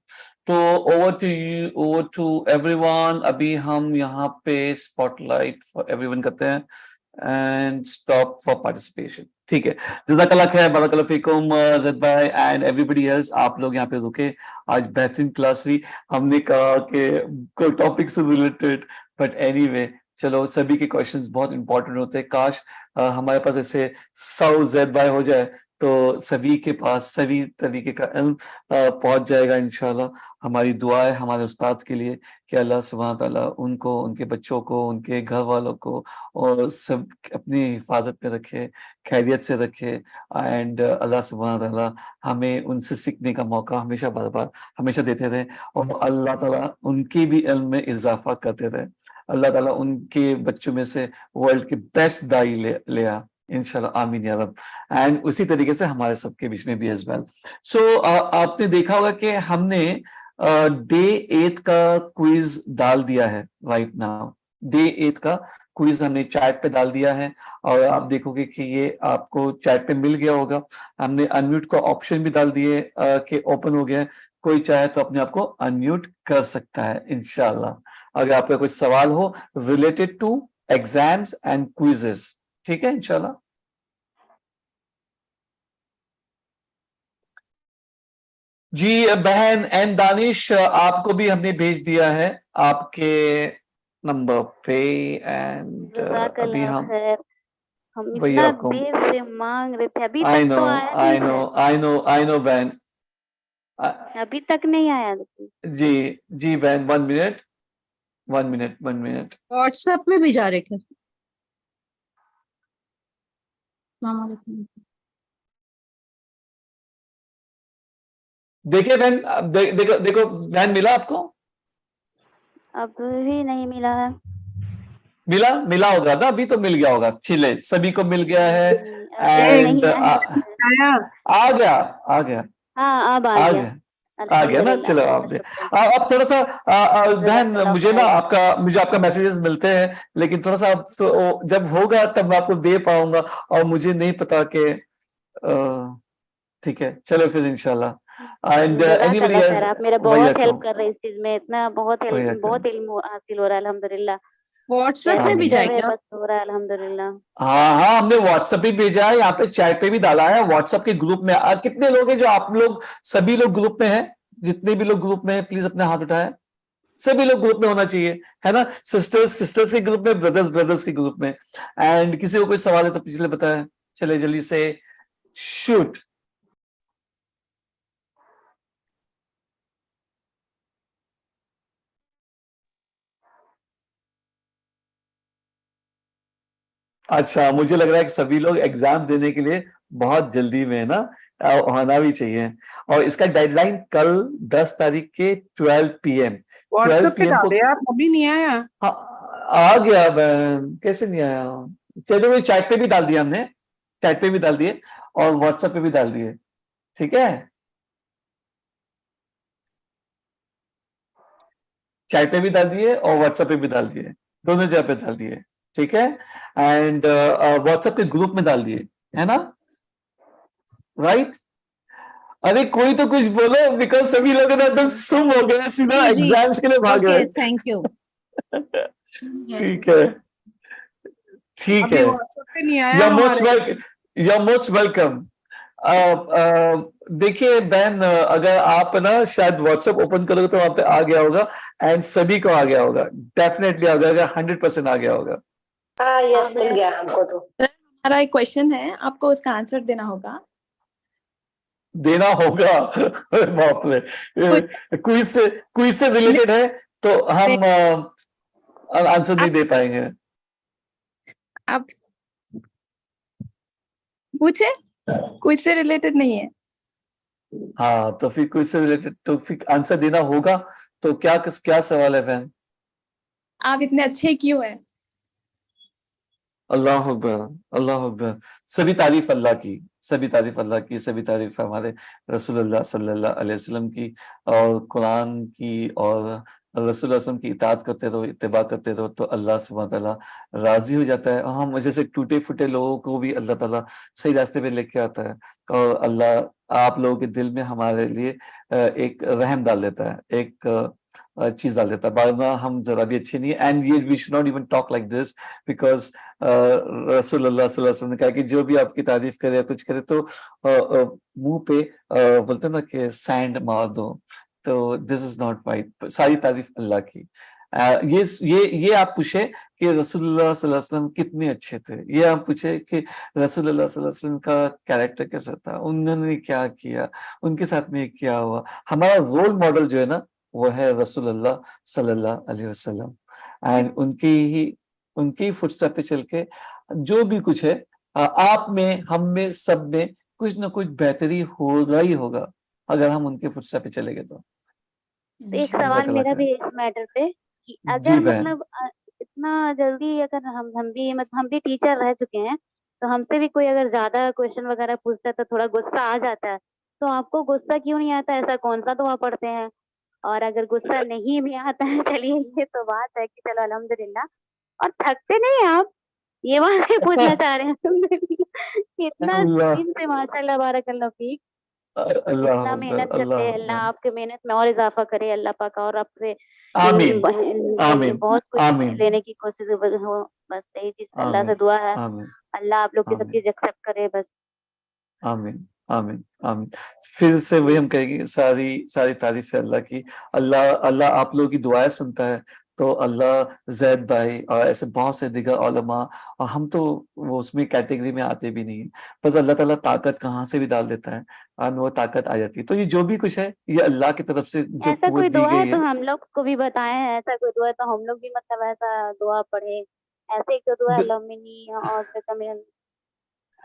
تو over to you, over to everyone. ابھی ہم یہاں پہ spotlight for everyone کرتے ہیں اینڈ اسٹاپ فار پارٹیسپیشن. ٹھیک ہے, جزاک اللہ خیر, بارک اللہ فیکم زید بھائی اینڈ ایوری بڈی ایلس. آپ لوگ یہاں پہ رکے, آج بہترین کلاس ہوئی. ہم نے کہا کہ کوئی ٹاپک سے ریلیٹڈ, بٹ اینی وے چلو سبھی کے کوشچنز بہت امپورٹنٹ ہوتے ہیں. کاش ہمارے پاس ایسے 100 زید بھائی ہو جائے تو سبھی کے پاس سبھی طریقے کا علم پہنچ جائے گا انشاءاللہ. ہماری دعا ہے ہمارے استاد کے لیے کہ اللہ سبحانہ تعالیٰ ان کو, ان کے بچوں کو, ان کے گھر والوں کو اور سب اپنی حفاظت میں رکھے, خیریت سے رکھے. اینڈ اللہ سبحانہ تعالیٰ ہمیں ان سے سیکھنے کا موقع ہمیشہ بار بار ہمیشہ دیتے رہے, اور اللہ تعالیٰ ان کے بھی علم میں اضافہ کرتے رہے. اللہ تعالیٰ ان کے بچوں میں سے ورلڈ کے بیسٹ دائی لے آ انشاءاللہ, آمین یا رب. اینڈ اسی طریقے سے ہمارے سب کے بیچ میں بھی ایز ویل. سو آپ نے دیکھا ہوگا کہ ہم نے ڈے 8 کا کوئز ڈال دیا ہے رائٹ ناؤ. ڈے 8 کا کوئز ہم نے چیٹ پہ ڈال دیا ہے, اور آپ دیکھو گے کہ یہ آپ کو چیٹ پہ مل گیا ہوگا. ہم نے انمیوٹ کا آپشن بھی ڈال دیے کہ اوپن ہو گیا ہے, کوئی چاہے تو اپنے آپ کو انمیوٹ کر سکتا ہے انشاءاللہ. اگر آپ کا کوئی سوال ہو related to exams and quizzes, ٹھیک ہے انشاءاللہ. جی بہن این دانش, آپ کو بھی ہم نے بھیج دیا ہے آپ کے نمبر پہ. اینڈ جزاک ابھی اللہ ہم خیر. ہم وہی اتنا آپ کو دیر سے مانگ رہے تھے, ابھی آئی تک نو تو آیا آئی نہیں نو ہے. بہن, ابھی تک نہیں آیا. جی جی بہن, 1 منٹ. واٹس ایپ میں بھی جا رہے تھے. السلام علیکم. دیکھیے بہن, دیکھو بہن, ملا آپ کو؟ اب بھی نہیں ملا ہے. ملا ہوگا نا, ابھی تو مل گیا ہوگا. چلے سبھی کو مل گیا ہے. ابھی اینڈ نہیں آیا. آ گیا ہاں اب آ گیا. آ گیا نا. الحمدللہ, چلو اللہ آپ کا شکر ہے. آپ تھوڑا سا بہن, جزاک اللہ مجھے نا خیر. مجھے آپ کا میسیجز ملتے ہیں, لیکن تھوڑا سا جب ہوگا تب میں آپ کو دے پاؤں گا, اور مجھے نہیں پتا کہ ٹھیک ہے. چلو پھر انشاءاللہ. اینڈ جزاک anybody اللہ else, خیر, آپ میرا وہی بہت ہیلپ رکھوں کر رہے اس چیز میں. اتنا بہت علم حاصل ہو رہا ہے الحمدللہ. واٹس ایپ میں بھی کیسے جائے ہے کیا؟ بس ہو رہا ہے الحمدللہ. ہاں ہم نے واٹس ایپ پہ بھیجا ہے, یہاں پہ چیٹ پہ بھی ڈالا ہے. واٹس ایپ کے گروپ میں کتنے لوگ ہیں جو آپ لوگ سبھی لوگ گروپ میں ہیں؟ جتنے بھی لوگ گروپ میں ہیں پلیز اپنے ہاتھ اٹھائیں. سبھی لوگ گروپ میں ہونا چاہیے, ہے نا. سسٹرز کے گروپ میں, بردرز کے گروپ میں. اینڈ کسی کو کوئی سوال ہے تو پچھلے بتائیں. چلے جلدی سے شوٹ. اچھا مجھے لگ رہا ہے کہ سبھی لوگ ایگزام دینے کے لیے بہت جلدی میں ہے نا، ہونا بھی چاہیے. اور اس کا ڈیڈ لائن کل 10 تاریخ کے 12 PM. واٹس 12 ایپ پہ PM کو ڈالے آپ، ابھی نہیں آیا. ہاں، آ گیا بہن، کیسے نہیں آیا؟ چلو چیٹ پہ بھی ڈال دیا ہم نے، چیٹ پہ بھی ڈال دیے اور واٹس ایپ پہ بھی ڈال دیے. ٹھیک ہے، چیٹ پہ بھی ڈال دیے اور واٹس ایپ پہ بھی ڈال دیے، دونوں جگہ پہ ڈال دیے. ٹھیک ہے، اینڈ واٹس ایپ کے گروپ میں ڈال دیے ہے نا، رائٹ؟ ارے کوئی تو کچھ بولو، بیکاز سبھی لوگ نا ایک دم سم ہو گئے، سیدھا ایگزامس کے لیے بھاگ اوکے گئے. Thank you. ٹھیک ہے، ٹھیک ابھی ہے. واٹس ایپ پہ نہیں آیا یو موسٹ ہمارے. Welcome, you most welcome. دیکھیے بہن، اگر آپ نا شاید واٹس ایپ اوپن کرو گے تو وہاں پہ آ گیا ہوگا، اینڈ سبھی کو آ گیا ہوگا، ڈیفینیٹلی آ گیا ہوگا، 100% آ گیا ہوگا. یس مل گیا ہم کو تو. ہمارا ایک کوشچن ہے، آپ کو اس کا آنسر دینا ہوگا. دینا ہوگا؟ باپ رے، کوئز سے ریلیٹڈ ہے تو ہم آنسر نہیں دے پائیں گے. آپ پوچھے، کوئز سے ریلیٹڈ نہیں ہے. ہاں تو پھر کوئز سے ریلیٹڈ تو پھر آنسر دینا ہوگا. تو کیا سوال ہے بہن؟ آپ اتنے اچھے کیوں ہیں؟ اللہ اکبر، اللہ اکبر. سبھی تعریف اللہ کی، سبھی تعریف اللہ کی، سبھی تعریف ہمارے رسول اللہ صلی اللہ علیہ وسلم کی، اور قرآن کی، اور رسول اللہ علیہ وسلم کی اطاعت کرتے رہو، اتباع کرتے رہو تو اللہ سبحانہ تعالیٰ راضی ہو جاتا ہے. اور ہم جیسے ٹوٹے پھوٹے لوگوں کو بھی اللہ تعالیٰ صحیح راستے پہ لے کے آتا ہے، اور اللہ آپ لوگوں کے دل میں ہمارے لیے ایک رحم ڈال دیتا ہے، ایک چیز ڈال دیتا ہے. ورنہ ہم ذرا بھی اچھے نہیں ہیں. And we should not even talk like this, because رسول اللہ صلی اللہ علیہ وسلم نے کہا کہ جو بھی آپ کی تعریف کرے یا کچھ کرے تو منہ پہ بولتے نا کہ سینڈ مار دو. تو دس از ناٹ رائٹ. ساری تعریف اللہ کی. یہ آپ پوچھے کہ رسول اللہ صلی اللہ علیہ وسلم کتنے اچھے تھے، یہ آپ پوچھے کہ رسول اللہ صلی اللہ علیہ وسلم کا کیریکٹر کیسا تھا، انہوں نے کیا کیا، ان کے ساتھ میں کیا ہوا. ہمارا رول ماڈل جو ہے نا وہ ہے رسول اللہ صلی اللہ علیہ وسلم. اینڈ ان کی فٹ اسٹیپ پہ چل کے جو بھی کچھ ہے آپ میں، ہم میں، سب میں کچھ نہ کچھ بہتری ہوگا ہی ہوگا اگر ہم ان کے فٹ اسٹیپ پہ چلے گئے. تو ایک سوال میرا بھی اس میٹر پہ کہ جی اگر بہن. مطلب اتنا جلدی اگر ہم بھی ٹیچر رہ چکے ہیں تو ہم سے بھی کوئی اگر زیادہ کوشچن وغیرہ پوچھتا ہے تو تھوڑا غصہ آ جاتا ہے. تو آپ کو غصہ کیوں نہیں آتا؟ ایسا کون سا دعا پڑھتے ہیں؟ اور اگر غصہ نہیں بھی آتا ہے، چلیے یہ تو بات ہے کہ چلو الحمدللہ، اور تھکتے نہیں آپ؟ یہ بات ہی پوچھنا چاہ رہے ہیں. اتنا دن سے ماشاء اللہ بارک اللہ فیک، اللہ اتنا محنت کرتے ہیں، اللہ آپ کے محنت میں اور اضافہ کرے اللہ پاک، اور آپ سے آمین آمین بہت کچھ آمین لینے کی کوشش ہو. بس یہی چیز اللہ سے آمین دعا ہے، آمین اللہ آپ لوگ کی سب آمین چیز ایکسپٹ کرے. بس آمین آمین آمین. پھر سے وہی ہم کہیں گے، ساری تعریف ہے اللہ کی. اللہ آپ لوگوں کی دعائیں سنتا ہے. تو اللہ زید بھائی اور ایسے بہت سے دیگر علماء، اور ہم تو وہ اس میں کیٹیگری میں آتے بھی نہیں ہیں، بس اللہ تعالیٰ طاقت کہاں سے بھی ڈال دیتا ہے اور وہ طاقت آ جاتی ہے. تو یہ جو بھی کچھ ہے یہ اللہ کی طرف سے جو ایسا کوئی قوت دی دعا ہے گئی تو ہے. ہم لوگ کو بھی بتائیں، ایسا کوئی دعا ہے تو ہم لوگ بھی مطلب ایسا دعا پڑھے. ایسے ایک تو دعا لمنی اور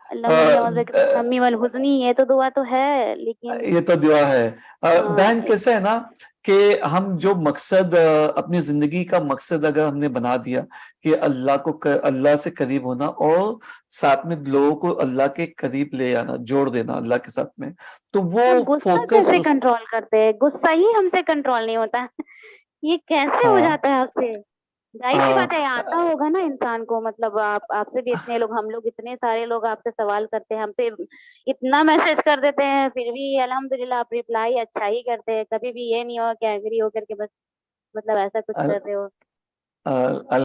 الحمی والحزنی، یہ تو دعا تو ہے لیکن یہ تو دعا ہے بہن. کیسا ہے نا کہ ہم جو مقصد اپنی زندگی کا مقصد اگر ہم نے بنا دیا کہ اللہ سے قریب ہونا اور ساتھ میں لوگوں کو اللہ کے قریب لے آنا، جوڑ دینا اللہ کے ساتھ میں، تو وہ غصہ فوکس کیسے کنٹرول کرتے ہیں؟ غصہ ہی ہم سے کنٹرول نہیں ہوتا. یہ کیسے ہو جاتا ہے آپ سے؟ ظاہر سی بات ہے آتا ہوگا نا انسان کو. مطلب آپ سے بھی اتنے لوگ، ہم لوگ اتنے سارے لوگ آپ سے سوال کرتے ہیں، ہم سے اتنا میسج کر دیتے ہیں، پھر بھی الحمدللہ آپ ریپلائی اچھا ہی کرتے ہیں. کبھی بھی یہ نہیں ہو کہ ایگری ہو کر کے بس مطلب ایسا کچھ کر رہے ہو.